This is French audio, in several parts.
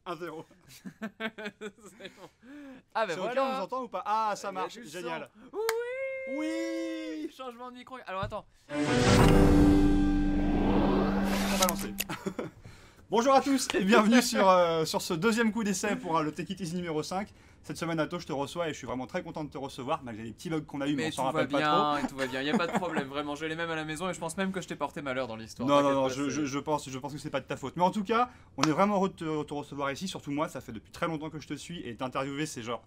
1-0. C'est bon. Ah bah C'est voilà. ok, on nous entend ou pas? Ah, ça Il y a marche, du génial. son. Oui. Oui. Changement de micro. Alors attends. On va lancer. Bonjour à tous et bienvenue sur ce deuxième coup d'essai pour le Take It Easy numéro 5. Cette semaine, Atto, je te reçois et je suis vraiment très content de te recevoir, malgré les petits bugs qu'on a eu, mais Mais on s'en tout va rappelle pas trop. bien, et tout va bien, il n'y a pas de problème, vraiment, je l'ai même à la maison et je pense même que je t'ai porté malheur dans l'histoire. Non, t'inquiète pas, je pense que c'est pas de ta faute. Mais en tout cas, on est vraiment heureux de te recevoir ici, surtout moi, ça fait depuis très longtemps que je te suis et t'interviewer, c'est genre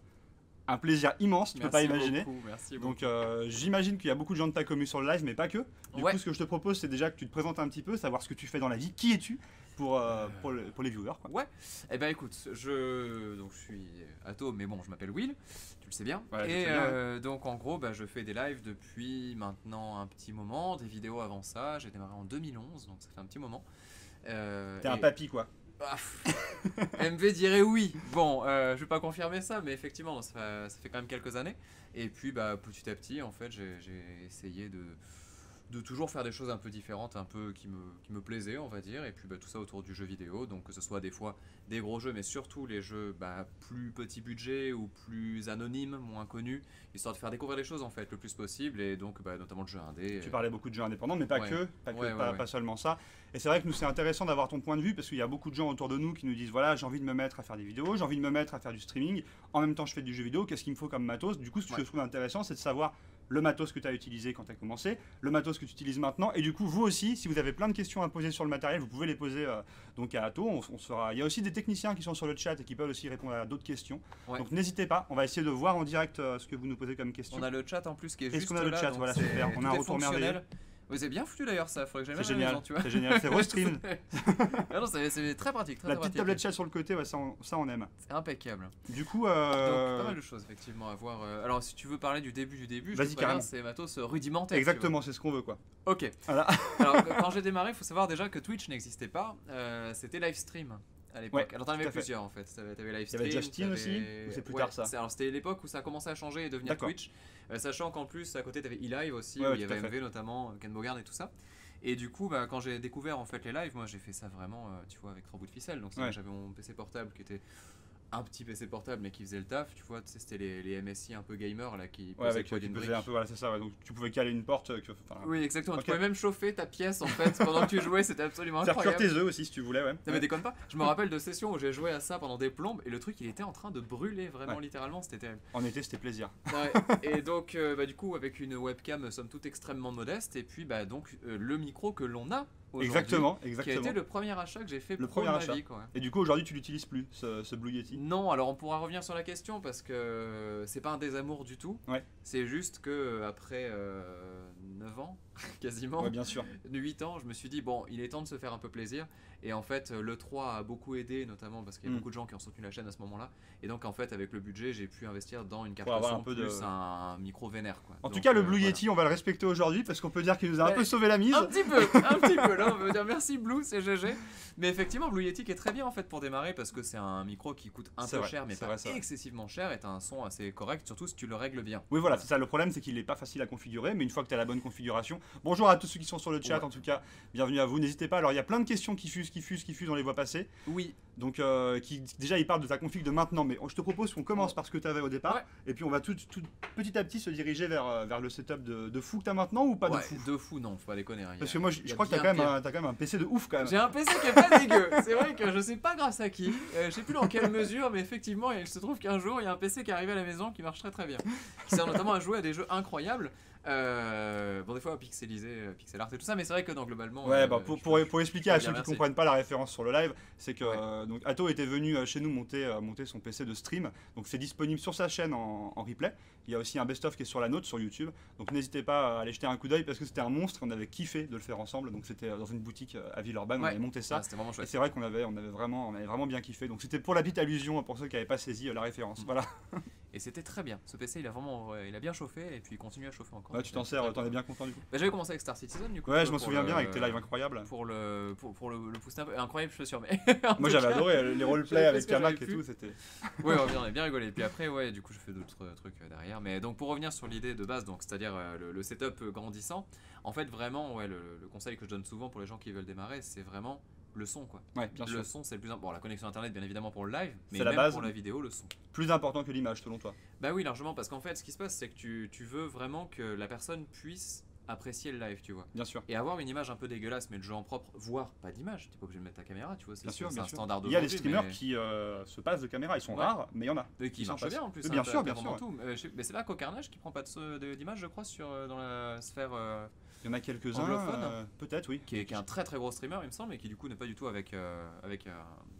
un plaisir immense, tu peux pas imaginer. Merci beaucoup. Donc j'imagine qu'il y a beaucoup de gens de ta commu sur le live, mais pas que. Du coup, ce que je te propose, c'est déjà que tu te présentes un petit peu, savoir ce que tu fais dans la vie, qui es-tu pour les viewers, quoi. Ouais, et ben écoute, je suis Atto, mais bon, je m'appelle Will, tu le sais bien. Ouais, je et sais bien, donc en gros, je fais des lives depuis maintenant un petit moment, des vidéos avant ça, j'ai démarré en 2011, donc ça fait un petit moment. T'es un papy, quoi. Ah, MV dirait oui. Bon, je vais pas confirmer ça, mais effectivement, ça fait quand même quelques années. Et puis, petit à petit, en fait, j'ai essayé de toujours faire des choses un peu différentes, un peu qui me plaisaient, on va dire. Et puis, tout ça autour du jeu vidéo. Donc, que ce soit des fois des gros jeux, mais surtout les jeux plus petit budget ou plus anonymes, moins connus, histoire de faire découvrir les choses, en fait, le plus possible. Et donc, notamment le jeu indé. Tu parlais beaucoup de jeux indépendants, mais pas Ouais. que, Ouais. pas seulement ça. Et c'est vrai que nous, c'est intéressant d'avoir ton point de vue parce qu'il y a beaucoup de gens autour de nous qui nous disent voilà, j'ai envie de me mettre à faire des vidéos, j'ai envie de me mettre à faire du streaming. En même temps, je fais du jeu vidéo, qu'est-ce qu'il me faut comme matos? Du coup, ce que je trouve intéressant, c'est de savoir le matos que tu as utilisé quand tu as commencé, le matos que tu utilises maintenant. Et du coup, vous aussi, si vous avez plein de questions à poser sur le matériel, vous pouvez les poser donc à Atto. Il y a aussi des techniciens qui sont sur le chat et qui peuvent aussi répondre à d'autres questions. Ouais. Donc n'hésitez pas, on va essayer de voir en direct ce que vous nous posez comme questions. On a le chat en plus qui est Est-ce juste qu'on a le là, chat? donc Voilà, super. On a un retour fonctionnel. merveilleux. Vous avez bien foutu d'ailleurs ça, faudrait que j'aille C'est même à la génial, maison, tu vois. c'est génial, c'est restream. Ah non, c'est très pratique, très La petite pratique. tablette chat sur le côté, ouais, ça on aime. C'est impeccable. Du coup, Donc pas mal de choses effectivement à voir. Alors si tu veux parler du début, Vas-y, je te carrément. préviens, c'est matos rudimentaire. exactement, c'est ce qu'on veut, quoi. Ok. Voilà. Alors quand j'ai démarré, il faut savoir déjà que Twitch n'existait pas. C'était Livestream à l'époque. Ouais, alors t'en tout avais à fait. plusieurs en fait. T'avais Il y Livestream. avait Justin aussi, ou c'est plus tard ça? Alors c'était l'époque où ça a commencé à changer et devenir D'accord. Twitch. Sachant qu'en plus à côté t'avais eLive aussi, Ouais, où il y tout à avait fait. MV notamment, Ken Bogard et tout ça. Et du coup, quand j'ai découvert en fait les lives, moi j'ai fait ça vraiment, tu vois, avec 3 bouts de ficelle. Donc Ouais. j'avais mon PC portable qui était un petit PC portable mais qui faisait le taf, tu vois, c'était les MSI un peu gamer là qui Ouais, avec quoi qui d'une pesait brique. un peu, voilà, c'est ça, ouais. Donc tu pouvais caler une porte. Oui, exactement. Ok. Tu pouvais même chauffer ta pièce en fait pendant que tu jouais, c'était absolument Faire cuire incroyable. tes œufs aussi si tu voulais, ouais. Ça me Ouais. déconne pas. Je me rappelle de sessions où j'ai joué à ça pendant des plombes et le truc il était en train de brûler vraiment Ouais. littéralement, c'était terrible. En été, c'était plaisir. Ouais. Et donc du coup avec une webcam somme toute extrêmement modeste et puis le micro que l'on a aujourd'hui, Exactement, qui a exactement. été le premier achat que j'ai fait Le pro de premier ma achat. vie, quoi. Et du coup, aujourd'hui, tu l'utilises plus, ce Blue Yeti? Non, alors on pourra revenir sur la question parce que c'est pas un désamour du tout. Ouais. C'est juste que après 9 ans, quasiment, Ouais, bien sûr. 8 ans, je me suis dit bon, il est temps de se faire un peu plaisir. Et en fait, le 3 a beaucoup aidé, notamment parce qu'il y a beaucoup de gens qui ont soutenu la chaîne à ce moment-là. Et donc en fait, avec le budget, j'ai pu investir dans une carte Pour avoir son un peu plus de- un micro vénère, quoi. En tout Donc, cas, le Blue voilà. Yeti, on va le respecter aujourd'hui parce qu'on peut dire qu'il nous a un Ouais. peu sauvé la mise. Un petit peu, là on veut dire merci Blue, c'est GG. Mais effectivement, Blue Yeti qui est très bien en fait pour démarrer parce que c'est un micro qui coûte un C'est peu vrai, cher mais c'est pas vrai, c'est vrai. excessivement cher et t'as un son assez correct, surtout si tu le règles bien. Oui, voilà, c'est ça. Le problème, c'est qu'il n'est pas facile à configurer, mais une fois que tu as la bonne configuration. Bonjour à tous ceux qui sont sur le chat, Ouais. en tout cas, bienvenue à vous. N'hésitez pas. Alors, il y a plein de questions qui fusent, on les voit passer. Oui, Donc, déjà, ils parlent de ta config de maintenant, mais je te propose qu'on commence par ce que tu avais au départ, Ouais. et puis on va tout petit à petit se diriger vers le setup de fou que tu as maintenant ou pas de ouais, fou? de fou non, faut pas déconner. Hein. Parce Il y que a- moi, il y je a crois que tu as bien quand, pire. même un PC de ouf quand même. J'ai un PC qui est pas dégueu. C'est vrai que je sais pas grâce à qui, je sais plus dans quelle mesure, mais effectivement, il se trouve qu'un jour il y a un PC qui est arrivé à la maison qui marche très très bien, qui sert notamment à jouer à des jeux incroyables. Bon, des fois pixelisé, pixel art et tout ça, mais c'est vrai que non, globalement. Ouais, pour expliquer à bien, ceux qui ne merci. comprennent pas la référence sur le live, c'est que Ouais. donc Atto était venu chez nous monter son PC de stream. Donc c'est disponible sur sa chaîne en replay. Il y a aussi un best-of qui est sur la nôtre sur YouTube. Donc n'hésitez pas à aller jeter un coup d'œil parce que c'était un monstre. On avait kiffé de le faire ensemble. Donc c'était dans une boutique à Villeurbanne, on Ouais. avait monté ça. Ah, c'était vraiment Et chouette. c'est vrai qu'on avait vraiment bien kiffé. Donc c'était pour la petite allusion pour ceux qui n'avaient pas saisi la référence. Voilà. Et c'était très bien. Ce PC, il a bien chauffé et puis il continue à chauffer encore. Ouais, tu t'en sers, t'en es bien content du coup. J'avais commencé avec Star Citizen du coup. Ouais, je m'en pour souviens le- bien avec tes lives incroyables. Pour le pousser un peu. Incroyable, je suis sûr, mais. Moi j'avais adoré les roleplays J'avais fait avec ce que j'avais Kamak et pu. tout. C'était. Ouais, on a bien rigolé. Et puis après, ouais, du coup, je fais d'autres trucs derrière. Mais donc, pour revenir sur l'idée de base, donc c'est-à-dire le setup grandissant, en fait, vraiment, ouais, le conseil que je donne souvent pour les gens qui veulent démarrer, c'est vraiment le son quoi. Ouais, bien sûr. Le son c'est le plus important. Bon, la connexion internet bien évidemment pour le live, mais C'est la même base. pour la vidéo, le son. Plus important que l'image selon toi. Bah oui, largement, parce qu'en fait ce qui se passe c'est que tu veux vraiment que la personne puisse apprécier le live, tu vois. Bien sûr. Et avoir une image un peu dégueulasse, mais le jeu en propre, voire pas d'image, t'es pas obligé de mettre ta caméra, tu vois, c'est Bien sûr, un bien sûr. standard Il y a des d'aujourd'hui, streamers mais- qui se passent de caméra, ils sont Ouais. rares, mais il y en a. Et qui Ils s'en marche passent. bien en plus. Oui, hein, bien t'as- sûr, t'as bien vraiment sûr. tout. Mais c'est là qu'Aucarnage qui prend pas d'image, je crois, dans la sphère. Il y en a quelques-uns, Anglophone. peut-être, oui. Qui est un très très gros streamer, il me semble, et qui du coup n'est pas du tout avec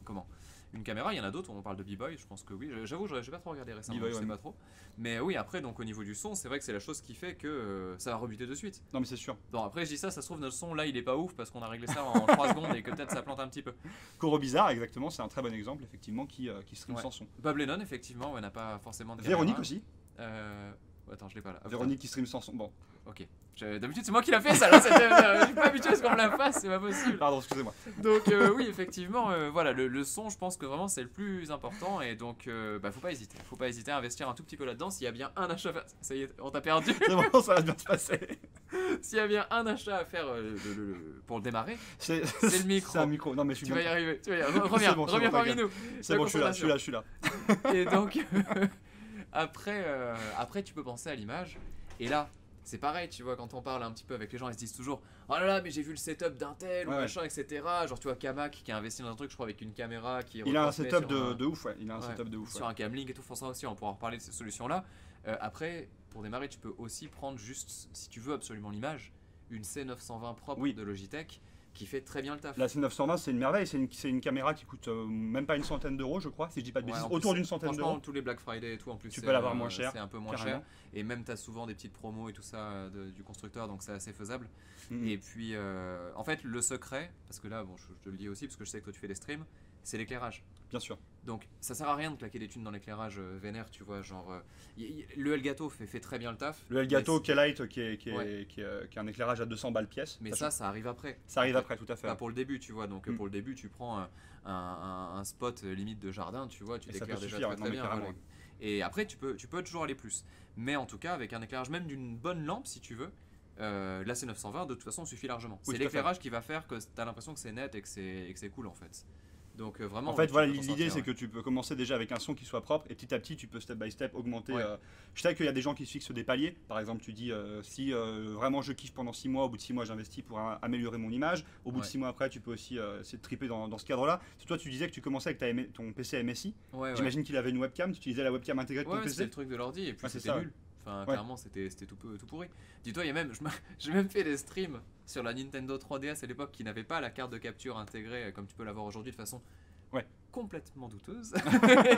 comment une caméra. Il y en a d'autres, on parle de B-Boy, je pense que oui. J'avoue, j'ai pas trop regardé récemment, B-Boy, je sais ouais. pas trop. Mais oui, après, donc au niveau du son, c'est vrai que c'est la chose qui fait que ça va rebuter de suite. Non, mais c'est sûr. Bon, après, je dis ça se trouve, notre son là il est pas ouf parce qu'on a réglé ça en 3 secondes et que peut-être ça plante un petit peu. Coro Bizarre, exactement, c'est un très bon exemple, effectivement, qui stream Ouais. sans son. Bob Lennon, effectivement, ouais, n'a pas forcément de Véronique caméra. aussi. Attends, je l'ai pas là. Ah, putain. Véronique qui stream sans son. Bon, Ok. D'habitude, c'est moi qui l'a fait ça là. Je suis pas habitué à ce qu'on me la fasse, c'est pas possible. pardon, excusez-moi. Donc oui, effectivement, voilà, le son, je pense que vraiment c'est le plus important et donc faut pas hésiter. Faut pas hésiter à investir un tout petit peu là-dedans. S'il y a bien un achat, ça y est, on t'a perdu. C'est bon, ça va bien se passer. S'il y a bien un achat à faire pour le démarrer, C'est le micro. C'est un micro. Non, mais je suis tu vas y bien. arriver. Tu vas y arriver. Reviens, bon, c'est reviens bon, parmi t'inquiète. nous. C'est bon, je suis là. Et donc après, tu peux penser à l'image. Et là, c'est pareil, tu vois, quand on parle un petit peu avec les gens, ils se disent toujours oh là là, mais j'ai vu le setup d'un tel ou Ouais, machin, etc. Genre, tu vois, Kamak qui a investi dans un truc, je crois, avec une caméra qui. Il a un retransmet setup sur de ouf, ouais. Il a un ouais, setup de ouf. sur un Camlink et tout, ça aussi, on pourra reparler de ces solutions-là. Après, pour démarrer, tu peux aussi prendre juste, si tu veux absolument l'image, une C920 propre Oui. de Logitech qui fait très bien le taf. La C920, c'est une merveille. C'est une caméra qui coûte même pas une centaine d'euros, je crois, si je dis pas de Ouais, bêtises. en plus, Autour d'une centaine franchement, d'euros. tous les Black Friday et tout, en plus, Tu c'est, peux l'avoir moins cher, c'est un peu moins carrément. cher. Et même, tu as souvent des petites promos et tout ça du constructeur, donc c'est assez faisable. Mhm. Et puis, en fait, le secret, parce que là, bon, je te le dis aussi, parce que je sais que toi tu fais des streams, c'est l'éclairage. Bien sûr. Donc, ça sert à rien de claquer des thunes dans l'éclairage vénère, tu vois. Genre, le Elgato fait très bien le taf. Le Elgato mais, K-Lite qui Ouais. est un éclairage à 200 balles pièce. mais Parce que ça arrive après. ça arrive après, tout à fait. Pas pour le début, tu vois. Donc, Mm. pour le début, tu prends un spot limite de jardin, tu vois. Tu Et ça t'éclaires peut déjà suffire, très, non, très mais bien. carrément. Voilà. Et après, tu peux toujours aller plus. Mais en tout cas, avec un éclairage, même d'une bonne lampe, si tu veux, la C920, de toute façon, suffit largement. Oui, C'est tout à fait. l'éclairage qui va faire que tu as l'impression que c'est net et que c'est cool, en fait. Donc, vraiment. En fait, tu voilà, peux t'en l'idée sortir, c'est ouais. que tu peux commencer déjà avec un son qui soit propre et petit à petit tu peux step by step augmenter. Ouais. Je sais qu'il y a des gens qui se fixent des paliers. Par exemple, tu dis si vraiment je kiffe pendant 6 mois, au bout de 6 mois j'investis pour améliorer mon image. Au bout de Ouais. 6 mois après, tu peux aussi essayer de triper dans ce cadre-là. Si toi tu disais que tu commençais avec ton PC MSI, Ouais, ouais. j'imagine qu'il avait une webcam, tu utilisais la webcam intégrée de ton Ouais, c'était PC. le truc de l'ordi et puis Ouais, c'est c'était ça, nul. Enfin, Ouais. clairement, c'était tout pourri. Dis-toi, il y a même, j'ai même fait des streams sur la Nintendo 3DS à l'époque qui n'avait pas la carte de capture intégrée comme tu peux l'avoir aujourd'hui de façon Ouais. complètement douteuse.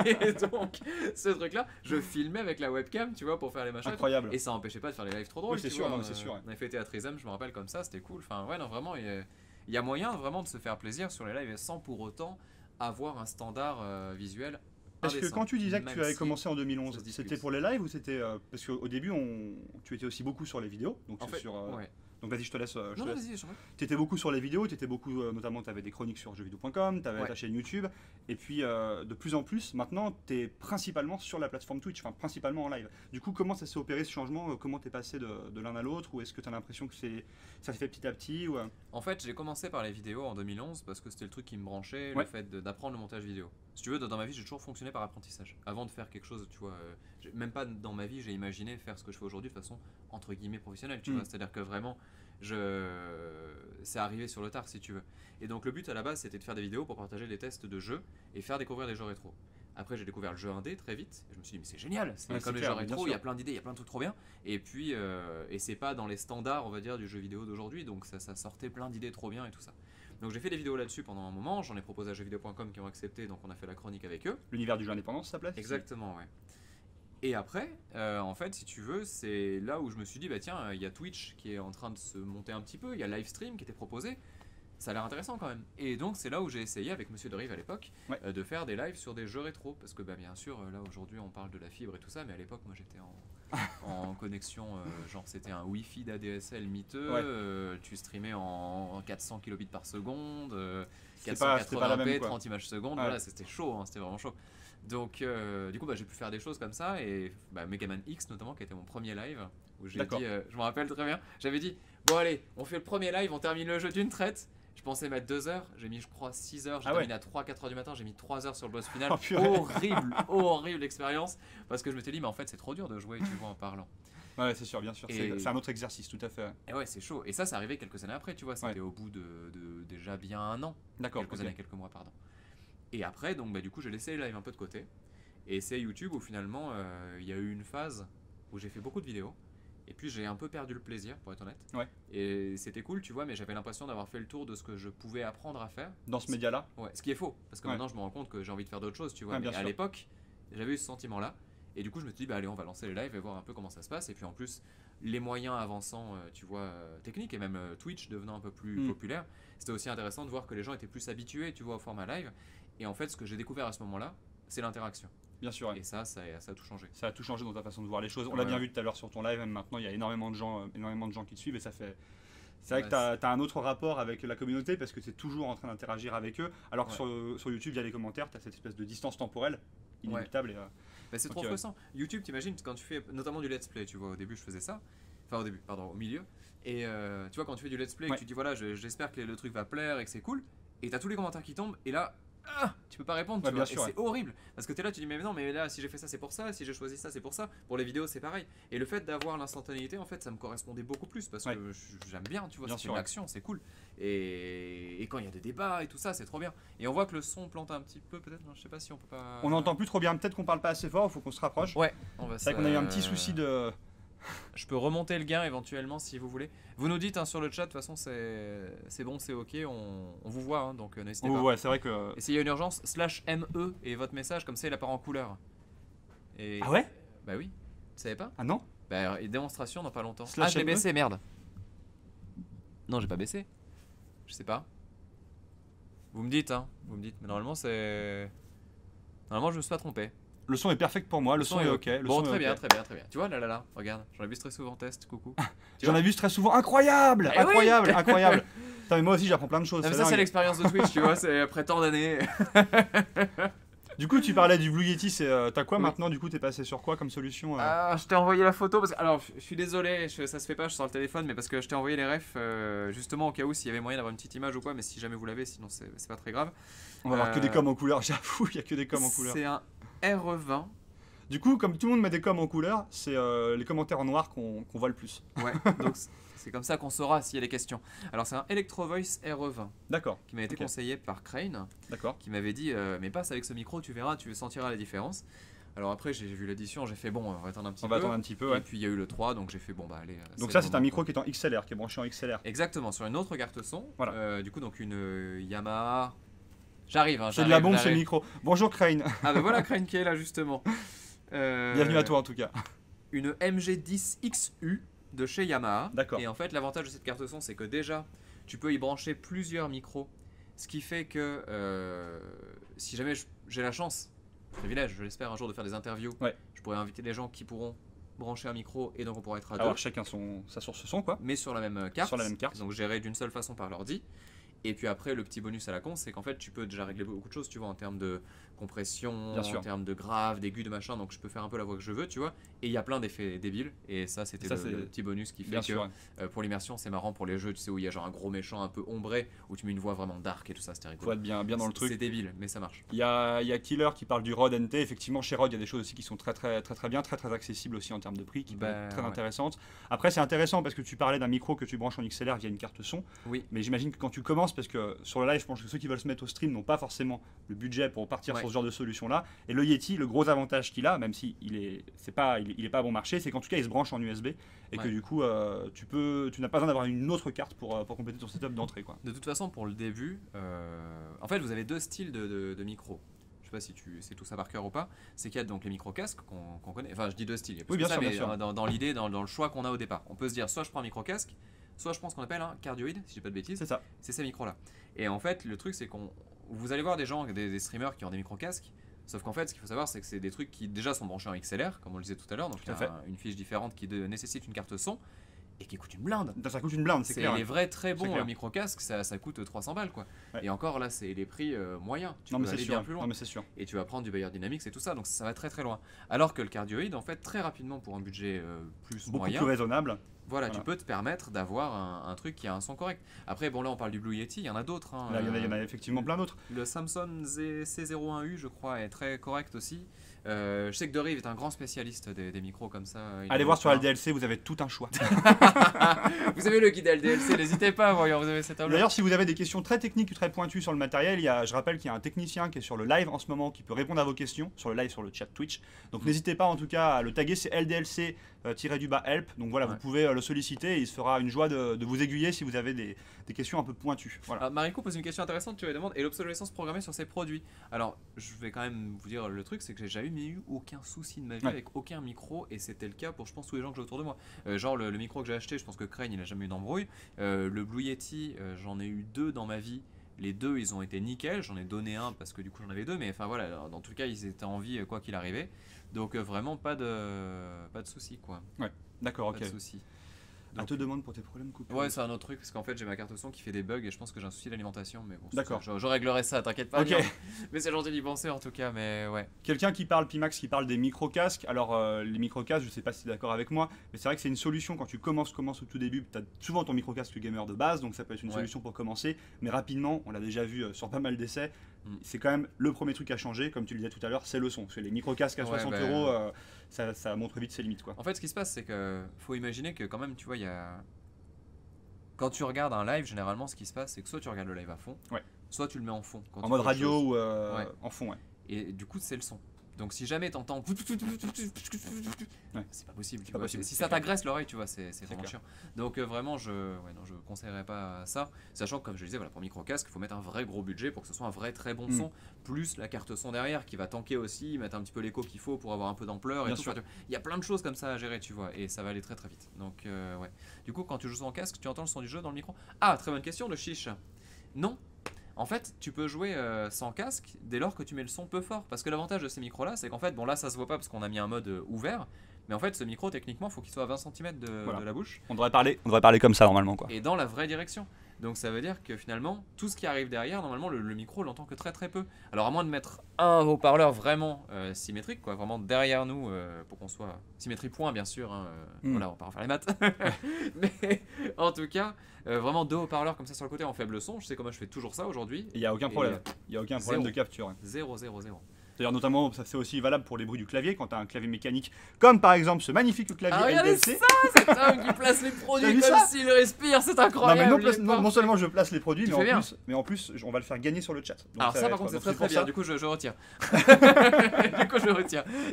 Et donc, ce truc-là, je filmais avec la webcam, tu vois, pour faire les machins. Incroyable. Et ça empêchait pas de faire les lives trop drôles. Oui, c'est tu sûr, vois. non, mais c'est sûr, ouais. On avait fait Théâtrisme, je me rappelle comme ça, c'était cool. Enfin, ouais, non, vraiment, il y a moyen vraiment de se faire plaisir sur les lives sans pour autant avoir un standard visuel. Est-ce que indécent, quand tu disais que même tu avais si commencé en ça 2011, se discute. c'était pour les lives ou c'était parce qu'au début tu étais aussi beaucoup sur les vidéos, donc En fait, sur ouais. donc vas-y je te laisse. Non, non, vas-y, je t'en prie. Tu étais beaucoup sur les vidéos, tu étais beaucoup, notamment tu avais des chroniques sur jeuxvideo.com, tu avais Ouais. ta chaîne YouTube, et puis de plus en plus, maintenant tu es principalement sur la plateforme Twitch, enfin principalement en live. Du coup, comment ça s'est opéré ce changement? Comment tu es passé de l'un à l'autre? Ou est-ce que tu as l'impression que ça s'est fait petit à petit ou, En fait, j'ai commencé par les vidéos en 2011 parce que c'était le truc qui me branchait, Ouais. le fait d'apprendre le montage vidéo. Si tu veux, dans ma vie, j'ai toujours fonctionné par apprentissage. Avant de faire quelque chose, tu vois, même pas dans ma vie, j'ai imaginé faire ce que je fais aujourd'hui de façon entre guillemets professionnelle, tu Mm. vois. C'est-à-dire que vraiment, c'est arrivé sur le tard, si tu veux. Et donc, le but à la base, c'était de faire des vidéos pour partager des tests de jeux et faire découvrir des jeux rétro. Après, j'ai découvert le jeu indé très vite. Et je me suis dit, mais c'est génial, c'est Ouais, comme c'est les clair, jeux bien rétro, sûr. il y a plein d'idées, il y a plein de trucs trop bien. Et puis, et c'est pas dans les standards, on va dire, du jeu vidéo d'aujourd'hui, donc ça sortait plein d'idées trop bien et tout ça. Donc j'ai fait des vidéos là-dessus pendant un moment, j'en ai proposé à jeuxvideo.com qui ont accepté, donc on a fait la chronique avec eux. l'univers du jeu indépendant, ça s'appelait? Exactement, ouais. Et après, en fait, si tu veux, c'est là où je me suis dit, bah tiens, il y a Twitch qui est en train de se monter un petit peu, il y a Livestream qui était proposé, ça a l'air intéressant quand même. Et donc c'est là où j'ai essayé avec Monsieur de Rive à l'époque Ouais. de faire des lives sur des jeux rétro, parce que bah, bien sûr, là aujourd'hui on parle de la fibre et tout ça, mais à l'époque moi j'étais en connexion, genre c'était un Wi-Fi d'ADSL miteux, Ouais. tu streamais en 400 kilobits par seconde, C'était pas la 480p, même, quoi. 30 images secondes, Ouais. voilà, c'était chaud, hein, c'était vraiment chaud. Donc, du coup, bah, j'ai pu faire des choses comme ça. Et bah, Megaman X, notamment, qui a été mon premier live, où j'ai D'accord. dit, je me rappelle très bien, j'avais dit, bon, allez, on fait le premier live, on termine le jeu d'une traite. Je pensais mettre 2 heures, j'ai mis je crois 6 heures, j'ai Ah ouais. terminé à 3-4 heures du matin, j'ai mis 3 heures sur le boss final. Oh, purée. Horrible expérience. Parce que je m'étais dit, mais en fait c'est trop dur de jouer, tu vois, en parlant. Ouais, c'est sûr, bien sûr. Et- C'est un autre exercice, tout à fait. Et ouais, c'est chaud. Et ça arrivé quelques années après, tu vois, c'était Ouais. au bout de déjà bien un an. D'accord. Quelques ok. années, quelques mois, pardon. Et après, donc, bah, du coup, j'ai laissé les lives un peu de côté. Et c'est YouTube où finalement, il y a eu une phase où j'ai fait beaucoup de vidéos. Et puis j'ai un peu perdu le plaisir, pour être honnête. Ouais. Et c'était cool, tu vois, mais j'avais l'impression d'avoir fait le tour de ce que je pouvais apprendre à faire. Dans ce média-là. Ouais, ce qui est faux, parce que Ouais. maintenant je me rends compte que j'ai envie de faire d'autres choses, tu vois. Ouais, Mais bien à sûr. l'époque, j'avais eu ce sentiment-là. Et du coup, je me suis dit, bah allez, on va lancer les lives et voir un peu comment ça se passe. Et puis en plus, les moyens avançant, tu vois, techniques et même Twitch devenant un peu plus populaire, c'était aussi intéressant de voir que les gens étaient plus habitués, tu vois, au format live. Et en fait, ce que j'ai découvert à ce moment-là, c'est l'interaction. Bien sûr. Ouais. Et ça a tout changé. Ça a tout changé dans ta façon de voir les choses. On l'a Ouais. bien vu tout à l'heure sur ton live, même maintenant, il y a énormément de gens qui te suivent et ça fait. C'est vrai Ouais, que tu as un autre rapport avec la communauté parce que tu es toujours en train d'interagir avec eux. Alors que Ouais. sur YouTube, il y a les commentaires, tu as cette espèce de distance temporelle inéluctable. Et, Bah, c'est Ok, trop ouais. frustrant. YouTube, t'imagines, quand tu fais notamment du let's play, tu vois, au début je faisais ça. Enfin, au début, pardon, au milieu. Et tu vois, quand tu fais du let's play, et Ouais. que tu dis voilà, j'espère que le truc va plaire et que c'est cool. Et t'as tous les commentaires qui tombent, et là, tu peux pas répondre, Ouais, tu bien vois. sûr, Et c'est horrible. Parce que t'es là, tu dis mais non, mais là, si j'ai fait ça, c'est pour ça. Si j'ai choisi ça, c'est pour ça. Pour les vidéos, c'est pareil. Et le fait d'avoir l'instantanéité, en fait, ça me correspondait beaucoup plus. Parce Ouais. que j'aime bien, tu vois, Bien c'est sûr, une ouais. action, c'est cool. Et quand il y a des débats et tout ça, c'est trop bien. Et on voit que le son plante un petit peu, peut-être. Non, je sais pas si on peut pas. On n'entend plus trop bien, peut-être qu'on parle pas assez fort, il faut qu'on se rapproche. Ouais, on va C'est vrai qu'on a eu un petit souci de. Je peux remonter le gain éventuellement si vous voulez. Vous nous dites hein, sur le chat, de toute façon c'est bon, c'est ok, on vous voit, hein, donc n'hésitez Oh, pas. ouais, c'est vrai que. Et s'il y a une urgence, /ME et votre message, comme ça il apparaît en couleur. Et... Ah ouais? Bah oui, tu savais pas? Ah non? Bah et démonstration dans pas longtemps. Slash Ah je l'ai ME? baissé, merde. Non j'ai pas baissé. Je sais pas. Vous me dites hein, vous me dites, mais normalement c'est... Normalement je me suis pas trompé. Le son est perfect pour moi, le son est ok. Le Bon son est très ok. bien, très bien, très bien. Tu vois là là là, regarde, j'en ai vu très souvent test, coucou. Tu J'en vois ai vu très souvent. Incroyable! Eh oui. Incroyable! Incroyable! Putain, mais moi aussi j'apprends plein de choses. Non, mais c'est ça c'est dingue. l'expérience de Twitch, tu vois, c'est après tant d'années. Du coup, tu parlais du Blue Yeti, t'as quoi Oui. maintenant? Du coup, t'es passé sur quoi comme solution? Ah, je t'ai envoyé la photo parce que alors je suis désolé, ça se fait pas, je sors le téléphone, mais parce que je t'ai envoyé les refs justement au cas où s'il y avait moyen d'avoir une petite image ou quoi, mais si jamais vous l'avez, sinon c'est pas très grave. On va voir que des coms en couleur, j'avoue, il y a que des coms en couleur. C'est un RE20. Du coup, comme tout le monde met des coms en couleur, c'est les commentaires en noir qu'on voit le plus. Ouais. Donc c'est comme ça qu'on saura s'il y a des questions. Alors c'est un Electro Voice RE20 D'accord, qui m'a été Ok. conseillé par Crane, d'accord. qui m'avait dit mais passe avec ce micro, tu verras, tu sentiras la différence. Alors après j'ai vu l'édition, j'ai fait bon, on va attendre un petit On peu. va attendre un petit peu, Et ouais. puis il y a eu le 3, donc j'ai fait bon bah allez. Donc le ça, c'est un moment, micro quoi. qui est en XLR, qui est branché en XLR. Exactement, sur une autre carte son. Voilà. Du coup, donc une Yamaha. J'arrive, hein, C'est de la bombe, ce j'arrive. micro. Bonjour Crane, Ah, bah voilà Crane qui est là, justement. bienvenue à toi en tout cas. Une MG10XU de chez Yamaha. D'accord. Et en fait, l'avantage de cette carte son, c'est que déjà, tu peux y brancher plusieurs micros. Ce qui fait que si jamais j'ai la chance, privilège, je l'espère un jour de faire des interviews, Ouais. je pourrais inviter des gens qui pourront brancher un micro et donc on pourra être à deux. Alors chacun sa source son quoi. Mais sur la même carte. Sur la même carte. Donc géré d'une seule façon par l'ordi. Et puis après, le petit bonus à la con, c'est qu'en fait, tu peux déjà régler beaucoup de choses, tu vois, en termes de compression, Bien sûr. en termes de grave, d'aigu, de machin. Donc je peux faire un peu la voix que je veux, tu vois. Et il y a plein d'effets débiles. Et ça, c'était Ça, le c'est- petit bonus qui fait Bien que sûr. pour l'immersion, c'est marrant pour les jeux, tu sais, où il y a genre un gros méchant un peu ombré, où tu mets une voix vraiment dark et tout ça, c'était rigolo. Faut être bien dans le truc. C'est débile, mais ça marche. Il y a Killer qui parle du Rode NT. Effectivement, chez Rode, il y a des choses aussi qui sont très bien, très accessibles aussi en termes de prix, qui peuvent être très ouais. intéressantes. Après, c'est intéressant parce que tu parlais d'un micro que tu branches en XLR via une carte son. Oui. Mais j'imagine que quand tu commences, parce que sur le live, je pense que ceux qui veulent se mettre au stream n'ont pas forcément le budget pour partir Ouais. sur ce genre de solution-là. Et le Yeti, le gros avantage qu'il a, même si il est pas à bon marché, c'est qu'en tout cas, il se branche en USB et que Ouais. du coup, tu n'as pas besoin d'avoir une autre carte pour compléter ton setup d'entrée, quoi. De toute façon, pour le début, en fait, vous avez deux styles de micros. Je sais pas si tu sais tout ça par cœur ou pas. C'est qu'il y a donc les micro-casques qu'on connaît. Enfin, je dis deux styles. Il y a plus Oui, que bien ça, sûr, mais bien sûr. dans l'idée, dans le choix qu'on a au départ. On peut se dire, soit je prends un micro-casque, soit je prends ce qu'on appelle un cardioïde, si j'ai pas de bêtises. C'est ça. C'est ces micros-là. Et en fait, le truc, c'est vous allez voir des gens, des streamers qui ont des micro-casques. Sauf qu'en fait, ce qu'il faut savoir, c'est que c'est des trucs qui déjà sont branchés en XLR, comme on le disait tout à l'heure. Donc, il y Tout à fait. a une fiche différente qui nécessite une carte son et qui coûte une blinde. Ça coûte une blinde, c'est clair. Les vrais très C'est bons clair. micro-casques, ça coûte 300 balles quoi. Ouais. Et encore là, c'est les prix moyens. Tu Non, peux mais c'est aller sûr. bien plus loin. Non, mais c'est sûr. Et tu vas prendre du Bayer Dynamics et tout ça, donc ça va très très loin. Alors que le cardioïde, en fait, très rapidement pour un budget plus Beaucoup moyen, plus raisonnable. Voilà, tu peux te permettre d'avoir un truc qui a un son correct. Après, bon là on parle du Blue Yeti, il y en a d'autres. Hein, Là, il y en a effectivement plein d'autres. Le Samsung C01U, je crois, est très correct aussi. Je sais que Derive est un grand spécialiste des micros comme ça. Allez voir sur LDLC, vous avez tout un choix. Vous avez le guide LDLC, n'hésitez pas, voyons, vous avez cette table. D'ailleurs, si vous avez des questions très techniques, très pointues sur le matériel, je rappelle qu'il y a un technicien qui est sur le live en ce moment qui peut répondre à vos questions sur le live sur le chat Twitch. Donc n'hésitez pas en tout cas à le taguer, c'est LDLC-help. Donc voilà, vous pouvez le solliciter et il se fera une joie de vous aiguiller si vous avez des questions un peu pointues. Voilà. Mariko pose une question intéressante, tu lui demandes, et l'obsolescence programmée sur ses produits. Alors, je vais quand même vous dire le truc, c'est que j'ai jamais eu aucun souci de ma vie avec aucun micro, et c'était le cas pour je pense tous les gens que j'ai autour de moi. Genre le micro que j'ai acheté, je pense que Crane il a jamais eu d'embrouille. Le Blue Yeti, j'en ai eu 2 dans ma vie. Les 2 ils ont été nickel, j'en ai donné un parce que du coup j'en avais 2, mais enfin voilà, dans tout le cas ils étaient en vie quoi qu'il arrivait. Donc vraiment pas de soucis quoi. Ouais, d'accord, ok. Pas de soucis. Donc, te demande pour tes problèmes coupés. Ouais, c'est un autre truc parce qu'en fait j'ai ma carte son qui fait des bugs et je pense que j'ai un souci d'alimentation, mais bon, d'accord. Je réglerai ça, t'inquiète pas. Ok. Mais c'est gentil d'y penser en tout cas, mais ouais. Quelqu'un qui parle, Pimax, qui parle des micro-casques. Alors les micro-casques, je sais pas si tu es d'accord avec moi, mais c'est vrai que c'est une solution quand tu commences au tout début. Tu as souvent ton micro-casque gamer de base, donc ça peut être une solution pour commencer. Mais rapidement, on l'a déjà vu sur pas mal d'essais, c'est quand même le premier truc à changer, comme tu le disais tout à l'heure, c'est le son. Parce que les micro-casques à 60 €, ça montre vite ses limites, quoi. En fait, ce qui se passe, c'est que faut imaginer que quand même, tu vois, il y a... Quand tu regardes un live, généralement, ce qui se passe, c'est que soit tu regardes le live à fond, soit tu le mets en fond. En mode radio ou en fond, ouais. Et du coup, c'est le son. Donc si jamais t'entends, c'est pas possible. Tu vois. Si ça t'agresse l'oreille, tu vois, c'est vraiment chiant. Donc vraiment, je conseillerais pas ça. Sachant que comme je le disais, voilà, pour micro-casque, il faut mettre un vrai gros budget pour que ce soit un vrai très bon son, plus la carte son derrière qui va tanker aussi, mettre un petit peu l'écho qu'il faut pour avoir un peu d'ampleur et tout. Enfin, il y a plein de choses comme ça à gérer, tu vois, et ça va aller très très vite. Donc ouais. Du coup, quand tu joues sans casque, tu entends le son du jeu dans le micro? Ah, très bonne question de Chiche. Non. En fait, tu peux jouer sans casque dès lors que tu mets le son peu fort. Parce que l'avantage de ces micros-là, c'est qu'en fait, bon là ça se voit pas parce qu'on a mis un mode ouvert. Mais en fait, ce micro, techniquement, il faut qu'il soit à 20 cm de la bouche. On devrait parler comme ça normalement, quoi. Et dans la vraie direction. Donc ça veut dire que finalement, tout ce qui arrive derrière, normalement, le micro l'entend que très très peu. Alors à moins de mettre un haut-parleur vraiment symétrique, quoi, vraiment derrière nous, pour qu'on soit symétrie point, bien sûr. Hein, voilà, on va pas refaire les maths. Mais en tout cas, vraiment 2 haut-parleurs comme ça sur le côté en faible son. Je sais comment je fais toujours ça aujourd'hui. Il n'y a aucun problème. Il y a aucun problème de capture. Hein. 0. D'ailleurs, notamment, ça c'est aussi valable pour les bruits du clavier quand tu as un clavier mécanique, comme par exemple ce magnifique clavier LDLC. Ça, cet homme qui place les produits comme s'il respire, c'est incroyable. Non seulement je place les produits, mais en plus, on va le faire gagner sur le chat. Donc alors ça, par contre, c'est très très bien. Du coup, je retire.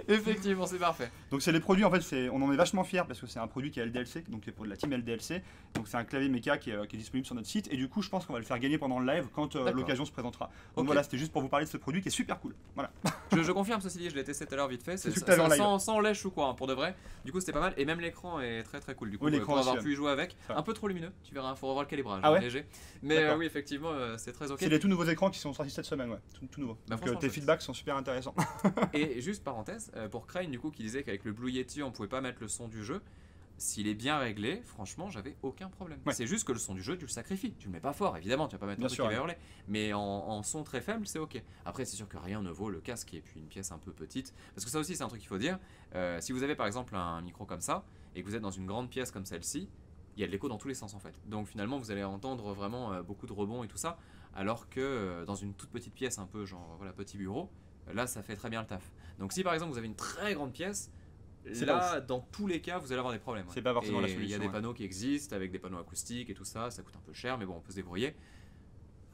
Effectivement, c'est parfait. Donc c'est les produits, en fait, on en est vachement fiers parce que c'est un produit qui est LDLC, donc c'est pour de la team LDLC. Donc c'est un clavier méca qui est disponible sur notre site et du coup, je pense qu'on va le faire gagner pendant le live quand l'occasion se présentera. Donc voilà, c'était juste pour vous parler de ce produit qui est super cool. Voilà. Je confirme, ceci dit, je l'ai testé tout à l'heure vite fait. Sans lèche ou quoi, hein, pour de vrai. Du coup, c'était pas mal. Et même l'écran est très très cool. Du coup, pour avoir pu y jouer avec. Un peu trop lumineux, tu verras, il faut revoir le calibrage. Ah ouais léger. Mais oui, effectivement, c'est très ok. C'est les tout nouveaux écrans qui sont sortis cette semaine, ouais. Tout nouveau. Donc tes feedbacks sont super intéressants. Et juste parenthèse, pour Crane, du coup, qui disait qu'avec le Blue Yeti, on pouvait pas mettre le son du jeu. S'il est bien réglé, franchement, j'avais aucun problème. C'est juste que le son du jeu, tu le sacrifies. Tu le mets pas fort, évidemment, tu vas pas mettre un truc qui va hurler. Mais en son très faible, c'est ok. Après, c'est sûr que rien ne vaut le casque et puis une pièce un peu petite. Parce que ça aussi, c'est un truc qu'il faut dire. Si vous avez par exemple un micro comme ça et que vous êtes dans une grande pièce comme celle-ci, il y a de l'écho dans tous les sens en fait. Donc finalement, vous allez entendre vraiment beaucoup de rebonds et tout ça. Alors que dans une toute petite pièce, un peu genre voilà, petit bureau, là, ça fait très bien le taf. Donc si par exemple, vous avez une très grande pièce, là, dans tous les cas, vous allez avoir des problèmes. C'est pas forcément la solution. Il y a des panneaux qui existent avec des panneaux acoustiques et tout ça. Ça coûte un peu cher, mais bon, on peut se débrouiller.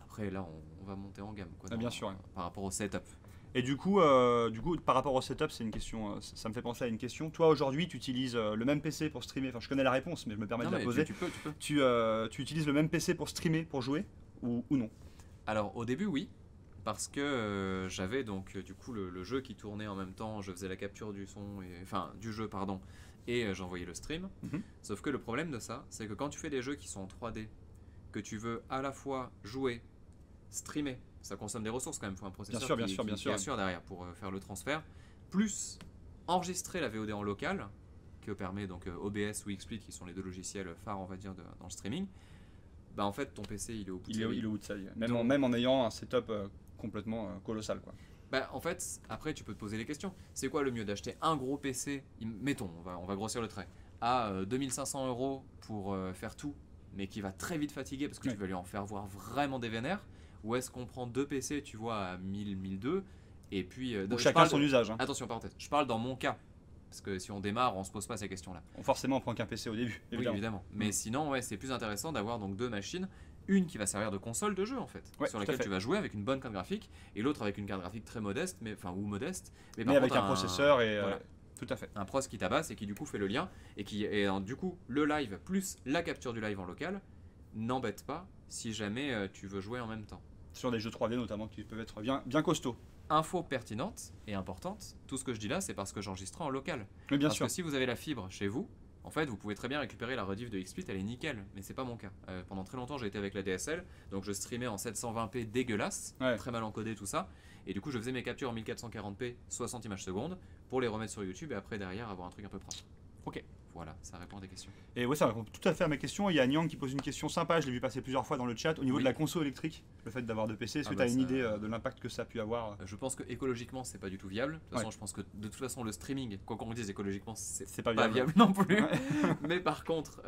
Après, là, on va monter en gamme, quoi. Bien sûr. Par rapport au setup. Et du coup, par rapport au setup, c'est une question. Ça me fait penser à une question. Toi, aujourd'hui, tu utilises le même PC pour streamer. Enfin, je connais la réponse, mais je me permets de la poser. Tu peux. Tu utilises le même PC pour streamer, pour jouer, ou non? Alors, au début, oui. Parce que j'avais donc du coup le jeu qui tournait en même temps, je faisais la capture du son, du jeu pardon, et j'envoyais le stream. Sauf que le problème de ça, c'est que quand tu fais des jeux qui sont en 3D, que tu veux à la fois jouer, streamer, ça consomme des ressources quand même, il faut un processeur bien sûr derrière pour faire le transfert, plus enregistrer la VOD en local, que permet donc OBS ou XSplit qui sont les 2 logiciels phares on va dire dans le streaming. Bah en fait ton PC il est au bout de sa vie. Il est au bout de sa vie. Même en ayant un setup complètement colossal quoi. Bah en fait après tu peux te poser les questions. C'est quoi le mieux, d'acheter un gros PC, mettons on va grossir le trait, à 2500 € pour faire tout, mais qui va très vite fatiguer parce que tu vas lui en faire voir vraiment des vénères, ou est-ce qu'on prend 2 PC, tu vois, à 1000, 1200, et puis... Donc chacun son usage. Hein. Attention, parenthèse, je parle dans mon cas, parce que si on démarre, on se pose pas ces questions-là. Forcément, on prend qu'un PC au début, évidemment. Oui, évidemment. Mais sinon, ouais, c'est plus intéressant d'avoir donc 2 machines, une qui va servir de console de jeu en fait, sur laquelle tu vas jouer avec une bonne carte graphique, et l'autre avec une carte graphique très modeste, mais mais avec un processeur et voilà. Tout à fait. Un pros qui tabasse et qui du coup fait le lien, et du coup le live plus la capture du live en local n'embête pas si jamais tu veux jouer en même temps. Sur des jeux 3D notamment qui peuvent être bien costauds. Info pertinente et importante, tout ce que je dis là c'est parce que j'enregistre en local. Mais bien parce sûr. que si vous avez la fibre chez vous, en fait vous pouvez très bien récupérer la rediff de XSplit, elle est nickel, mais c'est pas mon cas. Pendant très longtemps j'ai été avec la DSL, donc je streamais en 720p dégueulasse, très mal encodé tout ça, et du coup je faisais mes captures en 1440p 60 images secondes pour les remettre sur YouTube et après derrière avoir un truc un peu propre. Ok. Voilà, ça répond à des questions. Et ouais, ça répond tout à fait à ma question. Il y a Nyang qui pose une question sympa, je l'ai vu passer plusieurs fois dans le chat, au niveau de la conso électrique, le fait d'avoir 2 PC, est-ce que tu as une idée de l'impact que ça a pu avoir? Je pense que écologiquement c'est pas du tout viable. De toute façon, je pense que de toute façon le streaming, quoi qu'on dise écologiquement, c'est pas viable non plus. Mais par contre,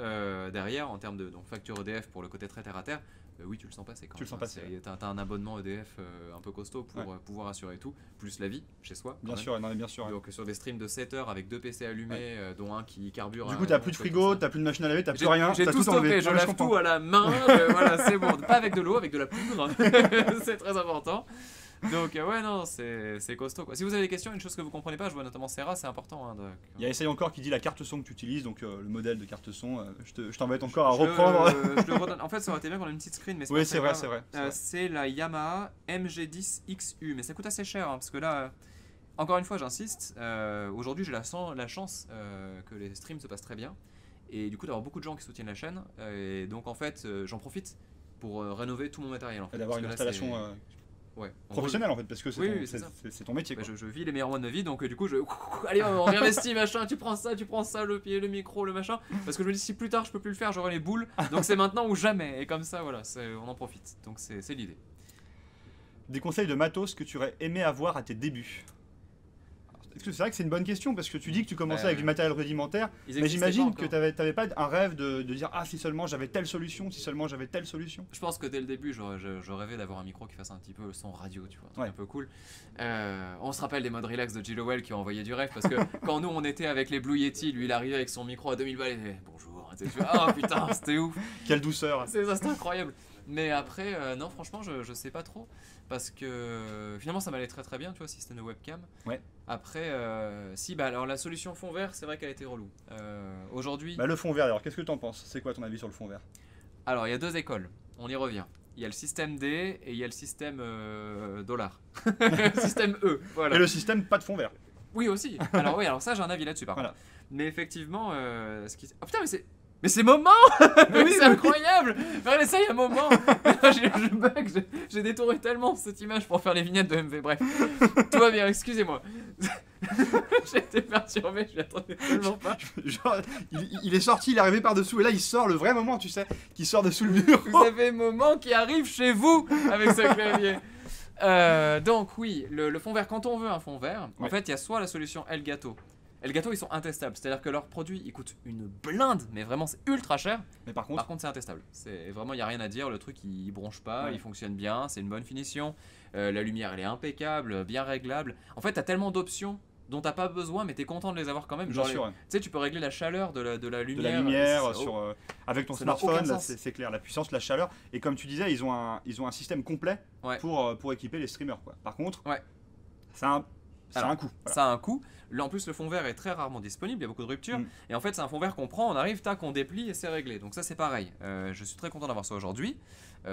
derrière, en termes de facture EDF pour le côté très terre à terre, oui, tu le sens passer quand même. T'as un abonnement EDF un peu costaud pour pouvoir assurer tout, plus la vie chez soi. Bien sûr, non, bien sûr. Donc sur des streams de 7 heures avec 2 PC allumés, dont un qui carbure. Du coup, t'as plus de frigo, t'as plus de machine à laver, t'as plus rien. J'ai tout stoppé, je lave tout à la main, voilà, c'est bon. Pas avec de l'eau, avec de la poudre. C'est très important. Donc ouais, non, c'est costaud quoi. Si vous avez des questions, une chose que vous comprenez pas, je vois notamment Serra, c'est important. Hein, il y a Essaye encore qui dit la carte son que tu utilises, donc le modèle de carte son. Je t'embête encore à reprendre. Je le redonne. En fait, ça aurait été bien qu'on ait une petite screen, mais c'est oui, c'est vrai, c'est vrai. C'est la Yamaha MG10XU, mais ça coûte assez cher hein, parce que là, encore une fois, j'insiste. Aujourd'hui, j'ai la chance que les streams se passent très bien et du coup d'avoir beaucoup de gens qui soutiennent la chaîne. Et donc en fait, j'en profite pour rénover tout mon matériel. En fait, et d'avoir une installation. Ouais, professionnel en fait, parce que c'est ton métier. Bah, je vis les meilleurs mois de ma vie, donc du coup, allez, on réinvestit, machin, tu prends ça, le micro, le machin. Parce que je me dis, si plus tard je peux plus le faire, j'aurai les boules. Donc c'est maintenant ou jamais. Et comme ça, voilà, on en profite. Donc c'est l'idée. Des conseils de matos que tu aurais aimé avoir à tes débuts? C'est vrai que c'est une bonne question parce que tu dis que tu commençais avec du matériel rudimentaire, mais j'imagine que tu n'avais pas un rêve de dire ah si seulement j'avais telle solution, si seulement j'avais telle solution. Je pense que dès le début je rêvais d'avoir un micro qui fasse un petit peu son radio, tu vois, un peu cool. On se rappelle des modes relax de Jill Lowell qui ont envoyé du rêve parce que quand nous on était avec les Blue Yeti, lui il arrivait avec son micro à 2000 balles et disait bonjour, tu vois, oh putain c'était ouf. Quelle douceur. C'était incroyable. Mais après, non, franchement, je sais pas trop. Parce que finalement, ça m'allait très très bien, tu vois, système de webcam. Ouais. Après, alors la solution fond vert, c'est vrai qu'elle a été relou. Aujourd'hui. Le fond vert, alors, qu'est-ce que t'en penses? C'est quoi ton avis sur le fond vert? Alors, il y a 2 écoles, on y revient. Il y a le système D et il y a le système dollar. Système E, voilà. Et le système pas de fond vert. Oui, aussi. Alors ça, j'ai un avis là-dessus, par contre. Mais effectivement, oh putain, mais c'est Moment. Oui, c'est incroyable. Regardez ça, il y a Moment. Je bug, j'ai détourné tellement cette image pour faire les vignettes de MV. Bref, tout va bien, excusez-moi. J'ai été perturbé, je m'y attendais tellement pas. Genre, il est sorti, il est arrivé par-dessous, et là il sort le vrai Moment, tu sais, qui sort dessous le mur. Vous avez Moment qui arrive chez vous avec ce clavier. Donc oui, le fond vert, quand on veut un fond vert, en fait il y a soit la solution Elgato. Elgato ils sont intestables, c'est-à-dire que leurs produits ils coûtent une blinde, mais vraiment c'est ultra cher. Mais par contre c'est intestable, c'est vraiment il y a rien à dire, le truc il bronche pas, il fonctionne bien, c'est une bonne finition, la lumière elle est impeccable, bien réglable. En fait t'as tellement d'options dont t'as pas besoin, mais t'es content de les avoir quand même. Bien sûr. Tu sais, tu peux régler la chaleur de la lumière. De la lumière avec ton smartphone, c'est clair, la puissance, la chaleur. Et comme tu disais, ils ont un système complet pour équiper les streamers, quoi. Par contre, ça a un coût. Voilà. Ça a un coût. Là, en plus, le fond vert est très rarement disponible, il y a beaucoup de ruptures. Et en fait, c'est un fond vert qu'on prend, on arrive, tac, on déplie et c'est réglé. Donc ça, c'est pareil. Je suis très content d'avoir ça aujourd'hui.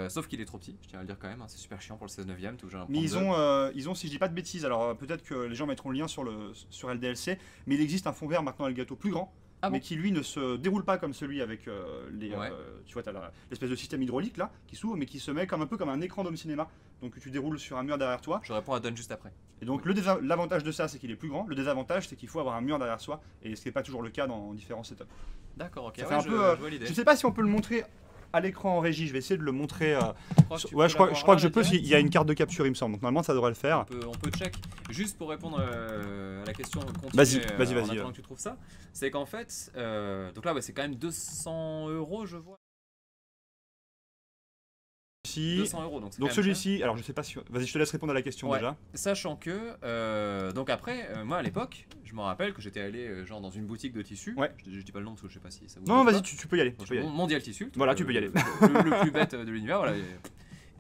Sauf qu'il est trop petit, je tiens à le dire quand même. Hein, c'est super chiant pour le 16/9. Mais ils ont, si je dis pas de bêtises, alors peut-être que les gens mettront le lien sur LDLC, mais il existe un fond vert maintenant Elgato plus grand. Mais qui lui ne se déroule pas comme celui avec tu vois, tu as l'espèce de système hydraulique là qui s'ouvre, mais qui se met un peu comme un écran d'home cinéma, donc tu déroules sur un mur derrière toi. Je réponds à Don juste après. Et donc l'avantage de ça, c'est qu'il est plus grand. Le désavantage, c'est qu'il faut avoir un mur derrière soi, et ce qui n'est pas toujours le cas dans différents setups. D'accord, ok. Ça fait un peu, je sais pas si on peut le montrer à l'écran en régie, je vais essayer de le montrer. Ouais, je crois que je peux, il y a une carte de capture, il me semble. Donc normalement, ça devrait le faire. On peut check. Juste pour répondre à la question continue, vas-y. en attendant que tu trouves ça, c'est qu'en fait, donc là, c'est quand même 200 €, je vois. 200 €, donc celui-ci, alors je sais pas si. Vas-y, je te laisse répondre à la question déjà. Sachant que, donc après, moi à l'époque, je me rappelle que j'étais allé genre dans une boutique de tissus. Ouais. Je dis pas le nom parce que je sais pas si ça vous. Non, vas-y, tu peux y aller. Bon, Mondial Tissu. Voilà, tu peux y aller. Le plus bête de l'univers, voilà.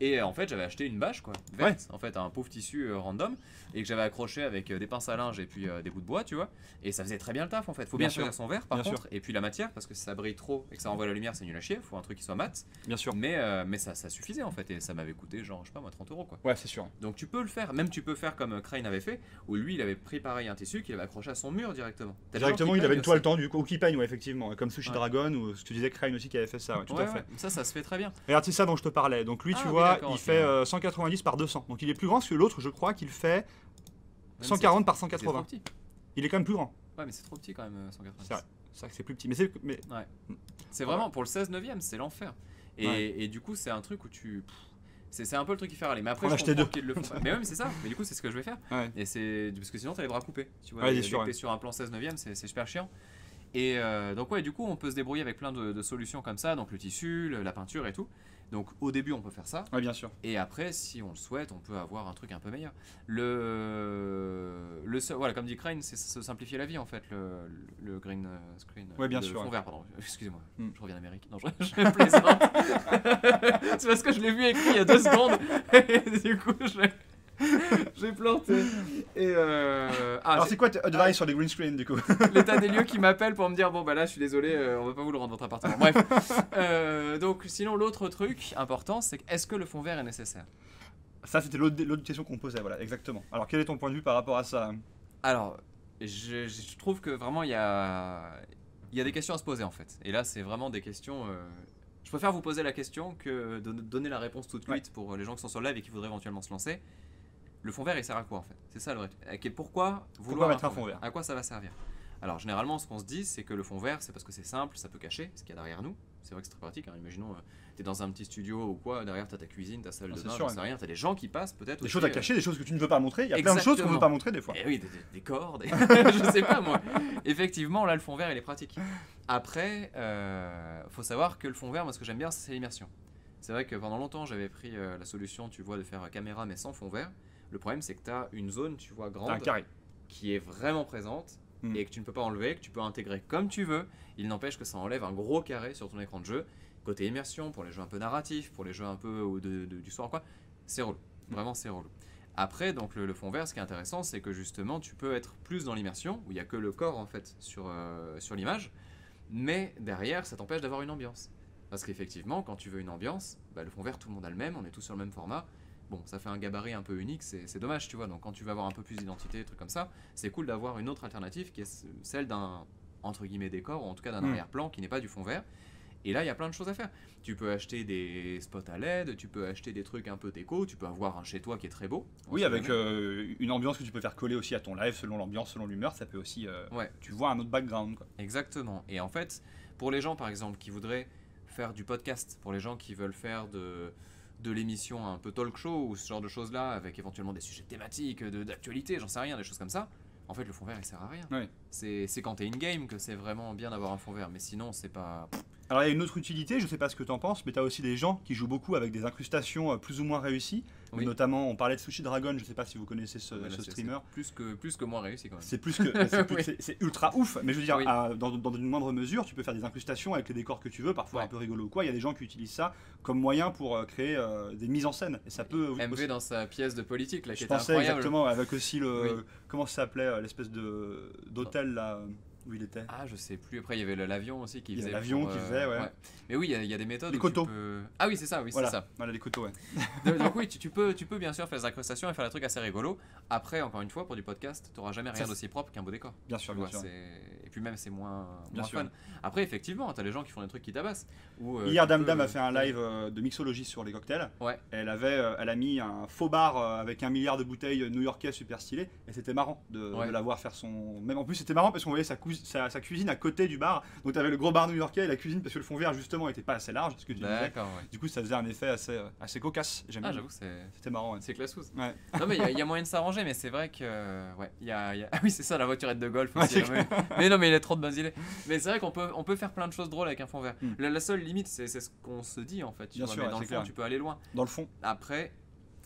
Et en fait, j'avais acheté une bâche, quoi, verte, en fait, un pauvre tissu random, et que j'avais accroché avec des pinces à linge et puis des bouts de bois, tu vois. Et ça faisait très bien le taf, en fait. Faut bien choisir son verre, par contre, et puis la matière, parce que si ça brille trop et que ça envoie la lumière, c'est nul à chier. Faut un truc qui soit mat. Bien sûr. Mais ça suffisait, en fait, et ça m'avait coûté, genre, je sais pas moi, 30 €, quoi. Ouais, c'est sûr. Donc tu peux le faire, même tu peux faire comme Crane avait fait, où lui, il avait pris pareil un tissu qu'il avait accroché à son mur directement. Directement, il avait une toile tendue, ou qui peigne, ouais, effectivement, comme Sushi Dragon, ou ce que tu disais, Crane aussi qui avait fait ça, tout à fait. Ça se fait très bien. Regarde, c'est ça dont je te parlais. Donc lui, tu vois, il fait 190 par 200. Donc il est plus grand que l'autre, je crois qu'il fait 140 par 180. Il est quand même plus grand. Ouais, mais c'est trop petit quand même, 190. C'est vrai que c'est plus petit. Mais c'est vraiment, pour le 16 neuvième, c'est l'enfer. Et du coup, c'est un truc où tu... C'est un peu le truc qui fait râler. Mais après, je comprends qu'ils le font pas. Mais ouais, mais c'est ça. Mais du coup, c'est ce que je vais faire. Et c'est... Parce que sinon, t'as les bras coupés. Tu vois, t'es sur un plan 16 neuvième, c'est super chiant. Et donc ouais, du coup, on peut se débrouiller avec plein de solutions comme ça. Donc le tissu, la peinture et tout. Donc au début, on peut faire ça. Ouais, bien sûr. Et après, si on le souhaite, on peut avoir un truc un peu meilleur. Voilà, comme dit Crane, c'est se simplifier la vie en fait, le green screen. Ouais, bien sûr. Fond vert, pardon. Excusez-moi, je reviens d'Amérique. Non, je plaisante. C'est parce que je l'ai vu écrit il y a 2 secondes. Et du coup, j'ai planté. Et alors c'est quoi tes advice sur les green screen du coup? L'état des lieux qui m'appelle pour me dire bon bah là je suis désolé, on va pas vous le rendre votre appartement. Bref. Donc sinon l'autre truc important c'est est-ce que le fond vert est nécessaire? Ça c'était l'autre question qu'on posait, voilà, exactement. Alors quel est ton point de vue par rapport à ça? Alors je trouve que vraiment il y a des questions à se poser en fait. Et là c'est vraiment des questions... Je préfère vous poser la question que de donner la réponse tout de suite pour les gens qui sont sur le live et qui voudraient éventuellement se lancer. Le fond vert il sert à quoi en fait? C'est ça le vrai. Pourquoi vouloir mettre un fond vert? À quoi ça va servir? Alors généralement ce qu'on se dit c'est que le fond vert c'est parce que c'est simple, ça peut cacher ce qu'il y a derrière nous. C'est vrai que c'est très pratique, hein. Imaginons t'es dans un petit studio ou quoi, derrière t'as ta cuisine, ta salle de bain, j'en sais rien, t'as des gens qui passent peut-être. Des choses à cacher, des choses que tu ne veux pas montrer, il y a plein de choses qu'on ne veut pas montrer des fois. Et oui, des corps, je sais pas moi. Effectivement là le fond vert il est pratique. Après faut savoir que le fond vert, moi ce que j'aime bien c'est l'immersion. C'est vrai que pendant longtemps j'avais pris la solution tu vois de faire caméra mais sans fond vert. Le problème c'est que tu as une zone tu vois grande qui est vraiment présente et que tu ne peux pas enlever, que tu peux intégrer comme tu veux. Il n'empêche que ça enlève un gros carré sur ton écran de jeu. Côté immersion, pour les jeux un peu narratifs, pour les jeux un peu du soir quoi, c'est relou. Vraiment c'est relou. Après donc le fond vert, ce qui est intéressant c'est que justement tu peux être plus dans l'immersion où il n'y a que le corps en fait sur l'image, mais derrière ça t'empêche d'avoir une ambiance. Parce qu'effectivement quand tu veux une ambiance, le fond vert tout le monde a le même, on est tous sur le même format. Bon, ça fait un gabarit un peu unique, c'est dommage, tu vois. Donc, quand tu veux avoir un peu plus d'identité, des trucs comme ça, c'est cool d'avoir une autre alternative qui est celle d'un, entre guillemets, décor, ou en tout cas d'un arrière-plan qui n'est pas du fond vert. Et là, il y a plein de choses à faire. Tu peux acheter des spots à LED, tu peux acheter des trucs un peu déco, tu peux avoir un chez toi qui est très beau. Oui, avec une ambiance que tu peux faire coller aussi à ton live, selon l'ambiance, selon l'humeur, ça peut aussi... Tu vois un autre background, quoi. Exactement. Et en fait, pour les gens, par exemple, qui voudraient faire du podcast, pour les gens qui veulent faire de l'émission un peu talk show ou ce genre de choses là avec éventuellement des sujets thématiques, d'actualité, j'en sais rien, des choses comme ça, en fait le fond vert il sert à rien. C'est quand t'es in-game que c'est vraiment bien d'avoir un fond vert, mais sinon c'est pas... Alors il y a une autre utilité, je sais pas ce que tu en penses, mais tu as aussi des gens qui jouent beaucoup avec des incrustations plus ou moins réussies. Notamment, on parlait de Sushi Dragon, je sais pas si vous connaissez ce streamer. Plus que moins réussi quand même. C'est plus que c'est ultra ouf, mais je veux dire, dans une moindre mesure, tu peux faire des incrustations avec les décors que tu veux, parfois un peu rigolo ou quoi. Il y a des gens qui utilisent ça comme moyen pour créer des mises en scène. Et ça peut. MV aussi... dans sa pièce de politique, là, qui était incroyable. Exactement, avec aussi le. Comment ça s'appelait, l'espèce d'hôtel là. Où il était. Ah, je sais plus. Après, il y avait l'avion aussi qui faisait. L'avion qui faisait, ouais. Mais oui, il y a des méthodes. Les coteaux. Ah oui, c'est ça, voilà. c'est ça. Voilà, les coteaux, ouais. Donc oui, tu peux bien sûr faire des incrustations et faire des trucs assez rigolos. Après, encore une fois, pour du podcast, tu n'auras jamais rien d'aussi propre qu'un beau décor. Bien sûr, bien sûr. Et puis même, c'est moins fun. Après, effectivement, tu as des gens qui font des trucs qui tabassent. Hier, Dame a fait un live de mixologie sur les cocktails. Ouais. Elle a mis un faux bar avec 1 milliard de bouteilles new-yorkais super stylé. Et c'était marrant de la voir faire son... Même en plus, c'était marrant parce qu'on voyait sa cousine sa cuisine à côté du bar. Donc tu avais le gros bar new-yorkais et la cuisine parce que le fond vert justement était pas assez large, ce que tu disais. D'accord, ouais. Du coup, ça faisait un effet assez cocasse. J'aime Ah, bien. j'avoue, C'était marrant. Ouais. c'est classous. Ouais. Non, mais il y a moyen de s'arranger, mais c'est vrai que. Ouais, Ah oui, c'est ça, la voiturette de golf Ouais, aussi. c'est Ouais. Mais non, mais il est trop de basilé. Mais c'est vrai qu'on peut faire plein de choses drôles avec un fond vert. Mm. La seule limite, c'est ce qu'on se dit en fait. Tu Bien vois, sûr, mais dans c'est le fond, clair. tu peux aller loin. Dans le fond. Après,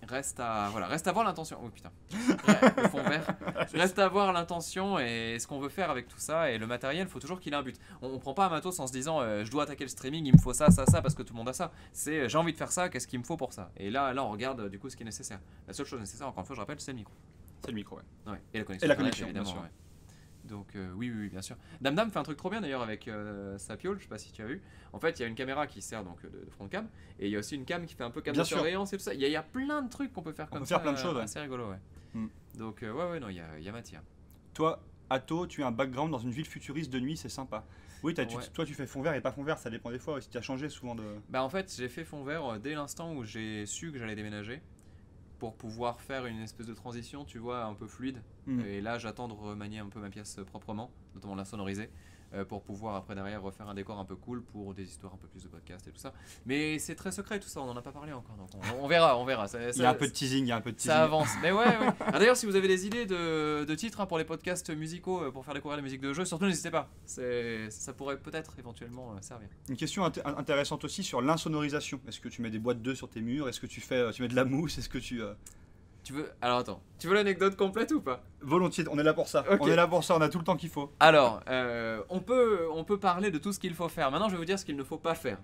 reste à voir l'intention. Oh putain, le fond vert. Reste à voir l'intention et ce qu'on veut faire avec tout ça. Et le matériel, il faut toujours qu'il ait un but. On prend pas un matos en se disant je dois attaquer le streaming, il me faut ça, ça, ça, parce que tout le monde a ça. C'est j'ai envie de faire ça, qu'est-ce qu'il me faut pour ça. Et là, on regarde du coup ce qui est nécessaire. La seule chose nécessaire, encore une fois, je rappelle, c'est le micro. C'est le micro, ouais. Ouais. Et la connexion. Et la Internet, connexion, bien évidemment, sûr. ouais. Donc oui, bien sûr. Dame fait un truc trop bien d'ailleurs avec sa piole, je sais pas si tu as vu. En fait, il y a une caméra qui sert donc de front cam et il y a aussi une cam qui fait un peu cam Bien de sûr. surveillance et tout ça. Il y a plein de trucs qu'on peut faire On comme peut ça. faire plein de choses, ouais. C'est rigolo, ouais. Mm. Donc ouais, non, il y a matière. Toi, Atto, tu as un background dans une ville futuriste de nuit, c'est sympa. Oui, Ouais. toi tu fais fond vert et pas fond vert, ça dépend des fois aussi. Tu as changé souvent de. Bah en fait, j'ai fait fond vert dès l'instant où j'ai su que j'allais déménager pour pouvoir faire une espèce de transition, tu vois, un peu fluide. Mm. Et là, j'attends de remanier un peu ma pièce proprement, notamment la sonoriser, pour pouvoir après derrière refaire un décor un peu cool pour des histoires un peu plus de podcast et tout ça. Mais c'est très secret tout ça, on n'en a pas parlé encore, donc on verra. Il y a un peu de teasing, il y a un peu de teasing. Ça avance. Mais ouais. Ah, d'ailleurs, si vous avez des idées de titres pour les podcasts musicaux, pour faire découvrir les musiques de jeux, surtout n'hésitez pas. Ça pourrait peut-être éventuellement servir. Une question intéressante aussi sur l'insonorisation. Est-ce que tu mets des boîtes d'œufs sur tes murs? Est-ce que tu mets de la mousse? Est-ce que tu Alors attends, tu veux l'anecdote complète ou pas? Volontiers, on est là pour ça. Ok. On est là pour ça, on a tout le temps qu'il faut. Alors, on peut parler de tout ce qu'il faut faire. Maintenant, je vais vous dire ce qu'il ne faut pas faire.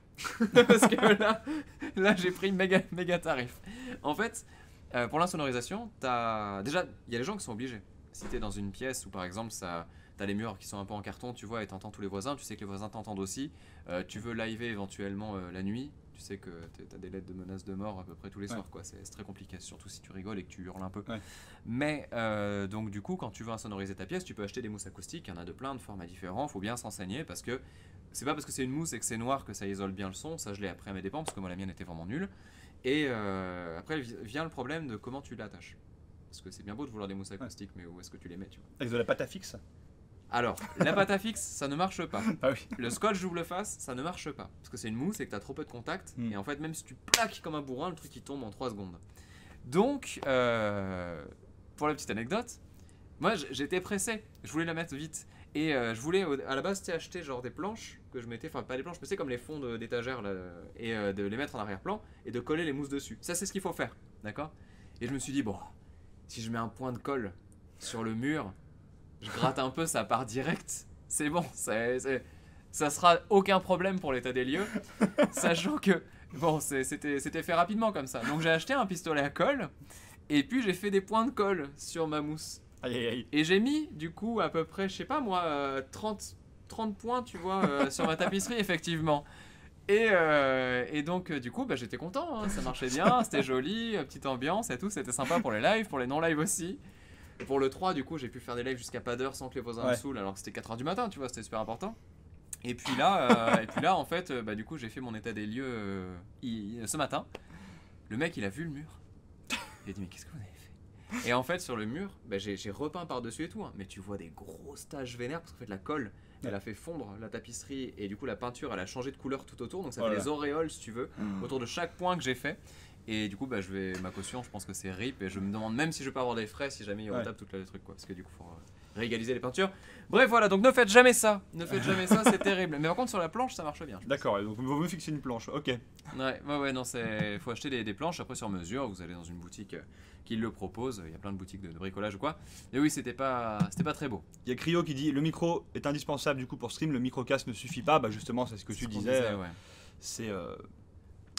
Parce que là j'ai pris méga tarif. En fait, pour l'insonorisation, déjà, il y a les gens qui sont obligés. Si tu es dans une pièce où, par exemple, t'as les murs qui sont un peu en carton, tu vois, et t'entends tous les voisins, tu sais que les voisins t'entendent aussi. Tu veux liver éventuellement la nuit. Tu sais que tu as des lettres de menaces de mort à peu près tous les soirs, quoi. C'est très compliqué, surtout si tu rigoles et que tu hurles un peu. Ouais. Mais donc du coup, quand tu veux insonoriser ta pièce, tu peux acheter des mousses acoustiques. Il y en a de plein de formats différents. Faut bien s'enseigner parce que c'est pas parce que c'est une mousse et que c'est noir que ça isole bien le son. Ça, je l'ai appris à mes dépens parce que moi la mienne était vraiment nulle. Et après vient le problème de comment tu l'attaches. Parce que c'est bien beau de vouloir des mousses acoustiques, mais où est-ce que tu les mets, tu vois? Avec de la pâte à fixe? Alors, la pâte à fixe, ça ne marche pas. Ah oui. Le scotch double face, ça ne marche pas. Parce que c'est une mousse et que tu as trop peu de contact. Mm. Et en fait, même si tu plaques comme un bourrin, le truc il tombe en 3 secondes. Donc, pour la petite anecdote, moi j'étais pressé. Je voulais la mettre vite. Et je voulais à la base acheter genre des planches que je mettais, enfin pas des planches, mais c'est comme les fonds d'étagère là, et de les mettre en arrière-plan et de coller les mousses dessus. Ça, c'est ce qu'il faut faire. D'accord? Et je me suis dit, bon, si je mets un point de colle sur le mur, je gratte un peu, ça part direct. C'est bon, ça sera aucun problème pour l'état des lieux. Sachant que, bon, c'était fait rapidement comme ça. Donc j'ai acheté un pistolet à colle, et puis j'ai fait des points de colle sur ma mousse. Aïe aïe aïe. Et j'ai mis, du coup, à peu près, je sais pas moi, 30 points, tu vois, sur ma tapisserie, effectivement. Et donc, du coup, bah, j'étais content, hein, ça marchait bien, c'était joli, petite ambiance et tout, c'était sympa pour les lives, pour les non-lives aussi. Et pour le 3, du coup, j'ai pu faire des lives jusqu'à pas d'heure sans que les voisins me saoulent, alors que c'était 4h du matin, tu vois, c'était super important. Et puis là, en fait, bah, du coup, j'ai fait mon état des lieux ce matin. Le mec, il a vu le mur. Il a dit, mais qu'est-ce que vous avez fait? Et en fait, sur le mur, bah, j'ai repeint par-dessus et tout, hein, mais tu vois des grosses taches vénères, parce qu'en fait, la colle, elle a fait fondre la tapisserie, et du coup, la peinture, elle a changé de couleur tout autour, donc ça fait des auréoles, si tu veux, autour de chaque point que j'ai fait. Et du coup, bah, ma caution, je pense que c'est RIP. Et je me demande même si je peux avoir des frais si jamais il retape tout le truc, quoi. Parce que du coup, il faut réégaliser les peintures. Bref, voilà, donc ne faites jamais ça. Ne faites jamais ça, c'est terrible. Mais par contre, sur la planche, ça marche bien. D'accord, donc il vaut mieux fixer une planche. Ok. Ouais, non, faut acheter des planches après sur mesure. Vous allez dans une boutique qui le propose. Il y a plein de boutiques de bricolage ou quoi. Mais oui, c'était pas très beau. Il y a Cryo qui dit le micro est indispensable du coup pour stream, le micro-casque ne suffit pas. Bah justement, c'est ce que tu disais. Ouais.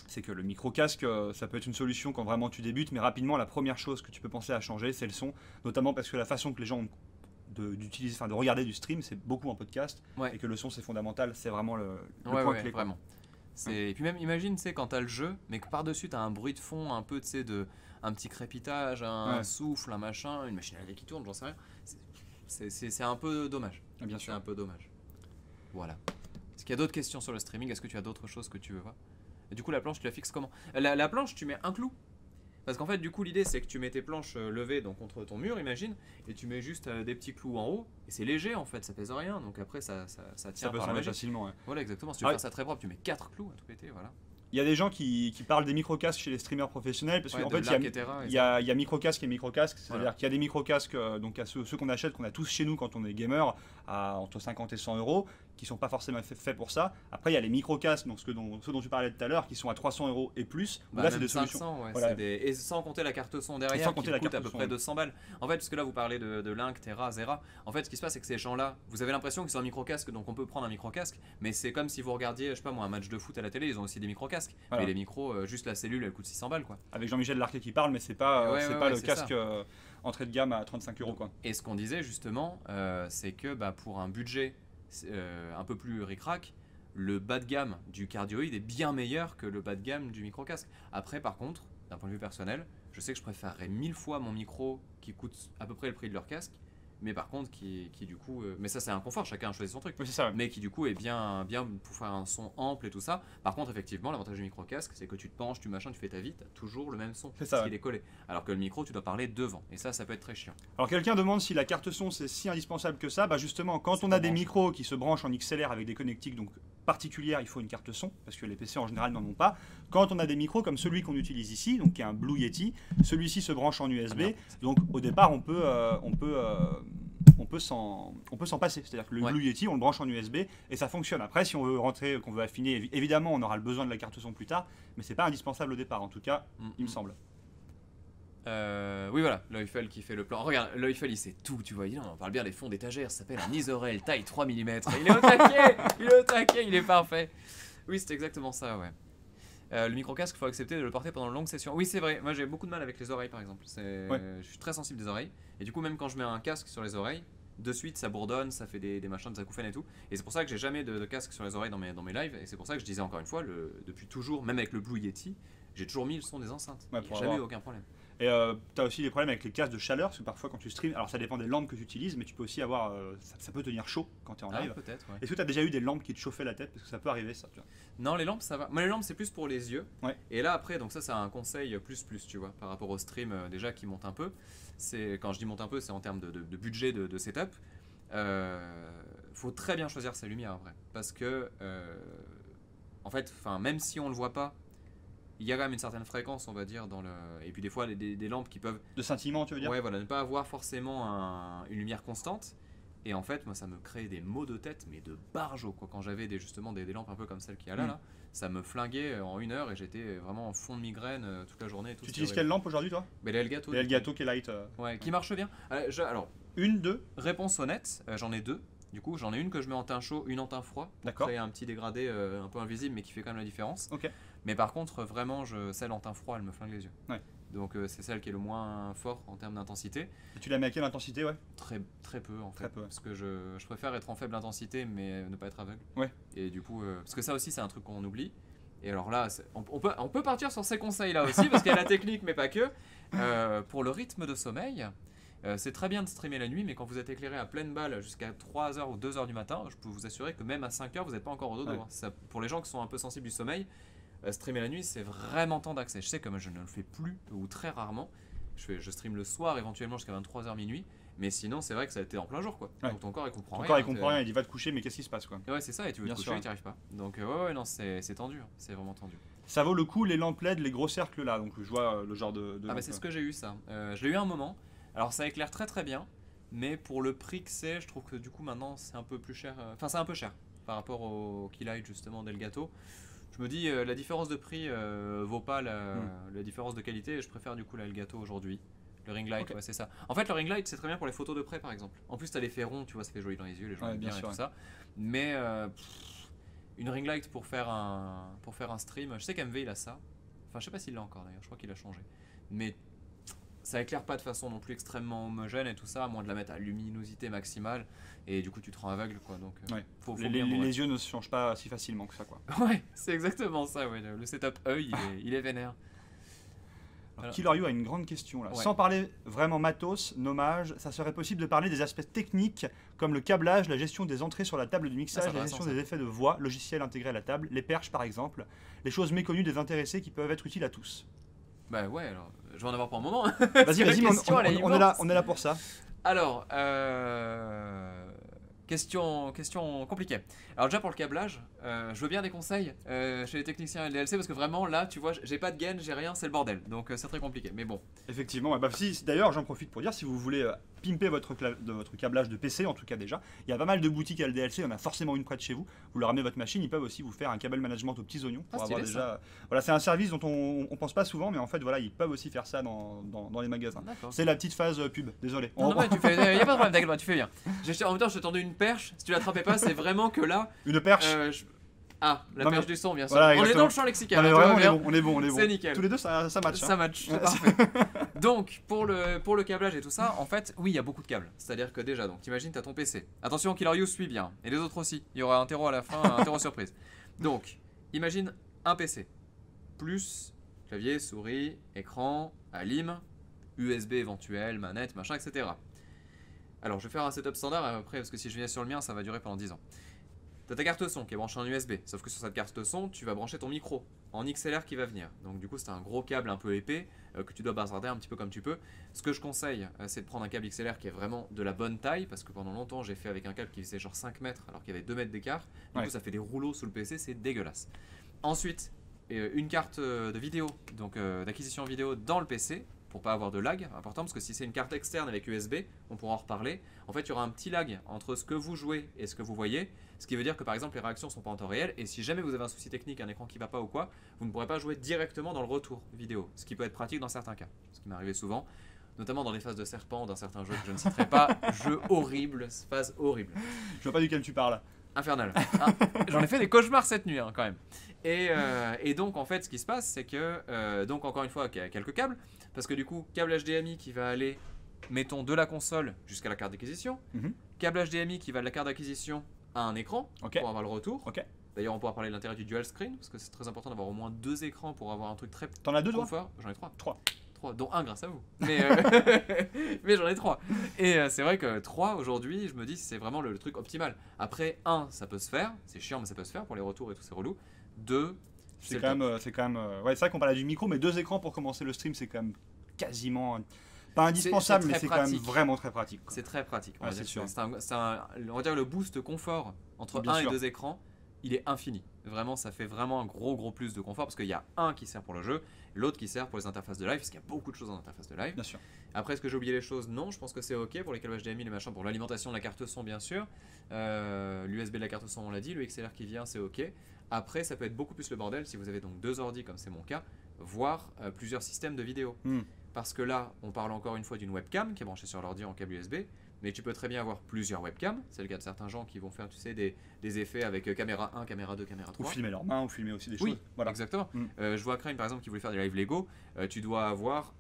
C'est que le micro-casque, ça peut être une solution quand vraiment tu débutes, mais rapidement, la première chose que tu peux penser à changer, c'est le son, notamment parce que la façon que les gens ont de regarder du stream, c'est beaucoup en podcast, et que le son, c'est fondamental, c'est vraiment le point clé. Vraiment. Et puis même, imagine, tu sais, quand t'as le jeu, mais que par-dessus, t'as un bruit de fond, un peu, tu sais, un petit crépitage, un souffle, un machin, une machine à laver qui tourne, j'en sais rien. C'est un peu dommage. Bien sûr. C'est un peu dommage. Voilà. Est-ce qu'il y a d'autres questions sur le streaming? Est-ce que tu as d'autres choses que tu veux voir? Et du coup, la planche, tu la fixes comment? La planche, tu mets un clou. Parce qu'en fait, du coup, l'idée c'est que tu mets tes planches levées donc contre ton mur, imagine, et tu mets juste des petits clous en haut, et c'est léger en fait, ça pèse rien, donc après ça tient Ça peut par la s'enlever magie. facilement. Ouais. Voilà, exactement. Si tu veux faire ça très propre, tu mets 4 clous à tout péter, voilà. Il y a des gens qui parlent des micro-casques chez les streamers professionnels parce Ouais, qu'en de fait, lac, etc., il y a micro-casques et micro-casques. C'est-à-dire Voilà. qu'il y a des micro-casques, donc à ceux qu'on achète, qu'on a tous chez nous quand on est gamer, à entre 50 et 100 euros, qui sont pas forcément faits pour ça. Après, il y a les micro-casques, donc ceux dont tu parlais tout à l'heure, qui sont à 300 euros et plus. Où Bah, là, c'est même des solutions. 500, ouais, Voilà. et sans compter la carte son derrière, sans compter qui la coûte carte à peu son, près ouais. 200 balles. En fait, parce que là, vous parlez de Link, Terra, Zera. En fait, ce qui se passe, c'est que ces gens-là, vous avez l'impression qu'ils sont un micro-casque, donc on peut prendre un micro-casque, mais c'est comme si vous regardiez, je sais pas moi, un match de foot à la télé, ils ont aussi des micro-casques. Voilà. Mais les micros, juste la cellule, elle coûte 600 balles, quoi. Avec Jean-Michel Larquet qui parle, mais c'est pas, Ouais, c'est ouais, pas ouais, le c'est casque ça. entrée de gamme à 35 euros, quoi. Et ce qu'on disait justement, c'est que pour un budget un peu plus ric-rac, le bas de gamme du cardioïde est bien meilleur que le bas de gamme du micro-casque. Après, par contre, d'un point de vue personnel, je sais que je préférerais 1000 fois mon micro qui coûte à peu près le prix de leur casque, mais par contre qui du coup, mais ça c'est un confort, chacun a choisi son truc. Oui, c'est ça. Ouais. Mais qui du coup est bien pour faire un son ample et tout ça. Par contre, effectivement, l'avantage du micro-casque, c'est que tu te penches, tu fais ta vie, tu as toujours le même son, C'est ça, parce qu'il ouais. est collé. Alors que le micro, tu dois parler devant, et ça peut être très chiant. Alors quelqu'un demande si la carte son c'est si indispensable que ça. Bah justement, quand on a des micros qui se branchent en XLR avec des connectiques donc particulières, il faut une carte son parce que les PC en général n'en ont pas. Quand on a des micros comme celui qu'on utilise ici, donc qui est un Blue Yeti, celui-ci se branche en USB. Donc au départ, on peut s'en passer. C'est-à-dire que le Ouais. Blue Yeti, on le branche en USB et ça fonctionne. Après, si on veut rentrer, qu'on veut affiner, évidemment, on aura le besoin de la carte son plus tard, mais c'est pas indispensable au départ. En tout cas, il me semble. Oui, voilà, l'Eufel qui fait le plan. Regarde, l'Eufel il sait tout, tu vois. On parle bien des fonds d'étagère, ça s'appelle un Isorel taille 3 mm. Il est au taquet, il est parfait. Oui, c'est exactement ça, ouais. Le micro-casque, il faut accepter de le porter pendant de longues sessions. Oui, c'est vrai, moi j'ai beaucoup de mal avec les oreilles par exemple. Ouais. Je suis très sensible des oreilles. Et du coup, même quand je mets un casque sur les oreilles, de suite ça bourdonne, ça fait des machins, des acouphènes et tout. Et c'est pour ça que j'ai jamais de casque sur les oreilles dans mes lives. Et c'est pour ça que je disais encore une fois, depuis toujours, même avec le Blue Yeti, j'ai toujours mis le son des enceintes. Ouais, Il pour n'y a jamais eu avoir- aucun problème. Et tu as aussi des problèmes avec les casques de chaleur, parce que parfois quand tu streams, alors ça dépend des lampes que tu utilises, mais tu peux aussi avoir, ça peut tenir chaud quand tu es en Ah, live. peut-être, ouais. Est-ce que tu as déjà eu des lampes qui te chauffaient la tête? Parce que ça peut arriver ça, tu vois. Non, les lampes ça va. Moi, les lampes c'est plus pour les yeux. Ouais. Et là après, donc ça c'est un conseil plus, tu vois, par rapport au stream déjà qui monte un peu. C'est quand je dis monte un peu, c'est en termes de budget de setup. Faut très bien choisir sa lumière après, parce que en fait, même si on le voit pas, il y a quand même une certaine fréquence, on va dire, dans le. Et puis des fois, des lampes qui peuvent. De scintillement, tu veux dire? Ouais, voilà, ne pas avoir forcément une lumière constante. Et en fait, moi, ça me crée des maux de tête, mais de barjo, quoi. Quand j'avais justement des lampes un peu comme celle qu'il y a là, ça me flinguait en 1 heure et j'étais vraiment en fond de migraine toute la journée. Et tout, Tu utilises quelle lampe aujourd'hui, toi? Mais les Elgato. Les Elgato qui est light. Ouais, qui marche bien. Alors, Une, deux? réponse honnête, j'en ai 2. Du coup, j'en ai une que je mets en teint chaud, une en teint froid. Pour D'accord. créer un petit dégradé un peu invisible, mais qui fait quand même la différence. Ok. Mais par contre, vraiment, celle en teint froid, elle me flingue les yeux. Ouais. Donc, c'est celle qui est le moins fort en termes d'intensité. Et tu la mets à quelle intensité, ouais? Très peu en fait. Très peu, ouais. Parce que je préfère être en faible intensité, mais ne pas être aveugle. Ouais. Et du coup, parce que ça aussi, c'est un truc qu'on oublie. Et alors là, on peut partir sur ces conseils-là aussi, parce qu'il y a la technique, mais pas que. Pour le rythme de sommeil, c'est très bien de streamer la nuit, mais quand vous êtes éclairé à pleine balle jusqu'à 3h ou 2h du matin, je peux vous assurer que même à 5h, vous n'êtes pas encore au dodo. Ouais. Hein. Ça, pour les gens qui sont un peu sensibles du sommeil, streamer la nuit, c'est vraiment temps d'accès. Je sais que moi, je ne le fais plus, ou très rarement. Je stream le soir, éventuellement jusqu'à 23h minuit. Mais sinon, c'est vrai que ça a été en plein jour, quoi. Ouais. Donc ton corps, il comprend Ton rien. corps, il comprend rien, il dit va te coucher, mais qu'est-ce qui se passe, quoi? Ouais, c'est ça, et tu veux Bien te sûr. coucher et tu n'y arrives pas. Donc, ouais, non, c'est tendu. Hein. C'est vraiment tendu. Ça vaut le coup, les lampes LED, les gros cercles là. Donc je vois le genre de Ah, lampe. bah, c'est ce que j'ai eu, ça. Je l'ai eu un moment. Alors, ça éclaire très très bien. Mais pour le prix que c'est, je trouve que du coup, maintenant, c'est un peu plus cher. Enfin, c'est un peu cher par rapport au Keylight, justement, d'Elgato. Je me dis, la différence de prix vaut pas la différence de qualité. Et je préfère du coup la Elgato aujourd'hui. Le ring light, Ok. ouais, c'est ça. En fait, le ring light, c'est très bien pour les photos de près, par exemple. En plus, t'as l'effet rond, tu vois, ça fait joli dans les yeux, les gens Ouais, aiment bien bien et sûr, tout ouais. ça. Mais une ring light pour faire un stream, je sais qu'MV il a ça. Enfin, je sais pas s'il l'a encore d'ailleurs, je crois qu'il a changé. Mais ça éclaire pas de façon non plus extrêmement homogène et tout ça, à moins de la mettre à luminosité maximale. Et du coup, tu te rends aveugle, quoi. Donc, Ouais. faut Les, bien les yeux ne se changent pas si facilement que ça, quoi. Ouais, c'est exactement ça, ouais. Le setup œil, il est vénère. Alors, Alors- Killer You a une grande question là. Ouais. Sans parler vraiment matos, nommage, ça serait possible de parler des aspects techniques comme le câblage, la gestion des entrées sur la table de mixage, Ah, c'est la intéressant, gestion des effets de voix, logiciels intégrés à la table, les perches par exemple, les choses méconnues des intéressés qui peuvent être utiles à tous. Bah ouais, alors je vais en avoir pour un moment. Vas-y, vas-y, mais on on est là pour ça. Alors, question compliquée. Alors déjà pour le câblage, je veux bien des conseils chez les techniciens LDLC parce que vraiment là, tu vois, j'ai pas de gaine, j'ai rien, c'est le bordel. Donc c'est très compliqué. Mais bon. Effectivement, bah, d'ailleurs j'en profite pour dire, si vous voulez pimper votre câblage de PC, en tout cas déjà, il y a pas mal de boutiques LDLC, il y en a forcément une près de chez vous. Vous leur ramenez votre machine, ils peuvent aussi vous faire un câble management aux petits oignons. Pour avoir déjà... Voilà, c'est un service dont on pense pas souvent, mais en fait voilà, ils peuvent aussi faire ça dans les magasins. C'est la petite phase pub, désolé. Non, non, tu fais, y a pas de problème, t'inquiète, tu fais bien. En même temps, je te tendais une perche, si tu l'attrapais pas, c'est vraiment que là. Une perche Ah, la perche du son, bien sûr. Voilà, on est dans le champ lexical. Non, mais vraiment, on est bon. C'est nickel. Tous les deux, ça match. Ça match, c'est parfait. Donc, pour le câblage et tout ça, en fait, oui, il y a beaucoup de câbles. C'est-à-dire que déjà, donc, t'imagines, t'as ton PC. Attention, Killer You suit bien. Et les autres aussi. Il y aura un terreau à la fin, un terreau surprise. Donc, imagine un PC. Plus clavier, souris, écran, alim, USB éventuel, manette, machin, etc. Alors, je vais faire un setup standard après, parce que si je viens sur le mien, ça va durer pendant 10 ans. Tu as ta carte son qui est branchée en USB, sauf que sur cette carte son, tu vas brancher ton micro en XLR qui va venir. Donc du coup, c'est un gros câble un peu épais que tu dois bazarder un petit peu comme tu peux. Ce que je conseille, c'est de prendre un câble XLR qui est vraiment de la bonne taille, parce que pendant longtemps, j'ai fait avec un câble qui faisait genre 5 mètres, alors qu'il y avait 2 mètres d'écart. Du coup, ça fait des rouleaux sous le PC, c'est dégueulasse. Ensuite, une carte de vidéo, donc d'acquisition vidéo dans le PC, pour pas avoir de lag, important, parce que si c'est une carte externe avec USB, on pourra en reparler. En fait, il y aura un petit lag entre ce que vous jouez et ce que vous voyez, ce qui veut dire que par exemple les réactions sont pas en temps réel, et si jamais vous avez un souci technique, un écran qui va pas ou quoi, vous ne pourrez pas jouer directement dans le retour vidéo, ce qui peut être pratique dans certains cas, ce qui m'est arrivé souvent, notamment dans les phases de serpent d'un certain jeu que je ne citerai pas, jeu horrible, phase horrible. Je vois pas duquel tu parles. Infernal. Ah, j'en ai fait des cauchemars cette nuit quand même. Et donc en fait ce qui se passe c'est que, donc encore une fois il y a quelques câbles, parce que du coup câble HDMI qui va aller, mettons, de la console jusqu'à la carte d'acquisition, câble HDMI qui va de la carte d'acquisition à un écran pour avoir le retour. D'ailleurs on pourra parler de l'intérêt du dual screen, parce que c'est très important d'avoir au moins 2 écrans pour avoir un truc très... T'en as 2 toi? J'en ai 3. 3, dont 1 grâce à vous. Mais, mais j'en ai 3. Et c'est vrai que 3 aujourd'hui, je me dis c'est vraiment le truc optimal. Après 1, ça peut se faire, c'est chiant mais ça peut se faire pour les retours et tout, c'est relou. 2, c'est quand même ouais, c'est vrai qu'on parlait du micro, mais 2 écrans pour commencer le stream, c'est quand même quasiment pas indispensable, mais c'est quand même vraiment très pratique. C'est très pratique. Ouais, c'est sûr. On va dire le boost confort entre 1 et 2 écrans, il est infini. Vraiment, ça fait vraiment un gros plus de confort, parce qu'il y a un qui sert pour le jeu, l'autre qui sert pour les interfaces de live, parce qu'il y a beaucoup de choses en interface de live. Bien sûr. Après, est-ce que j'ai oublié les choses? Non, je pense que c'est ok pour les câbles HDMI, les machins, pour l'alimentation de la carte son, bien sûr. L'USB de la carte son, on l'a dit, le XLR qui vient, c'est ok. Après, ça peut être beaucoup plus le bordel si vous avez donc 2 ordi, comme c'est mon cas, voire plusieurs systèmes de vidéo. Parce que là, on parle encore une fois d'une webcam qui est branchée sur l'ordi en câble USB, mais tu peux très bien avoir plusieurs webcams. C'est le cas de certains gens qui vont faire, tu sais, des effets avec caméra 1, caméra 2, caméra 3. Ou filmer leurs mains, ou filmer aussi des choses. Oui, voilà. Exactement. Je vois Crane par exemple qui voulait faire des live Lego. Tu dois avoir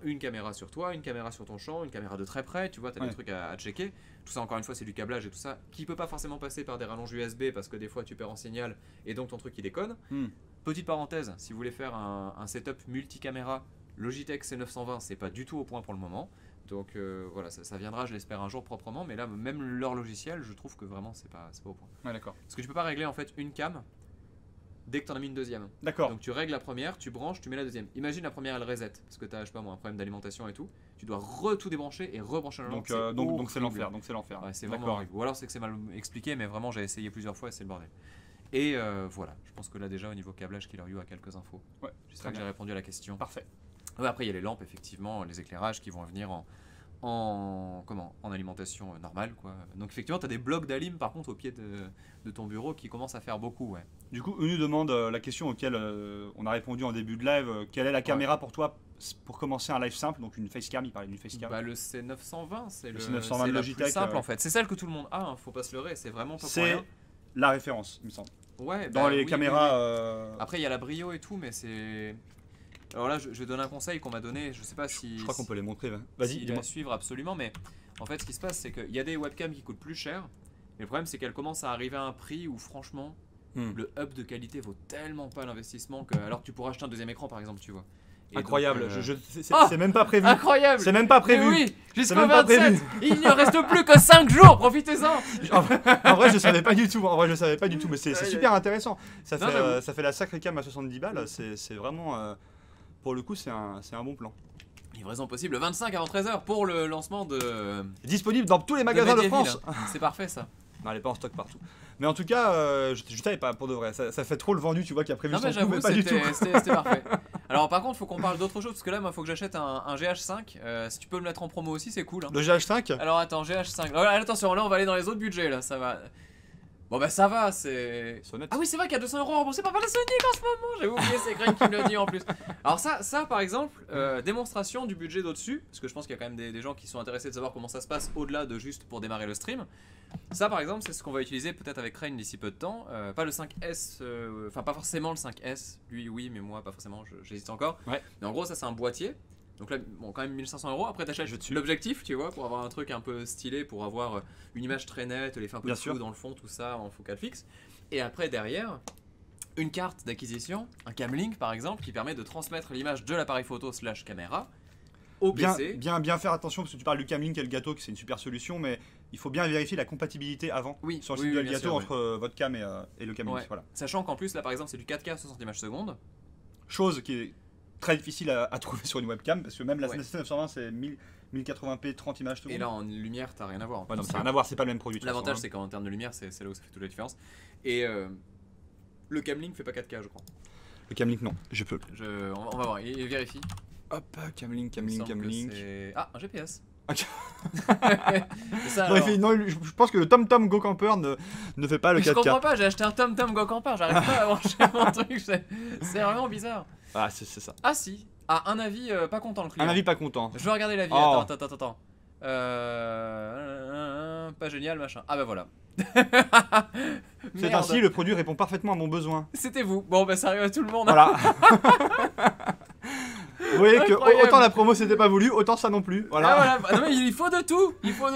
une caméra sur toi, une caméra sur ton champ, une caméra de très près. Tu vois, tu as des trucs à checker. Tout ça, encore une fois, c'est du câblage et tout ça qui peut pas forcément passer par des rallonges USB parce que des fois tu perds en signal et donc ton truc il déconne. Petite parenthèse, si vous voulez faire un setup multicaméra, Logitech C920, c'est pas du tout au point pour le moment. Donc voilà, ça viendra, je l'espère, un jour proprement. Mais là, même leur logiciel, je trouve que vraiment, c'est pas au point. Ouais, d'accord. Parce que tu peux pas régler en fait une cam dès que tu en as mis une deuxième. D'accord. Donc tu règles la première, tu branches, tu mets la deuxième. Imagine la première, elle reset. Parce que tu as, je sais pas moi, un problème d'alimentation et tout. Tu dois tout débrancher et rebrancher la lampe. Donc c'est l'enfer. Donc c'est l'enfer. Ouais, c'est vraiment horrible. Ou alors c'est que c'est mal expliqué, mais vraiment, j'ai essayé plusieurs fois et c'est le bordel. Et voilà, je pense que là déjà, au niveau câblage, Killer You a quelques infos. Ouais, j'espère que j'ai répondu à la question. Parfait. Ouais, après, il y a les lampes, effectivement, les éclairages qui vont venir en alimentation normale, quoi. Donc effectivement tu as des blocs d'alim par contre au pied de ton bureau qui commencent à faire beaucoup, ouais. Du coup Unu demande la question auquel on a répondu en début de live, quelle est la caméra pour toi pour commencer un live simple, donc une facecam, il parlait d'une facecam. Bah le C920 c'est le C920 Logitech, plus simple en fait, c'est celle que tout le monde a, hein, faut pas se leurrer, c'est vraiment pas pour rien. C'est la référence il me semble. Ouais, dans les caméras. Après il y a la Brio et tout mais c'est... Alors là, je donne un conseil qu'on m'a donné, je sais pas si... Je crois qu'on peut les montrer, vas-y, dis-moi. Suivre absolument, mais en fait, ce qui se passe, c'est qu'il y a des webcams qui coûtent plus cher, mais le problème, c'est qu'elles commencent à arriver à un prix où, franchement, le up de qualité vaut tellement pas l'investissement que... Alors que tu pourras acheter un deuxième écran, par exemple, tu vois. Et incroyable, donc, c'est même pas prévu. Incroyable. C'est même pas prévu. Mais oui, jusqu'au 27, il ne reste plus que 5 jours, profitez-en. En vrai, je savais pas du tout. Mais c'est super intéressant. Ça fait la sacrée cam à 70 balles, c'est vraiment... pour le coup, c'est un bon plan. Livraison possible le 25 avant 13h pour le lancement de. Disponible dans tous les magasins de Mediaville. France. C'est parfait ça. Non, elle est pas en stock partout. Mais en tout cas, je savais pas pour de vrai. Ça fait trop le vendu, tu vois, qui a prévu Non, mais son coup, mais j'avoue, pas du tout. c'était parfait. Alors, par contre, faut qu'on parle d'autre chose parce que là, moi, faut que j'achète un GH5. Si tu peux me mettre en promo aussi, c'est cool. Hein. Le GH5 Alors, attends, GH5. Alors, attention, là, on va aller dans les autres budgets là, ça va. Bon, bah, ça va, c'est. Sonnette. Ah oui, c'est vrai qu'il y a 200 € remboursés par Panasonic en ce moment. J'avais oublié, c'est Greg qui me l'a dit en plus. Alors, ça par exemple, démonstration du budget d'au-dessus. Parce que je pense qu'il y a quand même des gens qui sont intéressés de savoir comment ça se passe au-delà de juste pour démarrer le stream. Ça, par exemple, c'est ce qu'on va utiliser peut-être avec Rain d'ici peu de temps. Pas le 5S, enfin, pas forcément le 5S. Lui, oui, mais moi, pas forcément, j'hésite encore. Ouais. Mais en gros, ça, c'est un boîtier. Donc là, bon, quand même 1500 €. Après, t'achètes l'objectif, tu vois, pour avoir un truc un peu stylé, pour avoir une image très nette, les fins un peu de flou dans le fond, tout ça en focale fixe. Et après, derrière, une carte d'acquisition, un Camlink par exemple, qui permet de transmettre l'image de l'appareil photo / caméra au PC. Bien faire attention, parce que tu parles du Camlink et le gâteau, que c'est une super solution, mais il faut bien vérifier la compatibilité avant sur le site du gâteau entre votre cam et le Camlink. Ouais. Voilà. Sachant qu'en plus, là par exemple, c'est du 4K 60 images secondes. Chose qui est très difficile à trouver sur une webcam, parce que même la CC920 c'est 1080p 30 images secondes. Et là en lumière, t'as rien à voir. Ouais, non, ça n'a rien à voir, c'est pas le même produit. L'avantage, c'est qu'en termes de lumière, c'est là où ça fait toute la différence. Et le Camlink fait pas 4K, je crois. Le Camlink, non, je peux. On va voir, il vérifie. Hop, Camlink. Ah, un GPS. Ok. Ça, non, je pense que le TomTom Go Camper ne fait pas le 4K. Je comprends pas, j'ai acheté un TomTom Go Camper, j'arrive pas à brancher mon truc, c'est vraiment bizarre. Ah, c'est ça. Ah si, un avis pas content le client. Un avis pas content. Je vais regarder l'avis, attends. Pas génial, machin. Ah bah voilà. C'est ainsi, le produit répond parfaitement à mon besoin. C'était vous. Bon bah ça arrive à tout le monde. Voilà. Vous voyez que autant la promo c'était pas voulu, autant ça non plus. Voilà. Ah, voilà. Non, mais il faut de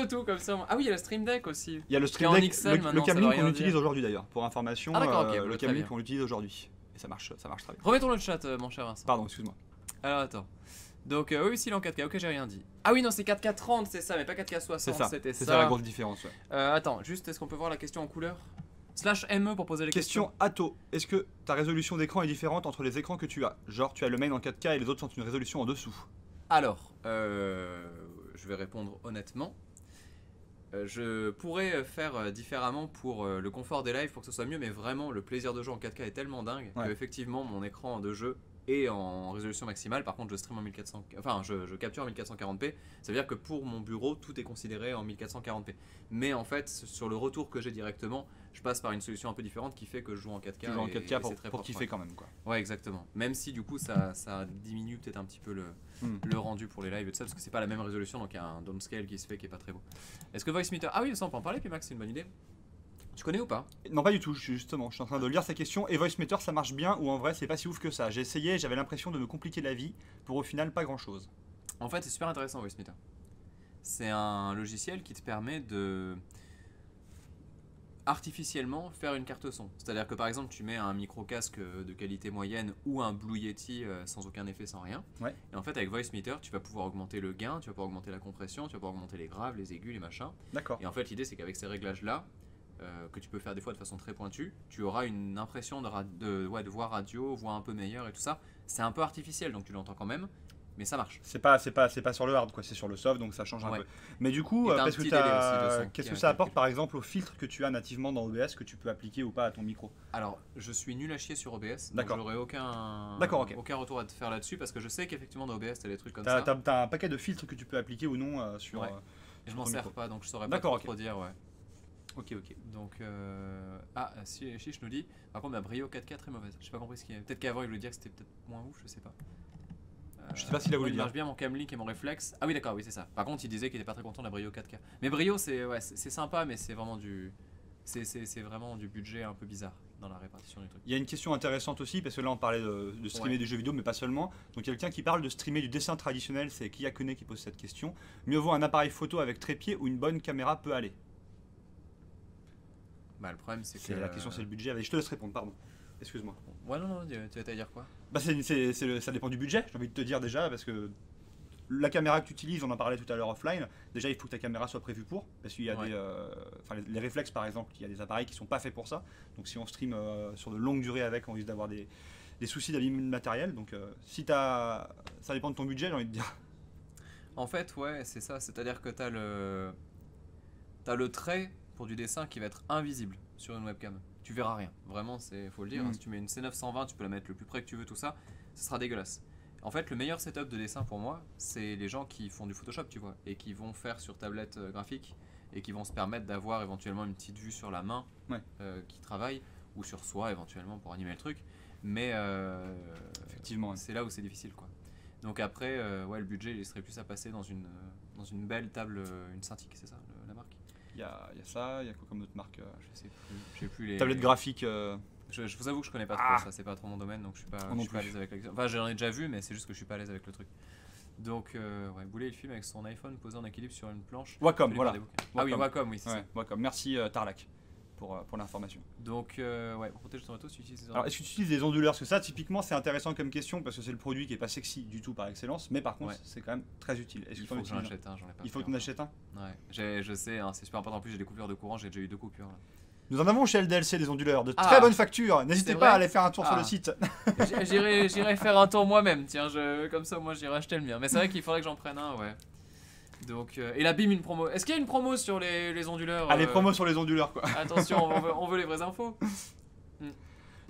tout comme ça. Ah oui, il y a le Stream Deck aussi. Il y a le Stream Deck, le Camlink qu'on utilise dire. aujourd'hui d'ailleurs. Pour information, le Camlink qu'on utilise aujourd'hui. Et ça marche très bien. Remettons le chat, mon cher Vincent. Pardon, excuse-moi. Alors attends. Donc oui, s'il est en 4K, ok, j'ai rien dit. Ah oui, non, c'est 4K 30, c'est ça, mais pas 4K 60, c'était ça. C'est ça la grosse différence, ouais. Attends, juste, est-ce qu'on peut voir la question en couleur /ME pour poser les questions. Question Atto, est-ce que ta résolution d'écran est différente entre les écrans que tu as? Genre, tu as le main en 4K et les autres sont une résolution en dessous. Alors, je vais répondre honnêtement. Je pourrais faire différemment pour le confort des lives pour que ce soit mieux, mais vraiment, le plaisir de jeu en 4K est tellement dingue que effectivement, mon écran de jeu et en résolution maximale. Par contre, je stream en 1400, enfin je capture en 1440p. Ça veut dire que pour mon bureau, tout est considéré en 1440p. Mais en fait, sur le retour que j'ai directement, je passe par une solution un peu différente qui fait que je joue en 4K. Tu joues en 4K pour kiffer quand même, quoi. Ouais, exactement. Même si du coup ça diminue peut-être un petit peu le rendu pour les lives et tout ça, parce que c'est pas la même résolution, donc il y a un downscale qui se fait qui est pas très beau. Est-ce que Voice Meter, ah oui, ça on peut en parler, puis Max, c'est une bonne idée. Tu connais ou pas? Non, pas du tout, je suis en train de lire sa question. Et Voice Meter, ça marche bien ou en vrai c'est pas si ouf que ça? J'ai essayé, j'avais l'impression de me compliquer la vie pour au final pas grand chose. En fait, c'est super intéressant Voice Meter. C'est un logiciel qui te permet de artificiellement faire une carte son. C'est-à-dire que par exemple tu mets un micro casque de qualité moyenne ou un Blue Yeti sans aucun effet, sans rien. Ouais. Et en fait avec Voice Meter tu vas pouvoir augmenter le gain, tu vas pouvoir augmenter la compression, tu vas pouvoir augmenter les graves, les aigus, les machins. D'accord. Et en fait l'idée c'est qu'avec ces réglages là, que tu peux faire des fois de façon très pointue, tu auras une impression de voix radio, voix un peu meilleure et tout ça. C'est un peu artificiel donc tu l'entends quand même. Mais ça marche. C'est pas sur le hard, quoi, c'est sur le soft, donc ça change un peu. Mais du coup, qu'est-ce que ça apporte par exemple au filtre que tu as nativement dans OBS que tu peux appliquer ou pas à ton micro? Alors, je suis nul à chier sur OBS, donc d'accord. j'aurai aucun retour à te faire là-dessus parce que je sais qu'effectivement dans OBS, t'as des trucs comme ça. T'as un paquet de filtres que tu peux appliquer ou non sur. Je m'en sers pas, donc je saurais pas trop dire, ouais. Ok. Donc, si Chiche nous dit, par contre, ma Brio 4K très mauvaise. J'ai pas compris ce qu'il y a. Peut-être qu'avant il voulait dire que c'était peut-être moins ouf, je sais pas. Je sais pas s'il a voulu dire. Il marche bien mon Camlink et mon réflexe. Ah oui, d'accord, oui, c'est ça. Par contre, il disait qu'il était pas très content de la Brio 4K. Mais Brio, c'est sympa, mais c'est vraiment c'est vraiment du budget un peu bizarre dans la répartition du truc. Il y a une question intéressante aussi, parce que là on parlait de streamer des jeux vidéo, mais pas seulement. Donc quelqu'un qui parle de streamer du dessin traditionnel, c'est Kiyakune qui pose cette question. Mieux vaut un appareil photo avec trépied ou une bonne caméra peut aller? Bah, le problème, c'est que. La question, c'est le budget. Allez, je te laisse répondre, pardon. Excuse-moi. Ouais, non, tu vas dire quoi? Bah, ça dépend du budget, j'ai envie de te dire déjà, parce que la caméra que tu utilises, on en parlait tout à l'heure offline, déjà il faut que ta caméra soit prévue pour, parce qu'il y a les réflexes par exemple, il y a des appareils qui sont pas faits pour ça, donc si on stream sur de longues durées avec, on risque d'avoir des des soucis d'abîme matériel. Donc si ça dépend de ton budget, j'ai envie de dire. En fait, ouais, c'est ça. C'est-à-dire que t'as le trait pour du dessin qui va être invisible sur une webcam. Tu verras rien. Vraiment, faut le dire. Si tu mets une C920, tu peux la mettre le plus près que tu veux, tout ça. Ce sera dégueulasse. En fait, le meilleur setup de dessin pour moi, c'est les gens qui font du Photoshop, tu vois, et qui vont faire sur tablette graphique et qui vont se permettre d'avoir éventuellement une petite vue sur la main qui travaille, ou sur soi éventuellement pour animer le truc. Mais effectivement, c'est là où c'est difficile, quoi. Donc après, le budget, il serait plus à passer dans une belle table, une Cintiq, c'est ça, la marque. Il y a ça, il y a quoi comme autre marque Je sais plus les... Tablette graphique. Je vous avoue que je connais pas trop ça, c'est pas trop mon domaine, donc je suis pas à l'aise avec la... Enfin, j'en ai déjà vu, mais c'est juste que je suis pas à l'aise avec le truc. Donc, Boulet, il filme avec son iPhone posé en équilibre sur une planche. Wacom, voilà. Ah oui, Wacom, oui, c'est ça. Wacom. Merci Tarlac pour l'information. Donc, pour protéger ton matos, tu utilises des onduleurs. Alors, est-ce que tu utilises des onduleurs? Parce que ça, typiquement, c'est intéressant comme question parce que c'est le produit qui est pas sexy du tout par excellence, mais par contre, c'est quand même très utile. Il faut que j'en achète un, j'en ai pas. Il faut que tu en achètes un? Ouais, je sais, hein, c'est super important. En plus, j'ai des coupures de courant, j'ai déjà eu 2 coupures. Là. Nous en avons chez LDLC des onduleurs de très bonne facture. N'hésitez pas à aller faire un tour sur le site. J'irai faire un tour moi-même. Tiens, comme ça, moi, j'irai acheter le mien. Mais c'est vrai qu'il faudrait que j'en prenne un, ouais. Donc, et la BIM, une promo. Est-ce qu'il y a une promo sur les onduleurs? Ah, les promos sur les onduleurs, quoi. Attention, on veut les vraies infos.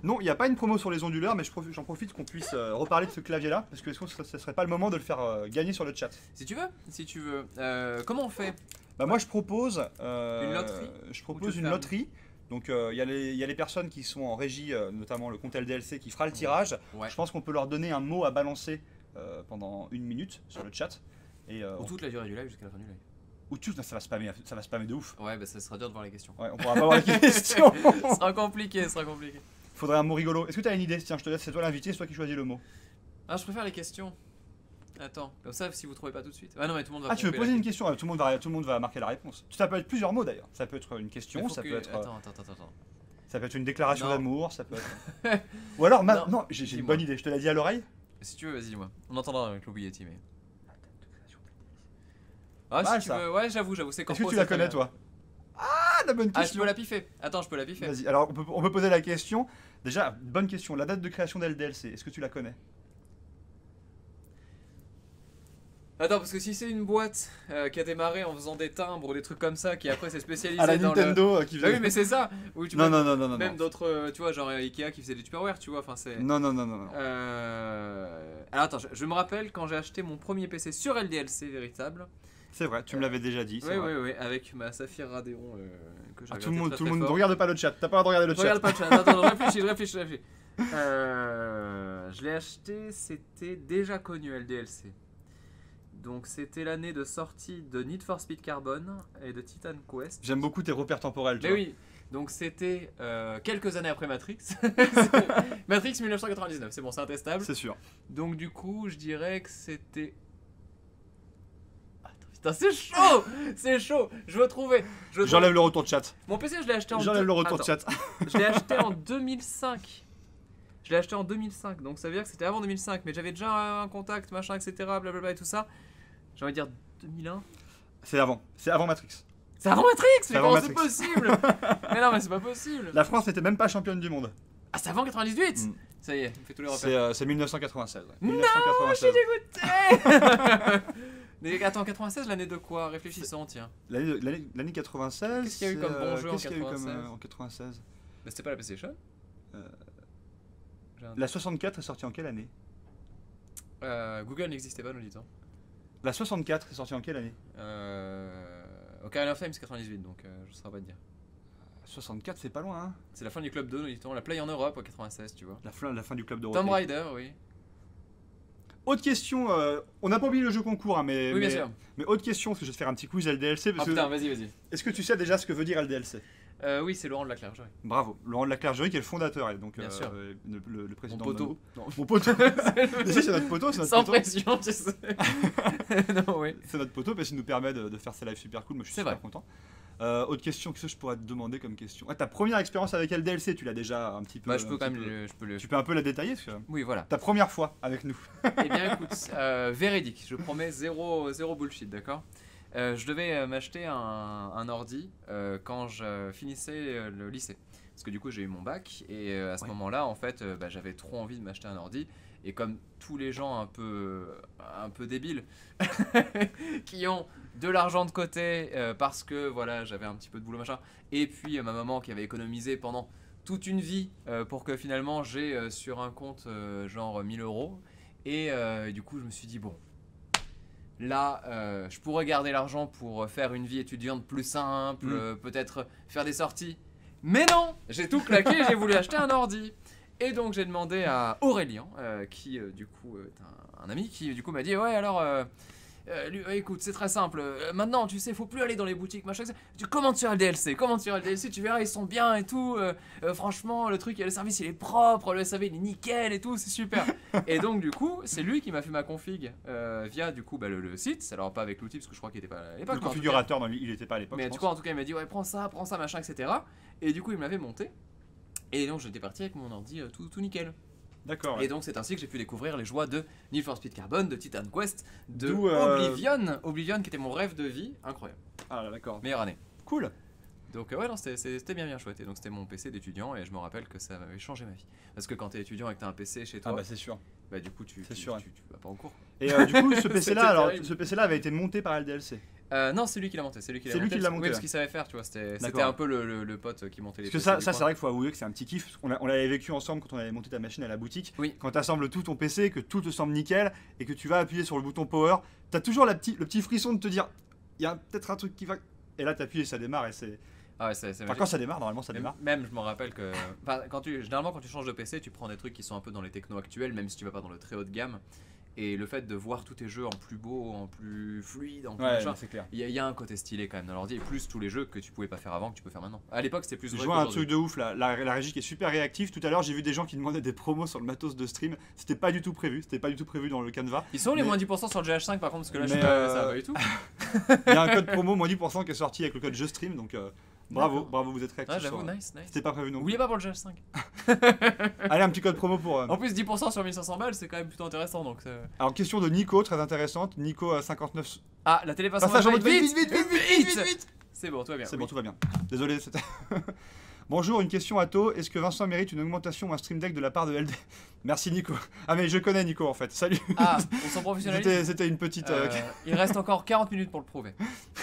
Non, il n'y a pas une promo sur les onduleurs, mais j'en profite qu'on puisse reparler de ce clavier-là, parce que est-ce que ce serait pas le moment de le faire gagner sur le chat? Si tu veux. Comment on fait? Bah moi, je propose une loterie. Je propose une loterie. Donc il y a les personnes qui sont en régie, notamment le compte LDLC qui fera le tirage. Ouais. Je pense qu'on peut leur donner un mot à balancer pendant 1 minute sur le chat. Ou toute la durée du live jusqu'à la fin du live. Ou tout, ça va spammer de ouf. Ouais, bah ça sera dur de voir les questions. Ouais, on pourra pas voir les questions. Ce sera compliqué. Faudrait un mot rigolo. Est-ce que tu as une idée? Tiens, je te laisse, c'est toi l'invité, c'est toi qui choisis le mot. Ah, je préfère les questions. Attends, comme ça, si vous trouvez pas tout de suite. Ah non, mais tout le monde va. Ah, tu veux poser une question? Tout le monde va marquer la réponse. Ça peut être plusieurs mots d'ailleurs. Ça peut être une question, ça peut être. Attends. Ça peut être une déclaration d'amour, ça peut être. Ou alors, non, j'ai une bonne idée. Je te l'ai dit à l'oreille. Si tu veux, vas-y, dis-moi. On entendra avec l'Oubietti, mais. Ah, si tu veux, ouais, j'avoue, c'est quand. Est-ce que tu la connais, toi? Ah, la bonne question. Ah, je peux la piffer. Attends, je peux la piffer. Vas-y, alors on peut poser la question. Déjà, bonne question. La date de création d'LDLC, est-ce que tu la connais? Attends, parce que si c'est une boîte qui a démarré en faisant des timbres ou des trucs comme ça, qui après s'est spécialisée à la dans Nintendo qui faisait. Ah oui, mais c'est ça. Où tu non. Même d'autres, tu vois, genre Ikea qui faisait des Tupperware, tu vois. Enfin, c'est. Non. Alors attends, je me rappelle quand j'ai acheté mon premier PC sur LDLC véritable. C'est vrai, tu me l'avais déjà dit. Oui, avec ma Saphir Radeon que j'ai tout le monde ne regarde pas le chat. T'as pas le droit de regarder le chat. Regarde pas le chat. Attends, réfléchis. Je l'ai acheté, c'était déjà connu LDLC. Donc c'était l'année de sortie de Need for Speed Carbon et de Titan Quest. J'aime beaucoup tes repères temporels. Mais oui, donc c'était quelques années après Matrix. Matrix 1999, c'est bon, c'est intestable. C'est sûr. Donc du coup, je dirais que c'était... Putain, c'est chaud, je veux trouver. J'enlève le retour de chat. Mon PC, je l'ai acheté en... J'enlève le retour de chat. Je l'ai acheté en 2005. Donc ça veut dire que c'était avant 2005, mais j'avais déjà un contact, machin, etc., blablabla et tout ça. J'ai envie de dire 2001. C'est avant Matrix. C'est avant Matrix. Mais comment c'est possible? Mais non, mais c'est pas possible. La France n'était même pas championne du monde. Ah, c'est avant 98. Ça y est, il fait tous les repères. C'est 1996. Ouais. Non, 1996. Je suis dégoûté. Mais attends, 96, l'année de quoi? Réfléchissons, tiens. L'année 96. Qu'est-ce qu'il y a eu comme bon jeu en 96? En 96 Mais c'était pas la PlayStation? La 64 est sortie en quelle année? Google n'existait pas, nous dit-on. La 64 est sortie en quelle année? Ocarina of Time, c'est 98, donc je ne saurais pas te dire. 64, c'est pas loin, hein? C'est la fin du Club 2, nous dit-on. La Play en Europe, en 96, tu vois. La fin du Club d'Europe. Tomb Raider, oui. Autre question, on n'a pas oublié le jeu concours, hein, mais, oui, bien sûr. Mais autre question, parce que je vais te faire un petit quiz LDLC. Parce putain, vas-y. Est-ce que tu sais déjà ce que veut dire LDLC? Oui, c'est Laurent de la Clergerie. Bravo, Laurent de la Clergerie qui est le fondateur et donc bien sûr. Le président. Mon poteau. Mon poteau. C'est notre poteau, Sans pression, tu sais. Non, oui. C'est notre poteau parce qu'il nous permet de faire ces lives super cool. Moi, je suis super content. Autre question, qu'est-ce que je pourrais te demander comme question? Ta première expérience avec LDLC, tu l'as déjà un petit peu. Bah, je peux quand même. Tu peux un peu la détailler Oui, voilà. Ta première fois avec nous. Eh bien, écoute, véridique. Je promets zéro bullshit, d'accord? Je devais m'acheter un ordi quand je finissais le lycée. parce que du coup j'ai eu mon bac et à ce moment-là en fait j'avais trop envie de m'acheter un ordi et comme tous les gens un peu débiles qui ont de l'argent de côté parce que voilà j'avais un petit peu de boulot machin et puis ma maman qui avait économisé pendant toute une vie pour que finalement j'ai sur un compte genre 1000 euros et du coup je me suis dit bon là je pourrais garder l'argent pour faire une vie étudiante plus simple, peut-être faire des sorties. Mais non, j'ai tout claqué, j'ai voulu acheter un ordi. Et donc j'ai demandé à Aurélien, qui du coup est un ami, qui du coup m'a dit ouais alors écoute c'est très simple, maintenant tu sais faut plus aller dans les boutiques machin, tu commandes sur LDLC, tu verras ils sont bien et tout, franchement le truc, le service il est propre, le SAV il est nickel et tout, c'est super. Et donc du coup c'est lui qui m'a fait ma config via du coup le site, alors pas avec l'outil parce que je crois qu'il était pas à l'époque. Le configurateur il était pas à l'époque. Mais du coup en tout cas il m'a dit ouais prends ça machin etc. Et du coup il me l'avait monté. Et donc j'étais parti avec mon ordi tout nickel. D'accord. Ouais. Et donc c'est ainsi que j'ai pu découvrir les joies de Need for Speed Carbon, de Titan Quest, de Oblivion qui était mon rêve de vie, incroyable. Ah d'accord. Meilleure année. Cool. Donc ouais non c'était bien chouette. Et donc c'était mon PC d'étudiant et je me rappelle que ça m'avait changé ma vie. Parce que quand t'es étudiant et que t'as un PC chez toi, c'est sûr. Bah du coup tu vas pas en cours. Et du coup ce PC là avait été monté par LDLC. Non, c'est lui qui l'a monté. C'est lui qui l'a monté. Oui, parce qu'il savait faire, tu vois. C'était un peu le pote qui montait les PC. Parce que ça c'est vrai qu'il faut avouer que c'est un petit kiff. On l'avait vécu ensemble quand on avait monté ta machine à la boutique. Oui. Quand tu assembles tout ton PC, que tout te semble nickel et que tu vas appuyer sur le bouton power, tu as toujours le petit frisson de te dire il y a peut-être un truc qui va. Et là, tu appuies et ça démarre. Et c'est. Ah ouais, c'est quand ça démarre, normalement ça démarre. Même, je me rappelle que. Généralement, quand tu changes de PC, tu prends des trucs qui sont un peu dans les technos actuels, même si tu vas pas dans le très haut de gamme. Et le fait de voir tous tes jeux en plus beau, en plus fluide, en plus machin, c'est clair. Il y a un côté stylé quand même dans l'ordi, et plus tous les jeux que tu pouvais pas faire avant, que tu peux faire maintenant. À l'époque, c'était plus vrai. Je vois un truc de ouf là, la régie qui est super réactive. Tout à l'heure, j'ai vu des gens qui demandaient des promos sur le matos de stream. C'était pas du tout prévu dans le Canva. Ils sont les moins 10% sur le GH5 par contre, parce que là, ça va pas du tout. Il y a un code promo moins 10% qui est sorti avec le code JeStream, donc bravo, vous êtes réactifs. Ah, j'avoue, nice. C'était pas prévu non plus. N'oubliez pas pour le GH5. Allez, un petit code promo pour. En plus, 10% sur 1500 balles, c'est quand même plutôt intéressant. Donc alors, question de Nico, très intéressante. Nico à 59. Ah, la télé passe en mode vite. C'est bon, tout va bien. C'est bon, tout va bien. Désolé, c'était. Bonjour, une question à To. Est-ce que Vincent mérite une augmentation ou un stream deck de la part de LD? Merci Nico. Ah mais je connais Nico en fait. Salut. Ah, on s'en professionnalise. C'était une petite. Il reste encore 40 minutes pour le prouver.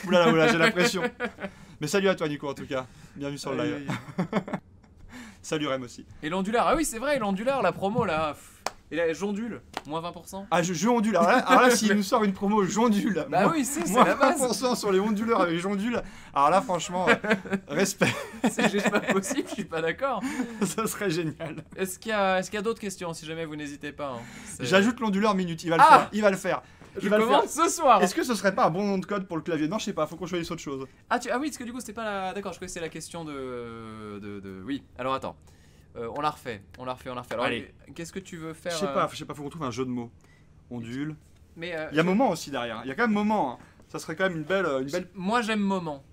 Oulala, j'ai la pression. Mais salut à toi Nico en tout cas. Bienvenue sur le live. Salut Rem aussi. Et l'onduleur, ah oui c'est vrai, l'onduleur, la promo là. Et là, j'ondule, moins 20%. Ah, je ondule. Alors là s'il nous sort une promo, j'ondule. Bah oui, c'est la base. 20% sur les onduleurs avec j'ondule. Alors là, franchement, respect. C'est juste pas possible, je suis pas d'accord. Ça serait génial. Est-ce qu'il y a d'autres questions? Si jamais vous n'hésitez pas. Hein. J'ajoute l'onduleur minute, il va le faire. Je commande ce soir. Est-ce que ce serait pas un bon nom de code pour le clavier? Non, je sais pas, faut qu'on choisisse autre chose. Ah oui, parce que du coup, c'était pas la. D'accord, je crois que c'est la question de. Oui, alors attends. On la refait. Alors, allez. Qu'est-ce que tu veux faire? Je sais pas, faut qu'on trouve un jeu de mots. Ondule. Mais il y a moment aussi derrière. Il y a quand même moment. Hein. Ça serait quand même une belle. Moi j'aime moment,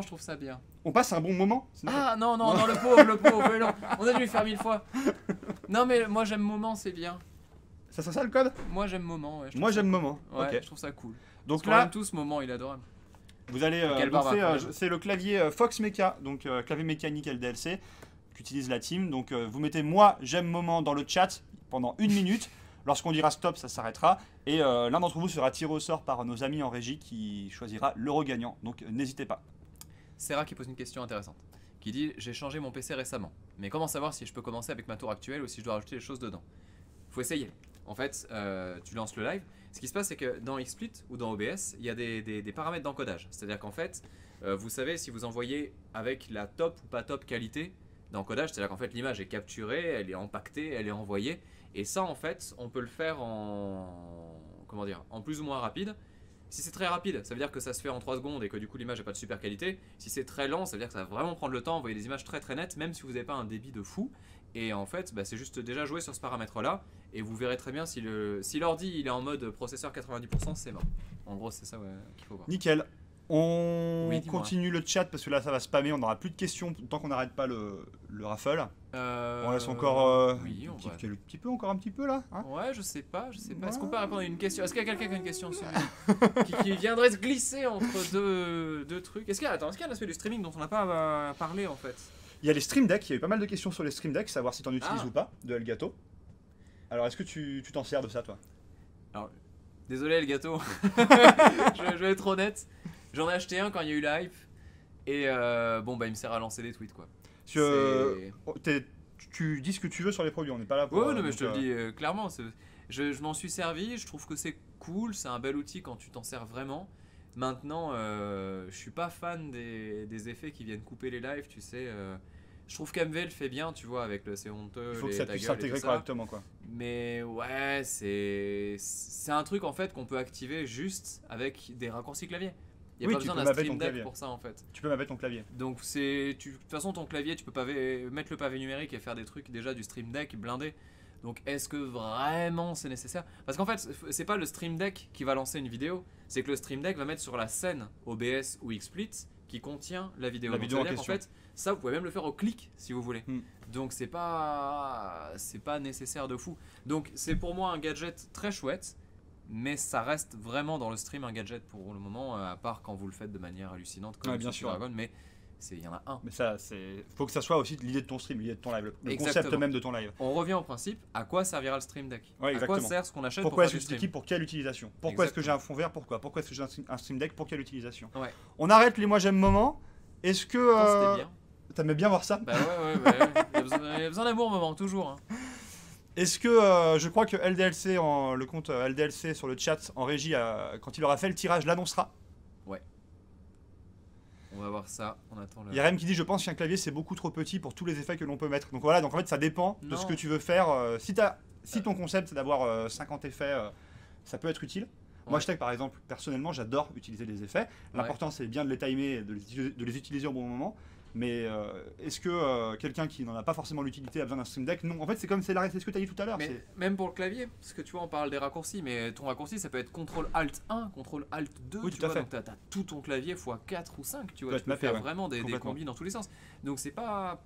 je trouve ça bien. On passe un bon moment? Ah non, le pauvre, non. On a dû lui faire 1000 fois. Non mais moi j'aime moment, c'est bien. Ça serait ça le code? Moi j'aime moment. Ouais, moi j'aime moment. Ouais, ok. Je trouve ça cool. Donc là, on aime tous moment, il est adorable. Vous allez. C'est le clavier Fox Mecha, donc clavier mécanique LDLC. Qu'utilise la team. Donc vous mettez moi j'aime moment dans le chat pendant 1 minute. Lorsqu'on dira stop, ça s'arrêtera. Et l'un d'entre vous sera tiré au sort par nos amis en régie qui choisira l'euro gagnant. Donc n'hésitez pas. Sarah qui pose une question intéressante. Qui dit j'ai changé mon PC récemment. Mais comment savoir si je peux commencer avec ma tour actuelle ou si je dois rajouter des choses dedans? Faut essayer. En fait, tu lances le live. Ce qui se passe, c'est que dans XSplit ou dans OBS, il y a des paramètres d'encodage. C'est-à-dire qu'en fait, vous savez si vous envoyez avec la top ou pas top qualité d'encodage, c'est-à-dire qu'en fait l'image est capturée, elle est empaquetée, elle est envoyée, et ça en fait on peut le faire en plus ou moins rapide. Si c'est très rapide, ça veut dire que ça se fait en 3 secondes et que du coup l'image n'est pas de super qualité. Si c'est très lent, ça veut dire que ça va vraiment prendre le temps, envoyer des images très nettes, même si vous n'avez pas un débit de fou. Et en fait, c'est juste déjà jouer sur ce paramètre là, et vous verrez très bien si l'ordi il est en mode processeur 90%, c'est mort. En gros c'est ça qu'il faut voir. Nickel. On continue le chat parce que là ça va spammer, on n'aura plus de questions tant qu'on n'arrête pas le raffle. On laisse encore un petit peu là hein. Ouais, je sais pas. Est-ce qu'on peut répondre à une question? Est-ce qu'il y a quelqu'un qui a une question qui viendrait se glisser entre deux trucs? Est-ce qu'il y a un aspect du streaming dont on n'a pas parlé en fait? Il y a les Stream Deck, il y a eu pas mal de questions sur les Stream Deck, savoir si tu en utilises ou pas, de Elgato. Alors, est-ce que tu t'en sers de ça, toi? Alors, désolé le gâteau, je vais être honnête. J'en ai acheté un quand il y a eu la hype. Et bon, bah il me sert à lancer des tweets quoi. Tu dis ce que tu veux sur les produits, on n'est pas là pour. Ouais, non, mais je te le dis clairement. Je m'en suis servi, je trouve que c'est cool, c'est un bel outil quand tu t'en sers vraiment. Maintenant, je suis pas fan des effets qui viennent couper les lives, tu sais. Je trouve qu'MV le fait bien, tu vois, avec le c'est honteux. Il faut que ça puisse s'intégrer correctement, quoi. Mais ouais, c'est un truc en fait qu'on peut activer juste avec des raccourcis clavier. Il n'y a pas besoin d'un Stream Deck pour ça en fait. Tu peux mettre ton clavier. Donc de toute façon ton clavier, tu peux mettre le pavé numérique et faire des trucs déjà du Stream Deck blindé. Donc est-ce que vraiment c'est nécessaire? Parce qu'en fait, c'est pas le Stream Deck qui va lancer une vidéo, c'est que le Stream Deck va mettre sur la scène OBS ou XSplit qui contient la vidéo. La vidéo en question. En fait, ça vous pouvez même le faire au clic si vous voulez. Donc c'est pas nécessaire de fou. Donc c'est pour moi un gadget très chouette. Mais ça reste vraiment dans le stream un gadget pour le moment, à part quand vous le faites de manière hallucinante comme bien sûr. Dragon, mais il y en a un. Mais ça, faut que ça soit aussi l'idée de ton stream, l'idée de ton live, le concept même de ton live. On revient au principe, à quoi servira le Stream Deck? Ouais, à quoi sert ce qu'on achète pourquoi pour faire du stream? pour quelle utilisation? Pourquoi est-ce que j'ai un fond vert? Pourquoi est-ce que j'ai un Stream Deck? Pour quelle utilisation? Ouais. On arrête les moi j'aime moments. Est-ce que c'était bien. T'aimais bien voir ça? Bah ouais. Il y a besoin d'amour moment, toujours. Hein. Est-ce que je crois que LDLC, le compte LDLC sur le chat en régie, quand il aura fait le tirage, l'annoncera? Ouais. On va voir ça. On attend le. Il y a Rem qui dit je pense qu'un clavier c'est beaucoup trop petit pour tous les effets que l'on peut mettre. Donc voilà, donc en fait ça dépend de ce que tu veux faire. Si ton concept c'est d'avoir 50 effets, ça peut être utile. Ouais. Moi je sais que par exemple, personnellement j'adore utiliser des effets. L'important c'est bien de les timer, de les utiliser au bon moment. Mais est-ce que quelqu'un qui n'en a pas forcément l'utilité a besoin d'un Stream Deck? Non, en fait c'est comme c'est ce que tu as dit tout à l'heure. Mais même pour le clavier, parce que tu vois on parle des raccourcis, mais ton raccourci ça peut être CTRL ALT 1, CTRL ALT 2, oui, tu vois, donc tu as tout ton clavier x 4 ou 5, tu vois, tu peux faire vraiment des combis dans tous les sens. Donc c'est pas...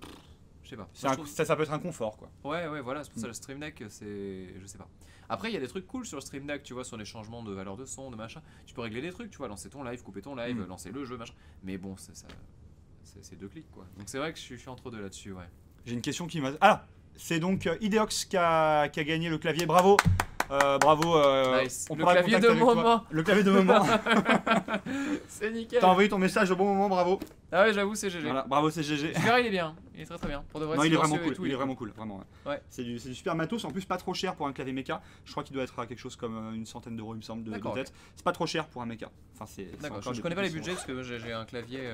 Je sais pas. Ça peut être un confort quoi. Ouais, voilà, c'est pour ça le Stream Deck, je sais pas. Après il y a des trucs cool sur le Stream Deck, tu vois, sur les changements de valeur de son, de machin. Tu peux régler des trucs, tu vois, lancer ton live, couper ton live, lancer le jeu, machin. Mais bon, c'est 2 clics quoi. Donc c'est vrai que je suis entre deux là-dessus, ouais. J'ai une question qui m'a... Ah, c'est donc Ideox qui a gagné le clavier, bravo. Bravo. Nice. Le clavier de moment. Le clavier de moment. C'est nickel. T'as envoyé ton message au bon moment, bravo. Ah ouais, j'avoue, c'est GG. Voilà, bravo, c'est GG. Je verrai, il est bien. Il est très bien. Pour de vrai, non, il est vraiment cool. Il est vraiment cool, vraiment. Ouais. C'est du super matos. En plus, pas trop cher pour un clavier méca. Je crois qu'il doit être à quelque chose comme une centaine d'euros, il me semble, de tête. Okay. C'est pas trop cher pour un méca. Enfin, d'accord. Je connais pas les budgets parce que j'ai un clavier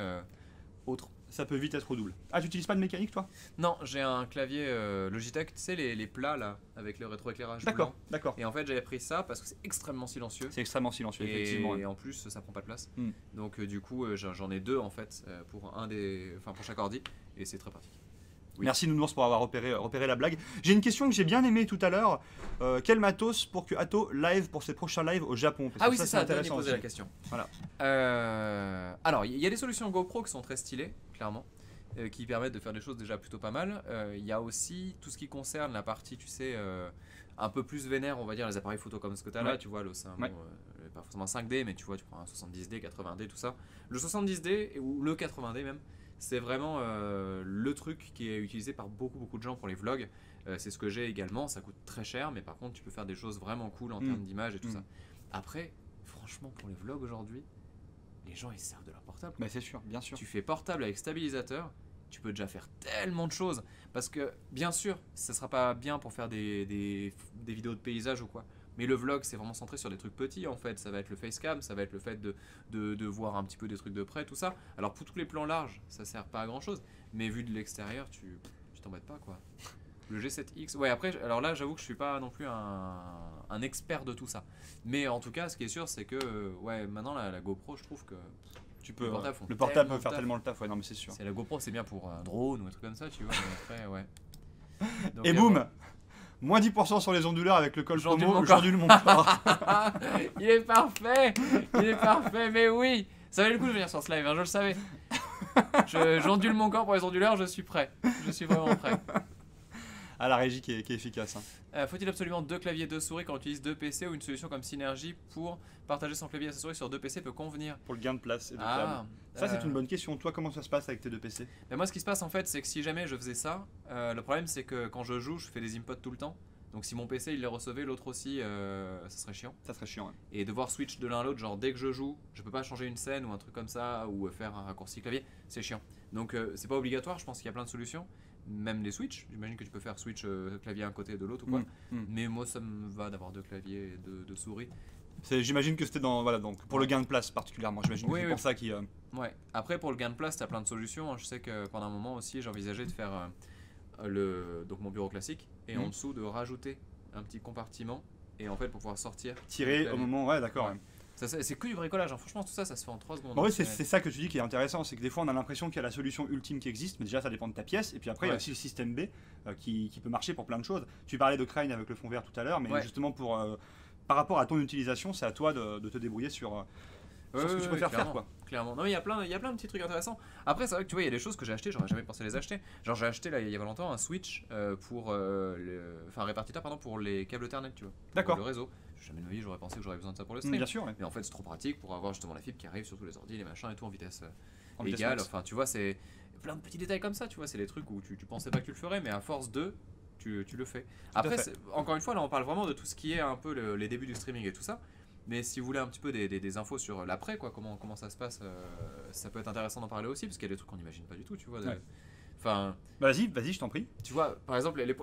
autre. Ça peut vite être double. Ah, tu n'utilises pas de mécanique toi? Non, j'ai un clavier Logitech, tu sais les plats là, avec le rétroéclairage. D'accord. Et en fait j'avais pris ça parce que c'est extrêmement silencieux. C'est extrêmement silencieux, effectivement. Et en plus ça prend pas de place. Donc du coup j'en ai deux en fait, pour chaque ordi, et c'est très pratique. Oui. Merci Nounours pour avoir repéré la blague. J'ai une question que j'ai bien aimée tout à l'heure. Quel matos pour que Atto live pour ses prochains lives au Japon? Parce oui, c'est ça, intéressant. Poser la question. Voilà. Alors, il y a des solutions GoPro qui sont très stylées, clairement, qui permettent de faire des choses déjà plutôt pas mal. Il y a aussi tout ce qui concerne la partie, tu sais, un peu plus vénère, on va dire, les appareils photo comme ce que tu as là. Tu vois, pas forcément 5D, mais tu vois, tu prends un 70D, 80D, tout ça. Le 70D ou le 80D même. C'est vraiment le truc qui est utilisé par beaucoup de gens pour les vlogs. C'est ce que j'ai également, ça coûte très cher, mais par contre tu peux faire des choses vraiment cool en termes d'image et tout ça. Après, franchement pour les vlogs aujourd'hui, les gens ils servent de leur portable. Mais c'est sûr, bien sûr. Tu fais portable avec stabilisateur, tu peux déjà faire tellement de choses. Parce que bien sûr, ça sera pas bien pour faire des vidéos de paysage ou quoi. Mais le vlog, c'est vraiment centré sur des trucs petits en fait. Ça va être le facecam, ça va être le fait de voir un petit peu des trucs de près, tout ça. Alors pour tous les plans larges, ça sert pas à grand chose. Mais vu de l'extérieur, tu t'embêtes pas quoi. Le G7X, ouais après, alors là j'avoue que je suis pas non plus un expert de tout ça. Mais en tout cas, ce qui est sûr, c'est que ouais, maintenant la GoPro, je trouve que tu peux, le portable peut faire tellement le taf, ouais, non mais c'est sûr. La GoPro, c'est bien pour un drone ou un truc comme ça, tu vois. Mais après, ouais. Donc, et boum, moins 10% sur les onduleurs avec le col promo, j'ondule mon corps. Il est parfait, mais oui. Ça valait le coup de venir sur ce live, hein, je le savais. J'ondule mon corps pour les onduleurs, je suis prêt. Je suis vraiment prêt. à la régie qui est efficace. Hein. Faut-il absolument 2 claviers, 2 souris quand on utilise 2 PC ou une solution comme Synergy pour partager son clavier et sa souris sur 2 PC peut convenir? Pour le gain de place et de câble. Ça, c'est une bonne question. Toi, comment ça se passe avec tes 2 PC? Ben moi, ce qui se passe en fait, c'est que si jamais je faisais ça, le problème c'est que quand je joue, je fais des inputs tout le temps. Donc si mon PC il les recevait, l'autre aussi, ça serait chiant. Ça serait chiant. Ouais. Et devoir switch de l'un à l'autre, genre dès que je joue, je peux pas changer une scène ou un truc comme ça, ou faire un raccourci clavier, c'est chiant. Donc c'est pas obligatoire, je pense qu'il y a plein de solutions. Même les switch, j'imagine que tu peux faire switch clavier à un côté et de l'autre ou quoi. Mais moi ça me va d'avoir 2 claviers et 2 souris. J'imagine que c'était donc pour le gain de place particulièrement. J'imagine que c'est pour ça qu'il. Ouais. Après pour le gain de place, t'as plein de solutions. Je sais que pendant un moment aussi, j'envisageais de faire donc mon bureau classique et en dessous de rajouter un petit compartiment et en fait pour pouvoir sortir. Tirer au moment. Ouais, d'accord. Ouais. C'est que du bricolage, hein. Franchement tout ça se fait en 3 secondes. Bon, oui, c'est ça que tu dis qui est intéressant, c'est que des fois on a l'impression qu'il y a la solution ultime qui existe, mais déjà ça dépend de ta pièce, et puis après il y a aussi le système B qui peut marcher pour plein de choses. Tu parlais de Crane avec le fond vert tout à l'heure, mais justement par rapport à ton utilisation, c'est à toi de te débrouiller sur ce que tu préfères faire, quoi. Clairement. Non, il y a plein de petits trucs intéressants. Après, c'est vrai que tu vois, il y a des choses que j'ai achetées, j'aurais jamais pensé les acheter. Genre, j'ai acheté là, il y a pas longtemps un switch un répartiteur pour les câbles Ethernet, tu vois. D'accord. Le réseau. Jamais de ma vie, j'aurais pensé que j'aurais besoin de ça pour le stream. Bien sûr. Ouais. Mais en fait, c'est trop pratique pour avoir justement la fibre qui arrive sur tous les ordi, les machins et tout en vitesse égale. Enfin, tu vois, c'est plein de petits détails comme ça, tu vois. C'est des trucs où tu pensais pas que tu le ferais, mais à force de. Tu le fais. Après, encore une fois, là, on parle vraiment de tout ce qui est un peu les débuts du streaming et tout ça. Mais si vous voulez un petit peu des infos sur l'après, quoi, comment ça se passe, ça peut être intéressant d'en parler aussi, parce qu'il y a des trucs qu'on n'imagine pas du tout, tu vois. Enfin. Vas-y, je t'en prie. Tu vois, par exemple, les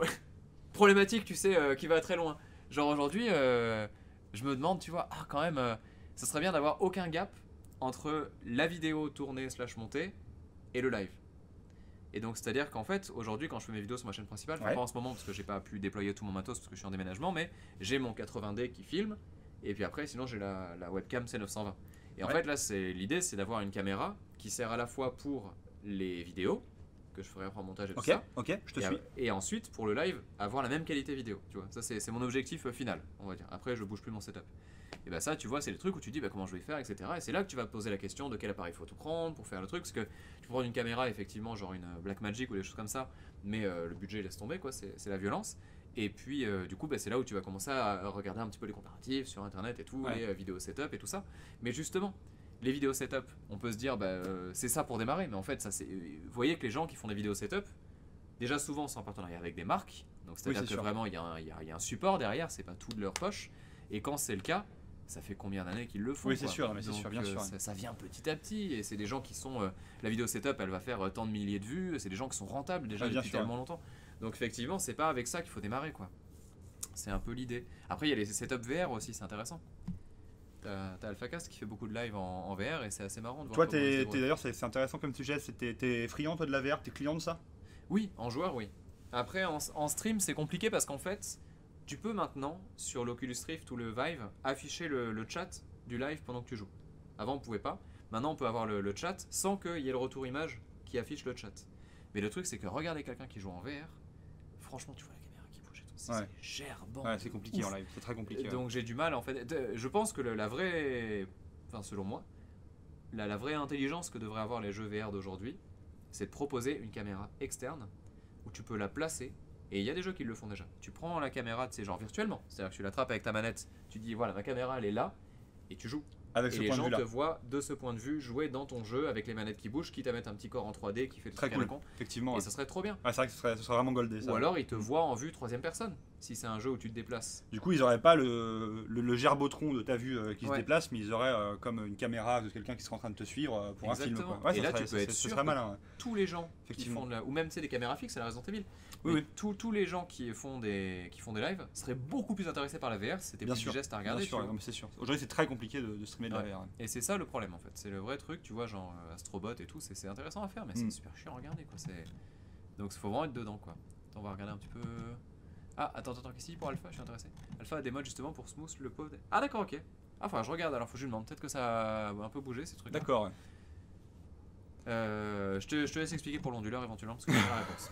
problématiques, tu sais, qui va très loin. Genre aujourd'hui, je me demande, tu vois, quand même, ça serait bien d'avoir aucun gap entre la vidéo tournée / montée et le live. Et donc, c'est-à-dire qu'en fait, aujourd'hui, quand je fais mes vidéos sur ma chaîne principale, pas en ce moment parce que j'ai pas pu déployer tout mon matos parce que je suis en déménagement, mais j'ai mon 80D qui filme, et puis après, sinon, j'ai la webcam C920. Et en fait, là, l'idée, c'est d'avoir une caméra qui sert à la fois pour les vidéos, que je ferai après en montage et tout ça. Ok, je te suis. Et ensuite, pour le live, avoir la même qualité vidéo, tu vois. Ça, c'est mon objectif final, on va dire. Après, je bouge plus mon setup. Et bah ça, tu vois, c'est les trucs où tu dis comment je vais faire, etc. Et c'est là que tu vas te poser la question de quel appareil photo prendre pour faire le truc. Parce que tu peux prendre une caméra, effectivement, genre une Blackmagic ou des choses comme ça, mais le budget laisse tomber, quoi, c'est la violence. Et puis, du coup, c'est là où tu vas commencer à regarder un petit peu les comparatifs sur internet et tout, les vidéos setup et tout ça. Mais justement, les vidéos setup, on peut se dire, c'est ça pour démarrer, mais en fait, vous voyez que les gens qui font des vidéos setup, déjà souvent sont en partenariat avec des marques, donc c'est-à-dire que vraiment il y a un support derrière, c'est pas tout de leur poche, et quand c'est le cas, ça fait combien d'années qu'ils le font? Oui, c'est sûr, mais c'est sûr, bien sûr. Ça vient petit à petit, et c'est des gens qui sont. La vidéo setup, elle va faire tant de milliers de vues, c'est des gens qui sont rentables déjà depuis tellement longtemps. Donc effectivement, c'est pas avec ça qu'il faut démarrer, quoi. C'est un peu l'idée. Après, il y a les setups VR aussi, c'est intéressant. T'as AlphaCast qui fait beaucoup de live en VR et c'est assez marrant de voir. Toi, d'ailleurs, c'est intéressant comme sujet. T'es friand, toi, de la VR? T'es client de ça? Oui, en joueur, oui. Après, en stream, c'est compliqué parce qu'en fait, tu peux maintenant, sur l'Oculus Rift ou le Vive, afficher le chat du live pendant que tu joues. Avant, on pouvait pas. Maintenant, on peut avoir le chat sans qu'il y ait le retour image qui affiche le chat. Mais le truc, c'est que regarder quelqu'un qui joue en VR, franchement, tu vois la caméra qui bouge et tout. C'est gerbant. Ouais, c'est compliqué en live. C'est très compliqué. Donc, j'ai du mal, en fait. Je pense que la vraie. Enfin, selon moi, la vraie intelligence que devraient avoir les jeux VR d'aujourd'hui, c'est de proposer une caméra externe où tu peux la placer. Et il y a des jeux qui le font déjà. Tu prends la caméra, tu sais, genre virtuellement. C'est-à-dire que tu l'attrapes avec ta manette, tu dis voilà, ma caméra elle est là, et tu joues. Avec et ce les point de gens vue-là. te voient de ce point de vue jouer dans ton jeu avec les manettes qui bougent, quitte à mettre un petit corps en 3D qui fait le très truc à cool. la con. Effectivement. Et ça serait trop bien. Ouais, c'est vrai que ce serait vraiment goldé. Ça. Ou alors ils te voient en vue troisième personne, si c'est un jeu où tu te déplaces. Du coup, ils n'auraient pas le gerbotron de ta vue qui se déplace, mais ils auraient comme une caméra de quelqu'un qui serait en train de te suivre pour un film. Quoi. Ouais, et là, tu peux être sûr serait malin. Ouais. Tous les gens qui font ou même des caméras fixes à la Resident Evil. Oui. Tous les gens qui font des lives seraient beaucoup plus intéressés par la VR. C'était plus gestes à regarder. Bien sûr, c'est sûr. Aujourd'hui, c'est très compliqué de streamer de la VR. Et c'est ça le problème en fait. C'est le vrai truc, tu vois, genre Astrobot et tout. C'est intéressant à faire, mais c'est super chiant à regarder quoi. Donc il faut vraiment être dedans quoi. On va regarder un petit peu. Ah, attends, qu'est-ce qu'il dit pour Alpha? Je suis intéressé. Alpha a des modes justement pour smooth le pauvre. Ah, d'accord, ok. Ah, enfin, je regarde alors, faut que je lui demande. Peut-être que ça a un peu bougé ces trucs. D'accord. Ouais. Je te laisse expliquer pour l'onduleur éventuellement parce que j'ai pas la réponse.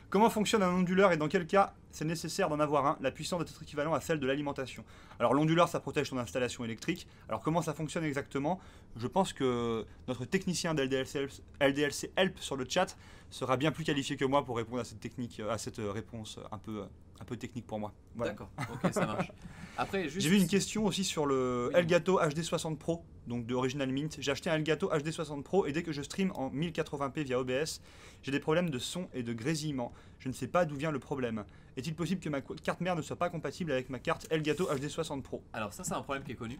Comment fonctionne un onduleur et dans quel cas c'est nécessaire d'en avoir un? La puissance doit être équivalente à celle de l'alimentation. Alors l'onduleur, ça protège ton installation électrique. Alors comment ça fonctionne exactement? Je pense que notre technicien d'LDLC Help sur le chat sera bien plus qualifié que moi pour répondre à cette technique, à cette réponse un peu technique pour moi. Voilà. D'accord, ok, ça marche. Après, juste... J'ai vu une question aussi sur le Oui. Elgato HD60 Pro, donc de Original Mint. J'ai acheté un Elgato HD60 Pro et dès que je stream en 1080p via OBS, j'ai des problèmes de son et de grésillement. Je ne sais pas d'où vient le problème. Est-il possible que ma carte mère ne soit pas compatible avec ma carte Elgato HD60 Pro? Alors ça c'est un problème qui est connu,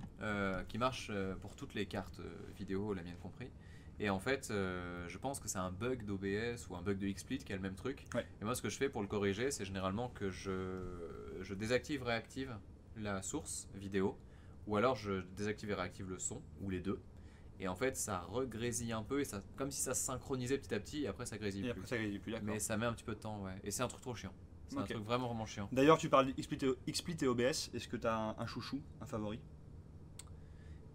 qui marche pour toutes les cartes vidéo, la mienne compris. Et en fait, je pense que c'est un bug d'OBS ou un bug de XSplit qui a le même truc. Ouais. Et moi ce que je fais pour le corriger, c'est généralement que je désactive, réactive la source vidéo, ou alors je désactive et réactive le son, ou les deux. Et en fait ça regrésille un peu, et ça, comme si ça se synchronisait petit à petit, et après ça grésille Et plus. après ça grésille plus, d'accord. Mais ça met un petit peu de temps, ouais. Et c'est un truc trop chiant. C'est un Ok. truc vraiment vraiment chiant. D'ailleurs, tu parles d'XSplit et OBS. Est-ce que tu as un chouchou, un favori?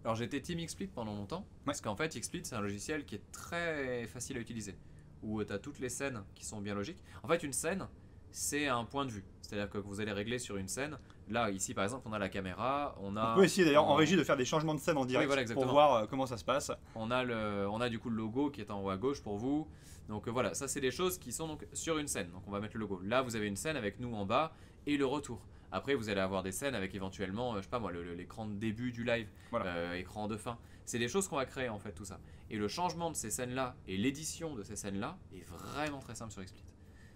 Alors j'ai été Team XSplit pendant longtemps, parce qu'en fait XSplit c'est un logiciel qui est très facile à utiliser, où tu as toutes les scènes qui sont bien logiques. En fait une scène c'est un point de vue, c'est-à-dire que vous allez régler sur une scène, là ici par exemple on a la caméra, on a... On peut essayer d'ailleurs en régie de faire des changements de scène en direct voilà, pour exactement. voir comment ça se passe. On a du coup le logo qui est en haut à gauche pour vous, donc voilà, ça c'est des choses qui sont donc sur une scène, donc on va mettre le logo. Là vous avez une scène avec nous en bas et le retour. Après vous allez avoir des scènes avec éventuellement, je sais pas moi, l'écran de début du live, Voilà. écran de fin. C'est des choses qu'on va créer en fait tout ça. Et le changement de ces scènes-là et l'édition de ces scènes-là est vraiment très simple sur XSplit.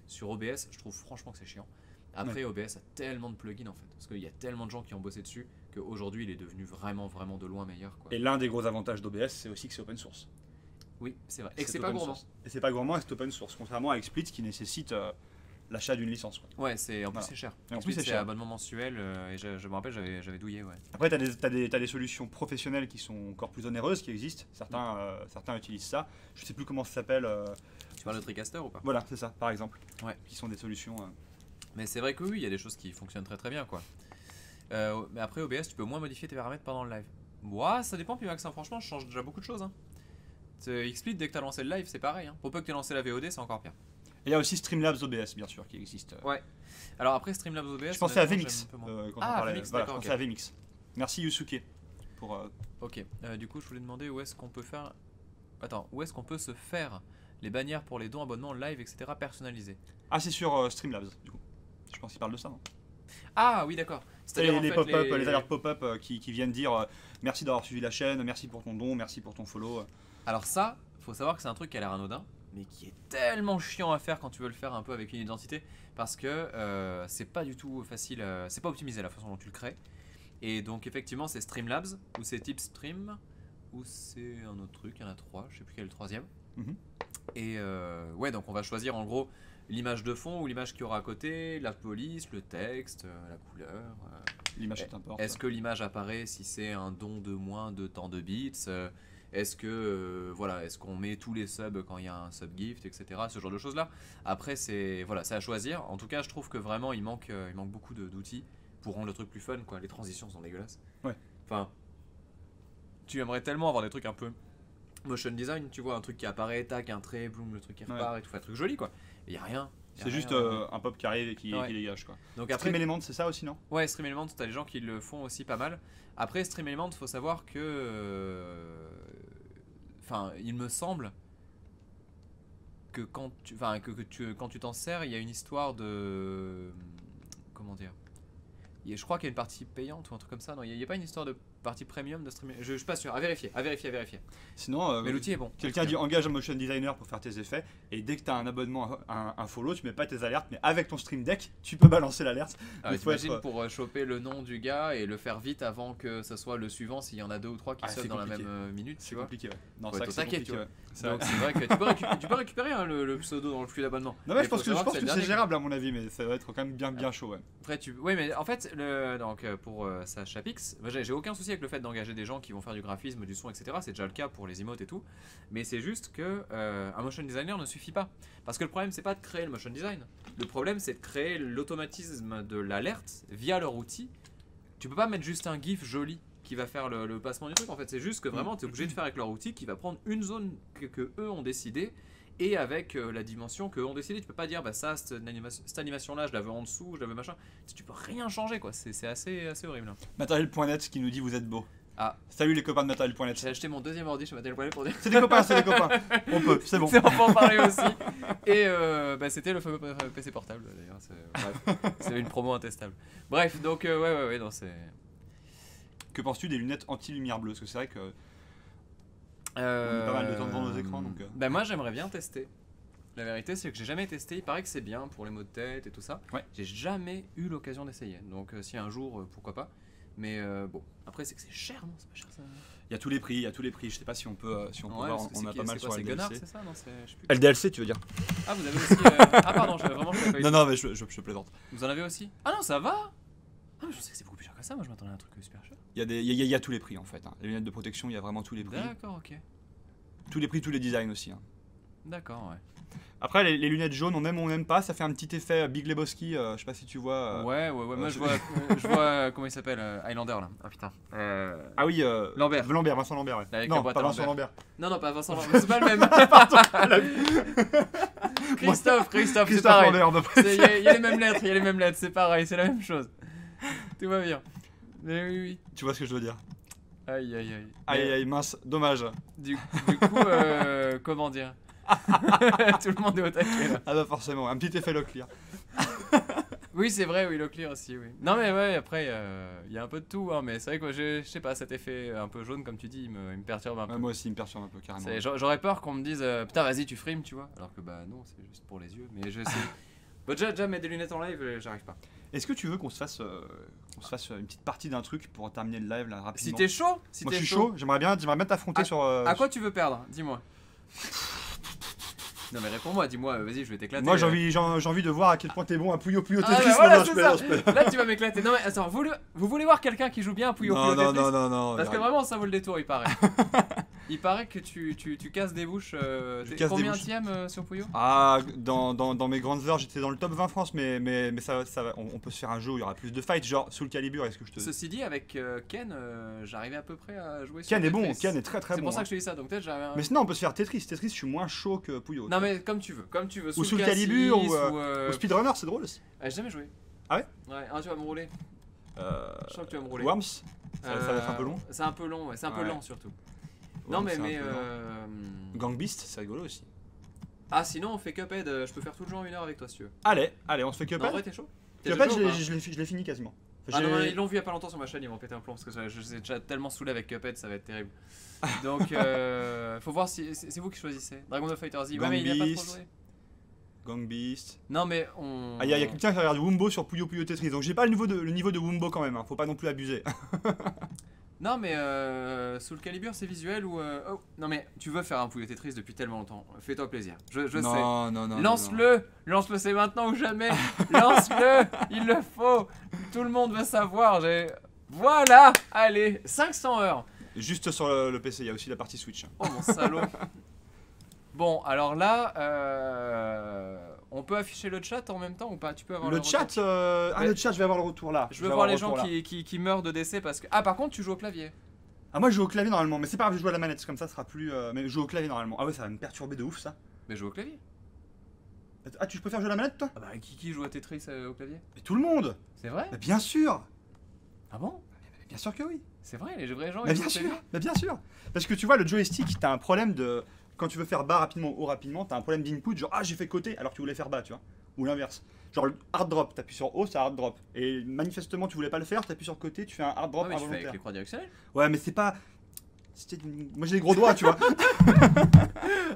Sur OBS, je trouve franchement que c'est chiant. Après, OBS a tellement de plugins en fait, parce qu'il y a tellement de gens qui ont bossé dessus qu'aujourd'hui il est devenu vraiment vraiment de loin meilleur, quoi. Et l'un des gros avantages d'OBS, c'est aussi que c'est open source. Oui, c'est vrai. Et que c'est open pas gourmand. source. Et c'est pas gourmand et c'est open source, contrairement à XSplit qui nécessite l'achat d'une licence, quoi. Ouais, en plus Voilà. c'est cher. Et en plus, XSplit, c'est c'est cher. abonnement mensuel, et je me rappelle j'avais douillé, ouais. Après, t'as des solutions professionnelles qui sont encore plus onéreuses, qui existent. Certains utilisent ça. Je sais plus comment ça s'appelle. Tu parles de TriCaster ou pas? Voilà, c'est ça, par exemple. Ouais. Qui sont des solutions. Mais c'est vrai que oui, il y a des choses qui fonctionnent très très bien, quoi. Mais après OBS, tu peux moins modifier tes paramètres pendant le live. Moi, ça dépend, puis Max, hein, franchement, je change déjà beaucoup de choses. Hein. XSplit, dès que tu as lancé le live, c'est pareil. Hein. Pour peu que tu aies lancé la VOD, c'est encore pire. Et il y a aussi Streamlabs OBS, bien sûr, qui existe. Ouais. Alors après Streamlabs OBS, Je pensais à honnêtement, VMix. j'aime un peu moins. Quand on Ah, parlait. VMix, Voilà, je d'accord, pensais ok. à VMix. Merci Yusuke. Pour, Ok, du coup, je voulais demander où est-ce qu'on peut faire. Attends, où est-ce qu'on peut se faire les bannières pour les dons, abonnements, live, etc. personnalisés? Ah, c'est sur Streamlabs, du coup. Je pense qu'il parle de ça, non? Ah oui, d'accord. C'est en les fait, pop-up, les alertes pop-up qui viennent dire merci d'avoir suivi la chaîne, merci pour ton don, merci pour ton follow. Alors ça, faut savoir que c'est un truc qui a l'air anodin, mais qui est tellement chiant à faire quand tu veux le faire un peu avec une identité, parce que c'est pas du tout facile, c'est pas optimisé la façon dont tu le crées. Et donc effectivement c'est Streamlabs, ou c'est Tipstream, ou c'est un autre truc, il y en a trois, je sais plus quel est le troisième. Mhm. Et ouais, donc on va choisir en gros l'image de fond ou l'image qu'il y aura à côté, la police, le texte, la couleur. L'image est importante. Est-ce que l'image apparaît si c'est un don de moins de tant de bits? Est-ce que voilà, est-ce qu'on met tous les subs quand il y a un sub gift, etc. Ce genre de choses là. Après c'est voilà, c'est à choisir. En tout cas, je trouve que vraiment il manque beaucoup d'outils pour rendre le truc plus fun, quoi. Les transitions sont dégueulasses. Ouais. Enfin, tu aimerais tellement avoir des trucs un peu motion design, tu vois, un truc qui apparaît, tac, un trait, boum, le truc qui repart et tout, un truc joli, quoi. Il y a rien. C'est juste un pop qui arrive et qui dégage, quoi. Donc après, Stream Element, c'est ça aussi, non? ouais, Stream Element, t'as des gens qui le font aussi pas mal. Après, Stream Element, faut savoir que. Enfin, il me semble que quand quand tu t'en sers, il y a une histoire de. Comment dire? Je crois qu'il y a une partie payante ou un truc comme ça. Non, il n'y a pas une histoire de partie premium de streaming. Je suis pas sûr. À vérifier. Sinon, Mais l'outil est bon. quelqu'un dit engage un motion designer pour faire tes effets, et dès que tu as un abonnement, un follow, tu mets pas tes alertes, mais avec ton stream deck, tu peux balancer l'alerte. Ah, Il faut t'imagines être- pour choper le nom du gars et le faire vite avant que ce soit le suivant s'il y en a deux ou trois qui Ah, sub c'est dans la compliqué. même minute, tu C'est vois. compliqué, ouais. Non, Faut c'est vrai être que au c'est taquet, compliqué, tu vois. ouais. C'est Donc vrai. c'est vrai que tu peux récupérer hein, le pseudo dans le flux d'abonnement. Non, mais je faut pense que savoir c'est le dernier. gérable à mon avis, mais ça va être quand même bien chaud, ouais. Après oui, mais en fait donc pour Sachapix, j'ai aucun souci avec le fait d'engager des gens qui vont faire du graphisme, du son, etc. C'est déjà le cas pour les emotes et tout. Mais c'est juste que un motion designer ne suffit pas. Parce que le problème c'est pas de créer le motion design. Le problème c'est de créer l'automatisme de l'alerte via leur outil. Tu peux pas mettre juste un gif joli qui va faire le placement du truc. En fait, c'est juste que vraiment, tu es obligé de faire avec leur outil qui va prendre une zone que eux ont décidé et avec la dimension qu'eux ont décidé. Tu peux pas dire, bah ça, cette animation-là, je la veux en dessous, je la veux machin. Tu peux rien changer, quoi. C'est assez horrible. Matériel.net qui nous dit vous êtes beau. Ah. Salut les copains de Matériel.net. J'ai acheté mon deuxième ordi chez Matériel.net pour dire. C'est des copains, c'est des copains. On peut, c'est bon. On peut en parler aussi. Et c'était le fameux PC portable d'ailleurs. C'est une promo intestable. Bref, donc ouais, non, c'est. Que penses-tu des lunettes anti-lumière bleue? Parce que c'est vrai que. On est pas mal de temps devant nos écrans. Donc, Bah, moi j'aimerais bien tester. La vérité, c'est que j'ai jamais testé. Il paraît que c'est bien pour les maux de tête et tout ça. Ouais. J'ai jamais eu l'occasion d'essayer. Donc, si un jour, pourquoi pas. Mais bon, après, c'est que c'est cher, non? C'est pas cher ça? il y a tous les prix, Je sais pas si on peut, voir. On a pas mal sur c'est Gunnar, LDLC. c'est ça? Non, je sais plus. LDLC, tu veux dire? Ah, vous avez aussi. Ah, pardon, vraiment, je savais pas. Non, mais je plaisante. Vous en avez aussi? Ah non, ça va? Ah, mais je sais que c'est beaucoup plus cher que ça. Moi, je m'attendais à un truc super cher. Il y a tous les prix en fait. Les lunettes de protection, il y a vraiment tous les prix. D'accord, ok. Tous les prix, tous les designs aussi. D'accord, ouais. Après, les lunettes jaunes, on aime ou on n'aime pas, ça fait un petit effet Big Lebowski, je sais pas si tu vois. Ouais, moi je vois comment il s'appelle, Highlander là. Ah putain. Ah oui, Lambert. Vincent Lambert, ouais. Avec Non, la boîte pas à Vincent Lambert. Lambert. Non, pas Vincent Lambert, c'est pas le même. Christophe, c'est pareil. Lambert, on peut Il y a les mêmes lettres, c'est pareil, c'est la même chose. Tout va bien. Mais oui. Tu vois ce que je veux dire? Aïe, Mince, dommage. Du coup, comment dire? Tout le monde est au taquet là. Ah bah forcément, un petit effet Locklear. Oui, c'est vrai, oui, Locklear aussi, oui. Non, mais ouais, après, il y a un peu de tout, hein, mais c'est vrai que je sais pas, cet effet un peu jaune, comme tu dis, il me perturbe un peu. Moi aussi, il me perturbe un peu carrément. J'aurais peur qu'on me dise, putain, vas-y, tu frimes, tu vois. Alors que bah non, c'est juste pour les yeux, mais je sais. Bon, déjà, mettre des lunettes en live, j'arrive pas. Est-ce que tu veux qu'on se fasse une petite partie d'un truc pour terminer le live là rapidement? Si t'es chaud, Moi je suis chaud, j'aimerais bien t'affronter sur. À quoi tu veux perdre? Dis-moi. Non mais réponds-moi, dis-moi, vas-y, je vais t'éclater. Moi j'ai envie de voir à quel point t'es bon à Puyo Puyo Tetris. Tetris. Voilà, c'est ça. Là tu vas m'éclater. Non mais attends, vous voulez voir quelqu'un qui joue bien à Puyo Puyo Tetris? Non. Parce que vraiment ça vaut le détour, il paraît. Il paraît que tu casses des bouches. Combien tième sur Puyo? Ah, dans mes grandes heures, j'étais dans le top 20 France, mais ça va, on peut se faire un jeu où il y aura plus de fights, genre Soul Calibur, est-ce que je te. Ceci dit, avec Ken, j'arrivais à peu près à jouer sur Ken est bon, Tetris. Ken est très bon. C'est pour ça que je te dis ça, donc peut-être j'avais. Mais sinon, on peut se faire Tetris, je suis moins chaud que Puyo. Non, mais comme tu veux. Ou Soul Calibur, ou Speedrunner, c'est drôle aussi. J'ai jamais joué. Ah ouais? Ouais, tu vas me rouler. Je sens que tu vas me rouler. Worms, ça va être un peu long. C'est un peu long, ouais, c'est un peu lent surtout. Non mais Gang Beast, c'est rigolo aussi. Ah sinon on fait Cuphead, je peux faire tout le jeu en 1 heure avec toi si tu veux. Allez, on se fait Non, en Cuphead. vrai t'es chaud? Cuphead, je l'ai fini quasiment. Ah non, ils l'ont vu il y a pas longtemps sur ma chaîne, ils m'ont pété un plomb parce que je suis déjà tellement saoulé avec Cuphead, ça va être terrible. Donc faut voir si c'est vous qui choisissez. Dragon of Fighter Z, ouais mais il a pas trop joué. Gang Beast. Non mais on. Ah, il y a quelqu'un qui regarde Wumbo sur Puyo Puyo Tetris, donc j'ai pas le niveau de Wumbo quand même, hein. Faut pas non plus abuser. Non mais Soul Calibur c'est visuel ou oh, non mais tu veux faire un Puyo Tetris depuis tellement longtemps, fais-toi plaisir. Je sais. Non. Lance-le, c'est maintenant ou jamais. Lance-le, il le faut. Tout le monde veut savoir. Voilà, allez, 500 heures. Juste sur le PC, il y a aussi la partie Switch. Oh mon salaud. Bon, alors là, on peut afficher le chat en même temps ou pas? Tu peux avoir le chat. Le chat, je vais avoir le retour là. Je veux voir les gens qui meurent de décès parce que. Ah, par contre, tu joues au clavier. Ah, moi je joue au clavier normalement, mais c'est pas grave, je joue à la manette, comme ça sera plus. Mais je joue au clavier normalement. Ah ouais, ça va me perturber de ouf ça. Mais je joue au clavier. Ah, tu préfères jouer à la manette toi? Ah bah, qui joue à Tetris au clavier? Mais tout le monde. C'est vrai? Mais bien sûr. Ah bon? Bien sûr que oui. C'est vrai, les vrais gens. Mais bien sûr. Parce que tu vois, le joystick, t'as un problème de. Quand tu veux faire bas rapidement ou haut rapidement, t'as un problème d'input, genre j'ai fait côté alors que tu voulais faire bas, tu vois. Ou l'inverse. Genre le hard drop, t'appuies sur haut, c'est hard drop. Et manifestement, tu voulais pas le faire, t'appuies sur côté, tu fais un hard drop mais tu fais involontaire. avec les croix directionnelles. Ouais, mais c'est pas. Moi j'ai des gros doigts, tu vois.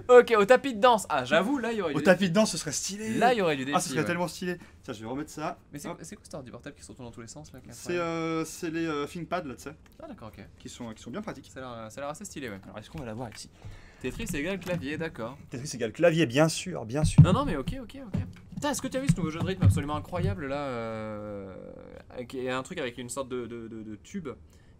Ok, au tapis de danse. Ah, j'avoue, là il y aurait du Au tapis de danse, ce serait stylé. Là il y aurait du défi. Ah, ce serait tellement stylé. Tiens, je vais remettre ça. Mais c'est quoi cette ordi portable qui se retourne dans tous les sens là? C'est les ThinkPad là, tu sais. Ah, d'accord, ok. Qui sont bien pratiques. Ça a l'air assez stylé, ouais. Alors est-ce qu'on va l'avoir ici? Tetris égale clavier, d'accord. Tetris égale clavier, bien sûr. Non, mais ok. Putain, est-ce que tu as vu ce nouveau jeu de rythme absolument incroyable là qui est un truc avec une sorte de tube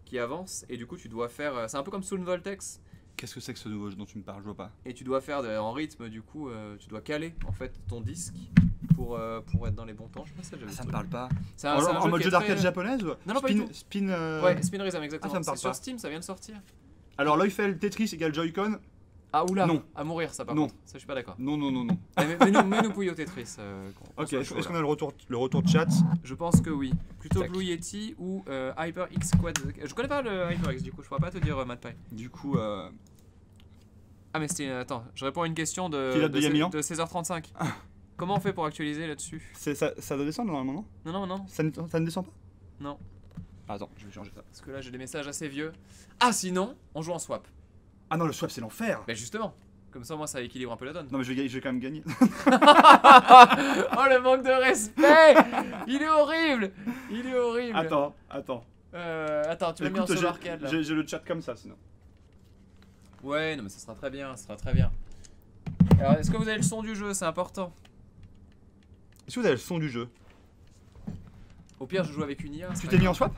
qui avance et du coup tu dois faire. C'est un peu comme Soul Voltex. Qu'est-ce que c'est que ce nouveau jeu dont tu me parles? Je vois pas. Et tu dois faire en rythme, du coup, tu dois caler en fait ton disque être dans les bons temps. Je sais pas si j'avais Ça me parle pas. C'est En jeu mode qui jeu est d'arcade très- japonaise ou Non, non, pas du tout. Spin. Ouais, Spin Rhythm, exactement. ça me parle C'est sur pas. Steam, ça vient de sortir. Alors Loyfel Tetris égale Joy-Con. Ah, oula, Non. à mourir ça par Non. contre. Ça, je suis pas d'accord. Non, non, non, non. Mets-nous Puyo Tetris. qu'on Ok, soit est-ce chaud, qu'on là. a le retour de chat? Je pense que oui. Plutôt Tac. Blue Yeti ou HyperX Quad. Je connais pas le HyperX du coup, je pourrais pas te dire MadPie. Du coup, Ah, mais c'était. Attends, je réponds à une question Qui date d'il y a 1000 ans de 16h35. Comment on fait pour actualiser là-dessus? ça doit descendre normalement, non? Non, non, non. Ça ne descend pas? Non. Attends, je vais changer ça. Parce que là, j'ai des messages assez vieux. Ah, sinon, on joue en swap. Ah non, le swap c'est l'enfer. Ben justement. Comme ça, moi, ça équilibre un peu la donne. Non mais je vais quand même gagner. Oh, le manque de respect! Il est horrible! Il est horrible! Attends. Attends, tu l'as mis en Écoute, solo arcade là. j'ai le chat comme ça sinon. Ouais, non, mais ça sera très bien, ça sera très bien. Alors, est-ce que vous avez le son du jeu? C'est important. Est-ce que vous avez le son du jeu? Au pire, je joue avec une IA. c'est Tu pas t'es mis grave. en swap?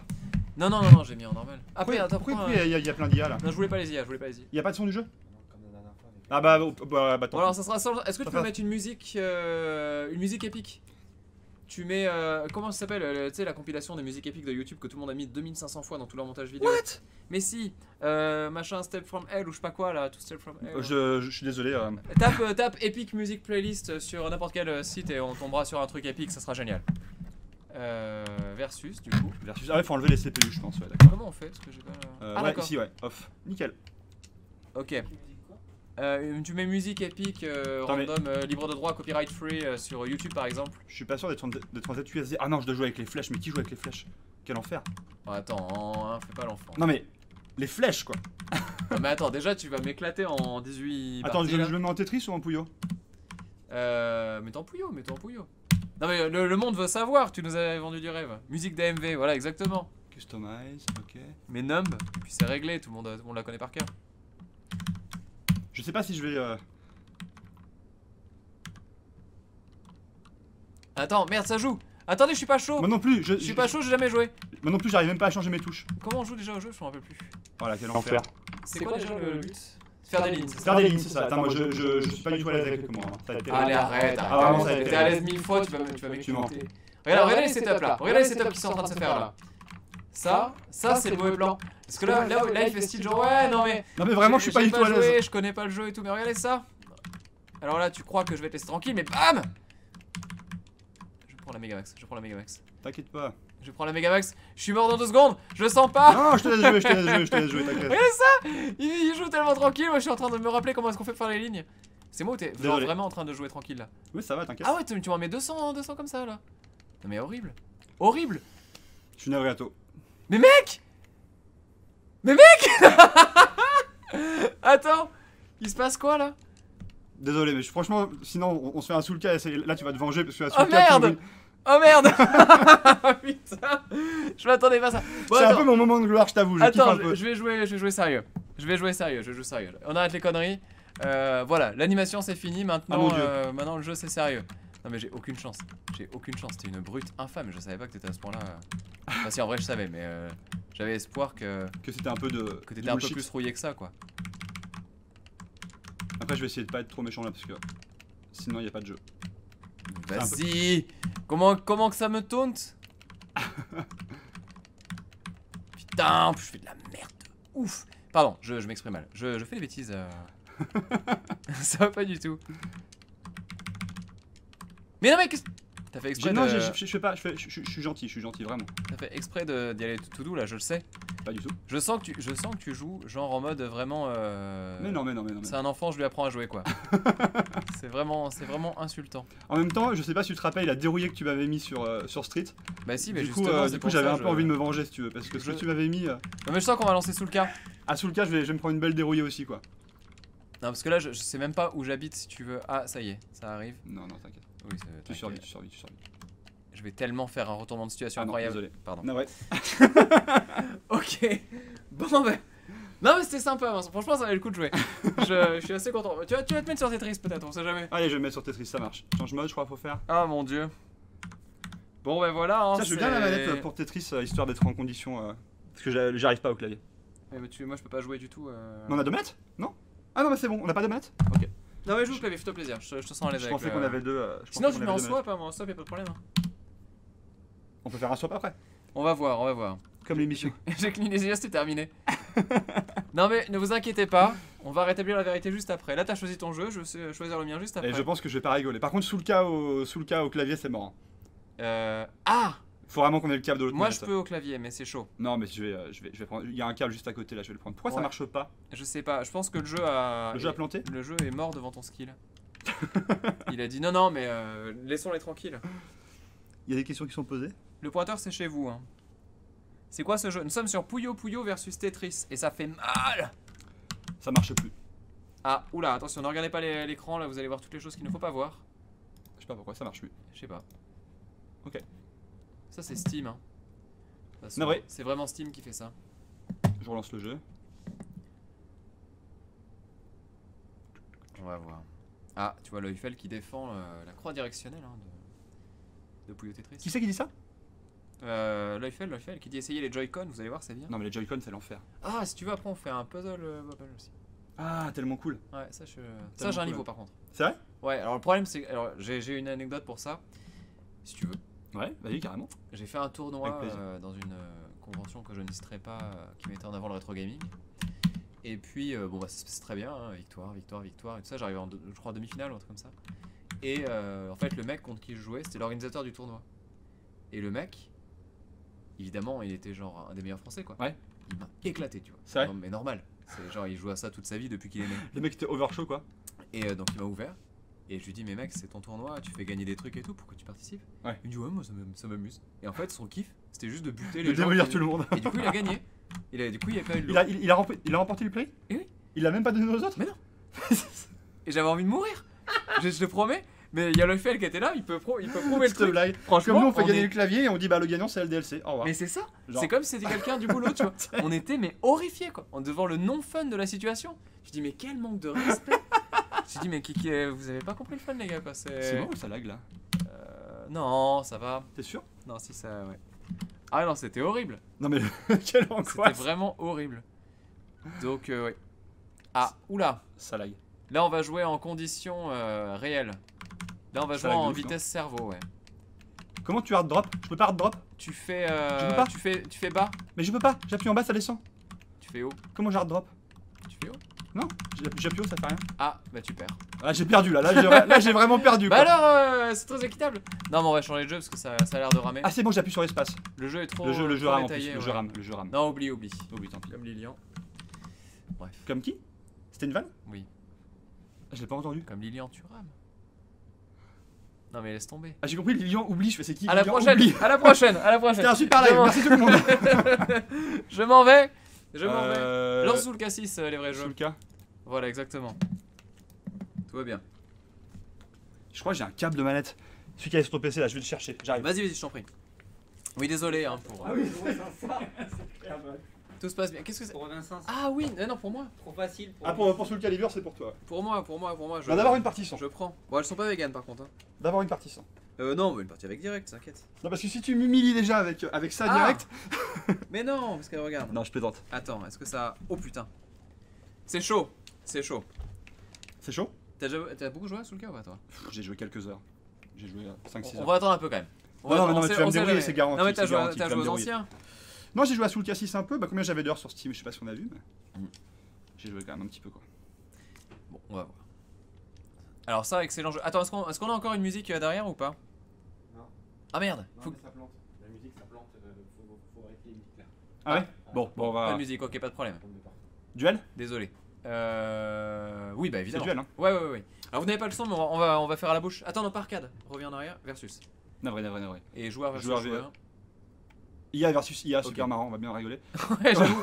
Non, non, non, non, j'ai mis en normal. Après, attends, Pourquoi pourquoi, il y a plein d'IA là? Non, je voulais pas les IA, je voulais pas les IA. Il y a pas de son du jeu? Comme la dernière fois. Ah bah tant Bon, alors, pis. ça sera sans... Est-ce que tu peux Enfin. mettre une musique épique? Tu mets, comment ça s'appelle, tu sais, la compilation des musiques épiques de YouTube que tout le monde a mis 2500 fois dans tout leur montage vidéo. What? Mais si, machin Step from Hell ou je sais pas quoi là, tout Step from Hell. Je suis désolé. Tape Epic Music Playlist sur n'importe quel site et on tombera sur un truc épique, ça sera génial. Versus du coup. Versus. Ah ouais, faut enlever les CPU, je pense. Ouais, d'accord. Comment on fait? Parce que j'ai pas. Ah Ouais, d'accord. ici, ouais, off. Nickel. Ok. Tu mets musique épique, Attends, mais- random, libre de droit, copyright free sur YouTube par exemple. Je suis pas sûr d'être en ZUSD. Ah non, je dois jouer avec les flèches. Mais qui joue avec les flèches? Quel enfer. Oh, attends, hein, fais pas l'enfant. Non mais les flèches quoi. Non, mais attends, déjà tu vas m'éclater en 18 Attends, parties, je là. me mets en Tetris ou en Puyo? Mets-toi en Puyo, mets-toi en Puyo. Non mais le monde veut savoir, tu nous avais vendu du rêve. Musique d'AMV, voilà exactement. Customize, ok. Mais Numb, puis c'est réglé, tout le monde la connaît par cœur. Je sais pas si je vais. Attends, merde, ça joue. Attendez, je suis pas chaud. Moi non plus, Je suis pas chaud, j'ai jamais joué. Moi non plus, j'arrive même pas à changer mes touches. Comment on joue déjà au jeu? Je m'en rappelle plus. Voilà, quel enfer. C'est quoi déjà le but? Faire des lignes, c'est ça? Faire des lignes, c'est ça. Attends, moi je suis pas du tout à l'aise avec le commande. Hein. Ça va être terrible. Allez, arrête, Ah, vraiment, ça va être T'es à l'aise terrible. 1000 fois, tu vas Tu mens. m'écouter. Regarde les setups là, regarde les setups qui sont en train de se faire là. Ça c'est le mauvais plan. Parce que là il fait style genre ouais, non mais. Non mais vraiment, je suis pas j'ai du tout à joué, l'aise. je connais pas le jeu et tout, mais regardez ça. Alors là, tu crois que je vais te laisser tranquille, mais bam! Je prends la Megamax, je prends la Megamax. T'inquiète pas. Je prends la Megamax, je suis mort dans 2 secondes, je le sens pas! Non, je te laisse jouer, je te laisse jouer, je te laisse jouer, t'inquiète. Regardez ça! Il joue tellement tranquille, moi je suis en train de me rappeler comment est-ce qu'on fait pour faire les lignes. C'est moi ou t'es genre Désolé. vraiment en train de jouer tranquille là? Oui, ça va, t'inquiète. Ah ouais, tu m'en mets 200 comme ça là? Non mais horrible! Horrible! Je suis navré à toi. Mais mec! Mais mec! Attends! Il se passe quoi là? Désolé, mais franchement, sinon on se fait un Soulka et là tu vas te venger parce que la Oh Soulka. tu merde! me- Oh merde! Putain! Je m'attendais pas à ça. Bon, C'est un attends. peu mon moment de gloire, je t'avoue. Je kiffe un Attends, peu. je vais jouer sérieux. Je joue sérieux. On arrête les conneries. Voilà, l'animation c'est fini. Maintenant, Ah, mon Dieu. maintenant le jeu c'est sérieux. Non mais j'ai aucune chance. J'ai aucune chance. T'es une brute infâme. Je savais pas que t'étais à ce point-là. Enfin si en vrai je savais, mais j'avais espoir que C'était un peu de. que du t'étais un peu bullshit. plus rouillé que ça quoi. Après, je vais essayer de pas être trop méchant là parce que sinon il y a pas de jeu. un peu- Vas-y. Comment que ça me taunte? Putain, en plus je fais de la merde. Ouf. Pardon, je m'exprime mal. Je fais des bêtises. Ça va pas du tout. Mais non mais qu'est-ce... T'as fait exprès Non, de... je fais pas. Je suis gentil, vraiment. T'as fait exprès d'y aller tout doux là, je le sais. Pas du tout. Je sens que tu joues genre en mode vraiment... Mais non. C'est un enfant, je lui apprends à jouer quoi. c'est vraiment insultant. En même temps, je sais pas si tu te rappelles la dérouillée que tu m'avais mis sur Street. Bah si, mais Du coup, justement, c'est pour j'avais ça, un peu envie de me venger si tu veux. Parce que ce que Je- tu m'avais mis. Non mais je sens qu'on va lancer sous le cas. À sous le cas, je vais me prendre une belle dérouillée aussi quoi. Non parce que là je sais même pas où j'habite si tu veux. Ah ça y est, ça arrive. Non, t'inquiète. Oui, Tu survis. Je vais tellement faire un retournement de situation Ah non, incroyable. désolé. Pardon. Non, ouais. Ok. Bon ben. Non mais c'était sympa, Vincent. Franchement ça valait le coup de jouer. je suis assez content. Tu vas te mettre sur Tetris peut-être, on sait jamais. Allez, je vais me mettre sur Tetris, ça marche. Change mode, je crois, faut faire. Ah mon dieu. Bon ben voilà. Hein, Tiens, je veux bien la manette pour Tetris histoire d'être en condition. Parce que j'arrive pas au clavier. Mais moi je peux pas jouer du tout. Mais on a 2 manettes? Non? Ah non, mais c'est bon, on a pas de manette? Ok. Non mais joue au clavier, fais-toi plaisir, je te sens à l'aise Je avec pensais qu'on avait deux. Sinon je mets en swap, hein, moi en swap y'a pas de problème. On peut faire un swap après. On va voir, on va voir. Comme l'émission. J'ai cligné les yeux, c'était terminé. Non mais ne vous inquiétez pas, on va rétablir la vérité juste après. Là t'as choisi ton jeu, je vais choisir le mien juste après. Et je pense que je vais pas rigoler. Par contre, sous le cas au clavier, c'est mort. Ah, Faut vraiment qu'on ait le câble de l'autre moi manette. je peux au clavier, mais c'est chaud. Non, mais je vais prendre. Il y a un câble juste à côté là, je vais le prendre. Pourquoi ça Ouais. marche pas? Je sais pas, je pense que le jeu a. Le jeu a planté? Le jeu est mort devant ton skill. Il a dit non, non, mais laissons-les tranquilles. Il y a des questions qui sont posées. Le pointeur c'est chez vous. Hein. C'est quoi ce jeu? Nous sommes sur Puyo Puyo versus Tetris et ça fait mal. Ça marche plus. Ah, oula, attention, ne regardez pas l'écran, là vous allez voir toutes les choses qu'il ne faut pas voir. Je sais pas pourquoi ça marche plus. Je sais pas. Ok. Ça c'est Steam. Hein. De toute façon, Non, vrai. c'est vraiment Steam qui fait ça. Je relance le jeu. On va voir. Ah, tu vois l'Eiffel qui défend la croix directionnelle hein, de Puyo Tetris. Qui c'est qui dit ça? L'Eiffel qui dit essayer les Joy-Con, vous allez voir, c'est bien. Non, mais les Joy-Con, c'est l'enfer. Ah, si tu veux, après on fait un puzzle bubble aussi. Ah, tellement cool. Ouais, ça, ça j'ai cool, un niveau hein. par contre. C'est vrai? Ouais, alors le problème c'est. Alors j'ai une anecdote pour ça, si tu veux. Ouais, vas-y, carrément. J'ai fait un tournoi Avec plaisir. dans une convention que je ne citerai pas qui mettait en avant le rétro gaming. Et puis, bon, bah, ça se passe très bien, hein, victoire, et tout ça. J'arrive en, je crois, demi-finale ou un truc comme ça. Et en fait, le mec contre qui je jouais, c'était l'organisateur du tournoi. Et le mec, évidemment, il était genre un des meilleurs français, quoi. Ouais. Il m'a éclaté, tu vois. C'est vrai? Non, mais normal. C'est genre, il joue à ça toute sa vie depuis qu'il est né. Le mec était overshow, quoi. Et donc, il m'a ouvert. Et je lui dis, mais mec, c'est ton tournoi, tu fais gagner des trucs et tout, pourquoi tu participes? Ouais. Il me dit, ouais, moi ça m'amuse. Et en fait, son kiff, c'était juste de buter De les gens. démolir qui- tout le monde. Et du coup, il a gagné. Du coup, il a pas eu le lot. Il a remporté le prix? Eh oui. Il a même pas donné aux autres? Mais non. Et j'avais envie de mourir. Je te promets. Mais il y a l'Eiffel qui était là, il peut prouver le Cette truc. blague. Franchement, Comme nous, on fait gagner est- le clavier et on dit, bah, le gagnant, c'est LDLC. Au revoir. Mais c'est ça. Genre. C'est comme si c'était quelqu'un du boulot, tu vois. On était mais horrifiés quoi, en devant le non fun de la situation. Je dis mais quel manque de respect. Je dis mais vous avez pas compris le fun les gars quoi. C'est bon ou ça lag là? Non, ça va. T'es sûr? Non, si ça, ouais. Ah non, c'était horrible. Non, mais quelle C'était angoisse! vraiment horrible. Donc ouais. Ah, oula. Ça lag. Là, on va jouer en conditions réelles. Là, on va Ça jouer lag de en ouf, vitesse cerveau, ouais. Comment tu hard drop? Je peux pas hard drop? Tu fais, Je peux pas. tu fais bas, Mais je peux pas. J'appuie en bas, ça descend. tu fais haut, Comment je hard drop? tu fais haut. Non, j'appuie haut, ça fait rien. Ah, bah tu perds. Ah, j'ai perdu là. Là, j'ai vraiment perdu. Bah Quoi. alors, c'est très équitable. Non, mais on va changer de jeu parce que ça a l'air de ramer. Ah, c'est bon, j'appuie sur espace. Le jeu est trop. Le jeu trop rame en plus. détaillé, Le ouais. jeu rame. Le jeu rame. Non, oublie. Oh oui, tant pis. Comme Lilian. Bref, Comme qui? C'était une vanne? oui. Ah, je l'ai pas entendu. Comme Lilian, tu rames. Non, mais laisse tomber. Ah, j'ai compris, Lilian oublie. Je fais c'est qui? À la Lilian prochaine, oublie. à la prochaine, à la prochaine. C'était un super Je live. m'en- Merci tout le monde. Je m'en vais. Je m'en vais. Lance sous le cassis les vrais Sous jeux. le cas. Voilà, exactement. Tout va bien. Je crois que j'ai un câble de manette. Celui qui est sur ton PC là, je vais le chercher. J'arrive. Vas-y, je t'en prie. Oui, désolé hein, pour. oui, Tout se passe bien. Qu'est-ce que c'est? Pour Vincent, c'est Ah oui, non, pour moi. trop facile. Pour Ah, pour sous le calibre, c'est pour toi. Pour moi. Je... On va d'abord une partie sans. Je prends. Bon, elles sont pas véganes par contre. Hein. D'abord une partie sans. Non, mais une partie avec direct, t'inquiète. Non, parce que si tu m'humilies déjà avec ça Ah. direct. Mais non, parce que regarde. Non, je plaisante. Attends, est-ce que ça. Oh putain. C'est chaud. C'est chaud. C'est chaud? T'as beaucoup joué sous le cas ou pas toi? J'ai joué quelques heures. J'ai joué 5-6 On heures. va attendre un peu quand même. Non, mais tu vas me sait débrouiller, jamais. c'est garanti, Non, mais t'as c'est joué, garanti, t'as tu vas joué me aux débrouiller. anciens. Non, j'ai joué à Soul Cassis un peu. Bah, combien j'avais d'heures sur Steam? Je sais pas si on a vu, mais. J'ai joué quand même un petit peu quoi. Bon, on va voir. Alors, ça, excellent jeu. Attends, est-ce qu'on a encore une musique derrière ou pas? Non. Ah merde. Non, Faut... mais ça plante. La musique, ça plante. Faut arrêter les musiques là. Ah ouais? Bon, on Pas de va. musique, ok, pas de problème. Ça tombe de partout. Duel? Désolé. Oui, bah C'est évidemment. duel, hein? Ouais. Alors, vous n'avez pas le son, mais on va faire à la bouche. Attends, non, pas arcade. Reviens en arrière, versus. Navré. Et joueur versus Joueur, joueur. IA versus IA, Ok. super marrant, on va bien rigoler. Ouais, j'avoue.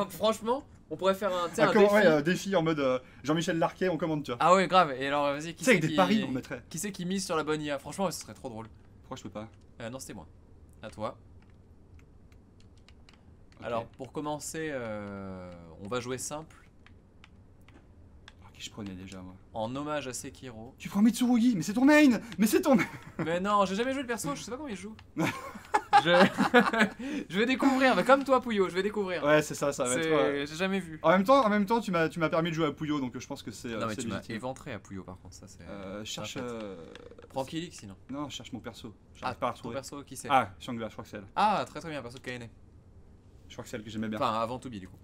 Franchement, on pourrait faire un, tu sais, un comment, défi. ouais, défi en mode Jean-Michel Larquet, on commande, tu vois. Ah ouais, grave. Et alors, vas-y, Tu sais, avec des paris, on mettrait. Qui c'est qui mise sur la bonne IA? Franchement, ce serait trop drôle. Pourquoi je peux pas? Non, c'était moi. À toi. Ok. Alors, pour commencer, on va jouer simple. Ah, qui je prenais déjà, moi? En hommage à Sekiro. Tu prends Mitsurugi, mais c'est ton main! Mais c'est ton main! Mais non, j'ai jamais joué le perso, je sais pas comment il joue. Je vais découvrir, mais comme toi Pouillot, je vais découvrir. Ouais, c'est ça, ça va être. J'ai jamais vu. En même temps, tu m'as permis de jouer à Puyo, donc je pense que c'est. Non mais c'est tu m'as légitime. éventré à Pouillot par contre, ça c'est... Cherche. Prends Kilik sinon. Non, je cherche mon perso. Ah, J'arrive pas à ton retrouver. perso qui c'est? Ah, Shangla, je crois que c'est elle. Ah, très très bien, perso de Kaine. Je crois que c'est elle que j'aimais bien. Enfin, avant Toubi du coup.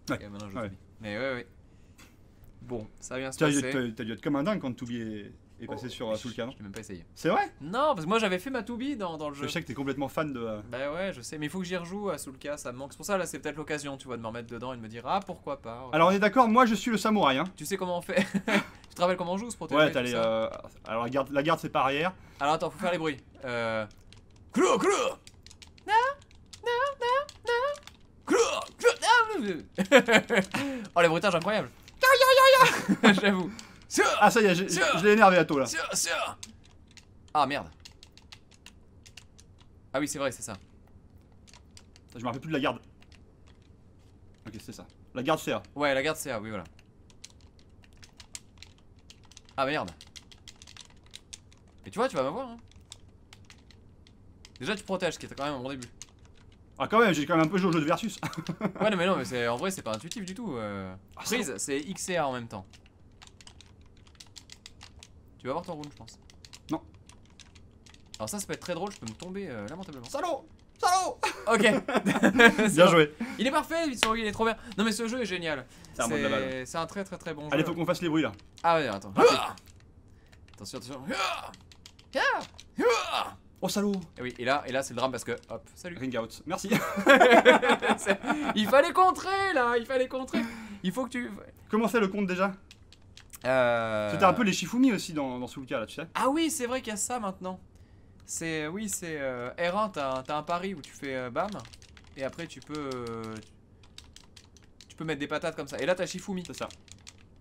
Ouais. Et maintenant je Ouais. Toubi. Mais ouais. Bon, ça va bien se T'as passer. dû être comme un dingue quand Toubi est passé sur Soulka, non? Je l'ai même pas essayé. C'est vrai? Non, parce que moi j'avais fait ma Toubi dans le jeu. Je sais que t'es complètement fan de. Bah ouais, je sais, mais il faut que j'y rejoue à Soulka, ça me manque. C'est pour ça, là, c'est peut-être l'occasion, tu vois, de me remettre dedans et de me dire, ah, pourquoi pas. Ouais. Alors on est d'accord, moi je suis le samouraï, hein. Tu sais comment on fait? Tu te rappelles comment on joue, se protéger? Ouais, tout t'as les. ça Alors la garde c'est par arrière. Alors attends, faut faire les bruits. Clou, clou! Non, non, non, non! Clou, clou! Oh, les bruitages incroyables! J'avoue. Ah, ça y est, je l'ai énervé à toi là. Ah merde. Ah oui, c'est vrai, c'est ça. Je me rappelle plus de la garde. Ok, c'est ça. La garde CA. Ouais, la garde CA, oui, voilà. Ah merde. Et tu vois, tu vas m'avoir. Hein. Déjà, tu protèges, ce qui était quand même un bon début. Ah, quand même, j'ai quand même un peu joué au jeu de versus. Ouais, non, mais c'est en vrai, c'est pas intuitif du tout. Ah, Prise, c'est X et A en même temps. Tu vas avoir ton round, je pense. Non. Alors, ça peut être très drôle, je peux me tomber lamentablement. Salaud! Salaud! Ok. Bien joué. Il est parfait, il est trop bien. Non, mais ce jeu est génial. C'est un bon de la balle. C'est un très très très bon Allez, jeu. faut qu'on fasse les bruits là. Ah ouais, attends. Attention, attention. Oh, salaud! Et oui, et là c'est le drame parce que, hop, salut. Ring out. Merci. Il fallait contrer là, il fallait contrer. Il faut que tu... Comment c'est le compte déjà? C'était un peu les Shifumi aussi dans Soulka là, tu sais. Ah oui, c'est vrai qu'il y a ça maintenant. Oui, c'est R1, t'as un pari où tu fais bam, et après tu peux mettre des patates comme ça. Et là t'as Shifumi. C'est ça.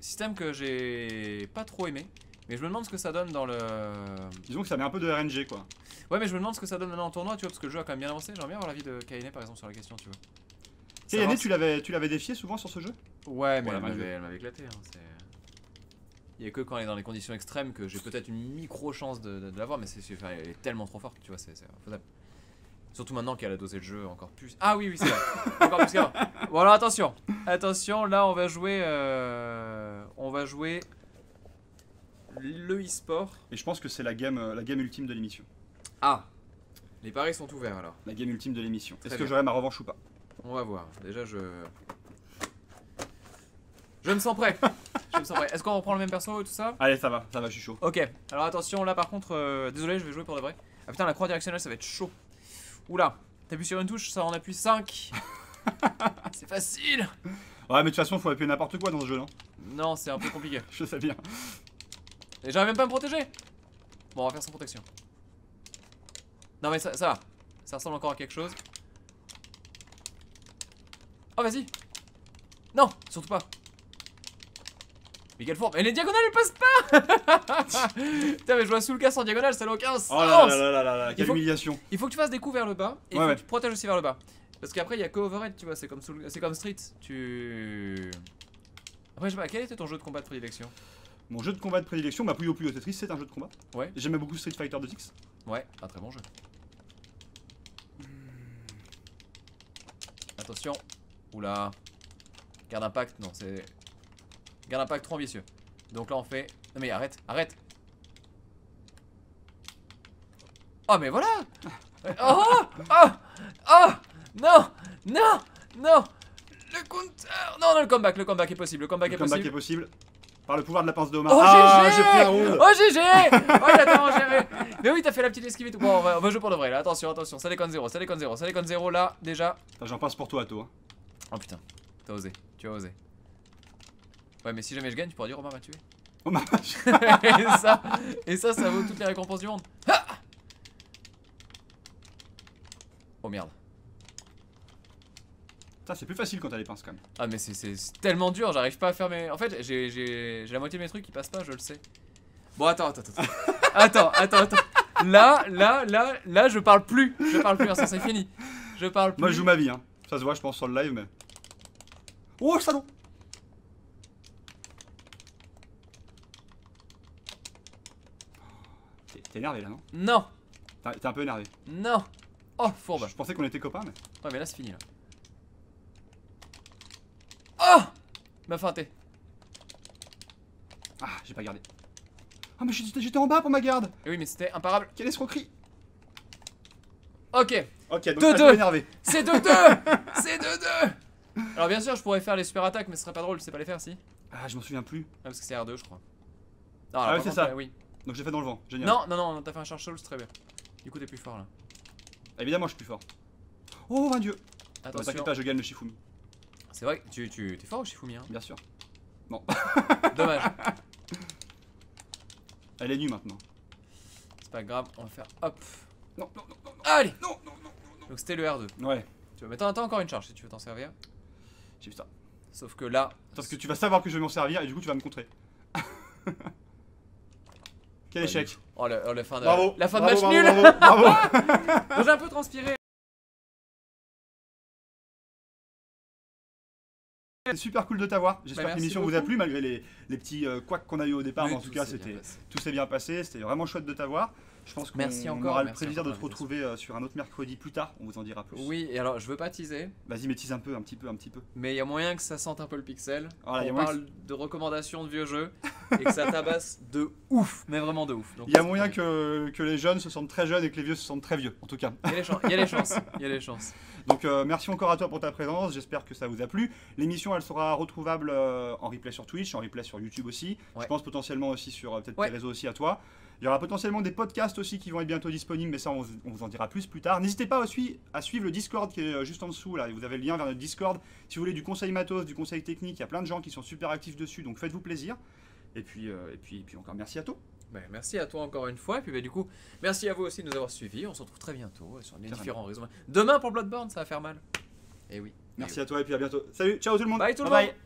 Système que j'ai pas trop aimé, mais je me demande ce que ça donne dans le... Disons que ça met un peu de RNG quoi. Ouais, mais je me demande ce que ça donne maintenant en tournoi, tu vois, parce que le jeu a quand même bien avancé. J'aimerais bien avoir l'avis de Kaine par exemple sur la question, tu vois. Kayane, tu l'avais défié souvent sur ce jeu? Ouais, mais Voilà, elle m'avait éclaté. Hein, il y a que quand elle est dans les conditions extrêmes que j'ai peut-être une micro chance de l'avoir, mais elle est tellement trop forte, tu vois, c'est infaisable. Surtout maintenant qu'elle a dosé le jeu encore plus. Ah oui, c'est vrai. Encore plus qu'avant. Bon alors attention, là on va jouer le e-sport. Et je pense que c'est la game ultime de l'émission. Ah, les paris sont ouverts alors. La game ultime de l'émission. Est-ce que bien. j'aurai ma revanche ou pas? On va voir. Déjà je me sens prêt. Est-ce qu'on reprend le même perso et tout ça? Allez, ça va, je suis chaud. Ok, alors attention, là par contre, désolé, je vais jouer pour de vrai. Ah putain, la croix directionnelle, ça va être chaud. Oula, t'appuies sur une touche, ça en appuie 5. C'est facile. Ouais, mais de toute façon, faut appuyer n'importe quoi dans ce jeu, non? Non, c'est un peu compliqué. Je sais bien. Et j'arrive même pas à me protéger. Bon, on va faire sans protection. Non mais ça va. Ça ressemble encore à quelque chose. Oh, vas-y. Non, surtout pas. Mais quelle forme! Mais les diagonales elles passent pas! Putain, mais je vois sous le casse en diagonale, ça n'a aucun sens! Oh là là là là là, quelle humiliation! Il faut que tu fasses des coups vers le bas et il faut que tu te protèges aussi vers le bas. Parce qu'après il y a que overhead, tu vois, c'est comme Street. Après, je sais pas, quel était ton jeu de combat de prédilection? Mon jeu de combat de prédilection, bah Puyo Puyo Tetris, c'est un jeu de combat. Ouais. J'aimais beaucoup Street Fighter 2X. Ouais, un très bon jeu. Attention. Oula. Garde impact, non, c'est. Garde impact trop ambitieux. Donc là on fait. Non mais arrête. Oh mais voilà. Oh non. Le counter. Non, le comeback est possible. Le comeback est possible. Par le pouvoir de la pince de Omar. Oh GG. J'ai pris un round. Oh GG. Oh il a tellement géré. Mais oui, t'as fait la petite esquive et tout. Bon, on va jouer pour de vrai là. Attention, ça déconne 0 là déjà. J'en passe pour toi, toi. Oh putain, t'as osé, tu as osé. Ouais, mais si jamais je gagne, tu pourras dire Omar m'a tué. Omar. et ça vaut toutes les récompenses du monde. Ah, oh merde. Ça, c'est plus facile quand t'as les pinces quand même. Ah, mais c'est tellement dur, j'arrive pas à faire mes. En fait, j'ai la moitié de mes trucs qui passent pas, je le sais. Bon, attends. Attends. Là, je parle plus. Ça c'est fini. Je parle plus. Moi, je joue ma vie, hein. Ça se voit, je pense, sur le live, mais. Oh, salaud! T'es énervé là, non? Non. T'es un peu énervé. Non. Oh, fourbe. Je pensais qu'on était copains, mais. Ouais, mais là, c'est fini, là. Oh, il m'a feinté. Ah, j'ai pas gardé. Ah, mais j'étais en bas pour ma garde. Et oui, mais c'était imparable. Quelle escroquerie. Ok, Ok, donc 2-2. je suis énervé. c'est 2-2. C'est 2-2. Alors, bien sûr, je pourrais faire les super attaques, mais ce serait pas drôle, je sais pas les faire, si. Ah, je m'en souviens plus. Ah, parce que c'est R2, je crois. Non, Ah, alors, ouais, par c'est contre, ça. oui. Donc j'ai fait dans le vent, génial. Non, non, non, t'as fait un charge soul, c'est très bien. Du coup, t'es plus fort là. Évidemment, je suis plus fort. Oh, mon dieu. Non, Attention. t'inquiète pas, je gagne le Shifumi. C'est vrai que tu t'es fort au Shifumi, hein. Bien sûr. Non. Dommage. Elle est nue maintenant. C'est pas grave, on va faire hop. Non, non, non, non, non. Allez. Non, non, non, non, Donc c'était le R2. non. Ouais, Tu vois, mais t'as encore une charge si tu veux t'en servir. j'ai vu ça. Sauf que là. Parce que tu vas savoir que je vais m'en servir et du coup tu vas me contrer. Quel échec. Oh, la fin de, Bravo. la fin de Bravo, match bravo, nul. bravo, bravo. Bon, j'ai un peu transpiré. C'est super cool de t'avoir. J'espère que merci l'émission vous a beaucoup. plu malgré les petits couacs qu'on a eu au départ. Oui, Mais en tout cas, s'est bien c'était passé. tout s'est bien passé. C'était vraiment chouette de t'avoir. Je pense qu'on Merci encore, aura le merci plaisir de encore te pour retrouver sur un autre mercredi plus tard. On vous en dira plus. Oui, et alors je veux pas teaser, Vas-y, métise un peu, un petit peu, un petit peu. mais il y a moyen que ça sente un peu le pixel. Voilà, y a On moyen parle de recommandations de vieux jeux et que ça tabasse de ouf, mais vraiment de ouf. Donc, Il y a moyen que les jeunes se sentent très jeunes et que les vieux se sentent très vieux, en tout cas. Il y a les chances, il y a les chances. Donc merci encore à toi pour ta présence, j'espère que ça vous a plu. L'émission elle sera retrouvable en replay sur Twitch, en replay sur YouTube aussi. Ouais. Je pense potentiellement aussi sur peut-être Ouais. tes réseaux aussi à toi. Il y aura potentiellement des podcasts aussi qui vont être bientôt disponibles, mais ça on vous en dira plus tard. N'hésitez pas aussi à suivre le Discord qui est juste en dessous, là vous avez le lien vers notre Discord. Si vous voulez du conseil matos, du conseil technique, il y a plein de gens qui sont super actifs dessus, donc faites-vous plaisir. Et puis encore merci à toi. Ben, merci à toi encore une fois, et puis ben, du coup, merci à vous aussi de nous avoir suivis. On se retrouve très bientôt sur les Carrément. différents réseaux. Demain pour Bloodborne, ça va faire mal. Et oui. Merci à toi et puis à bientôt. Salut, ciao tout le monde. Bye tout le Bye monde. bye.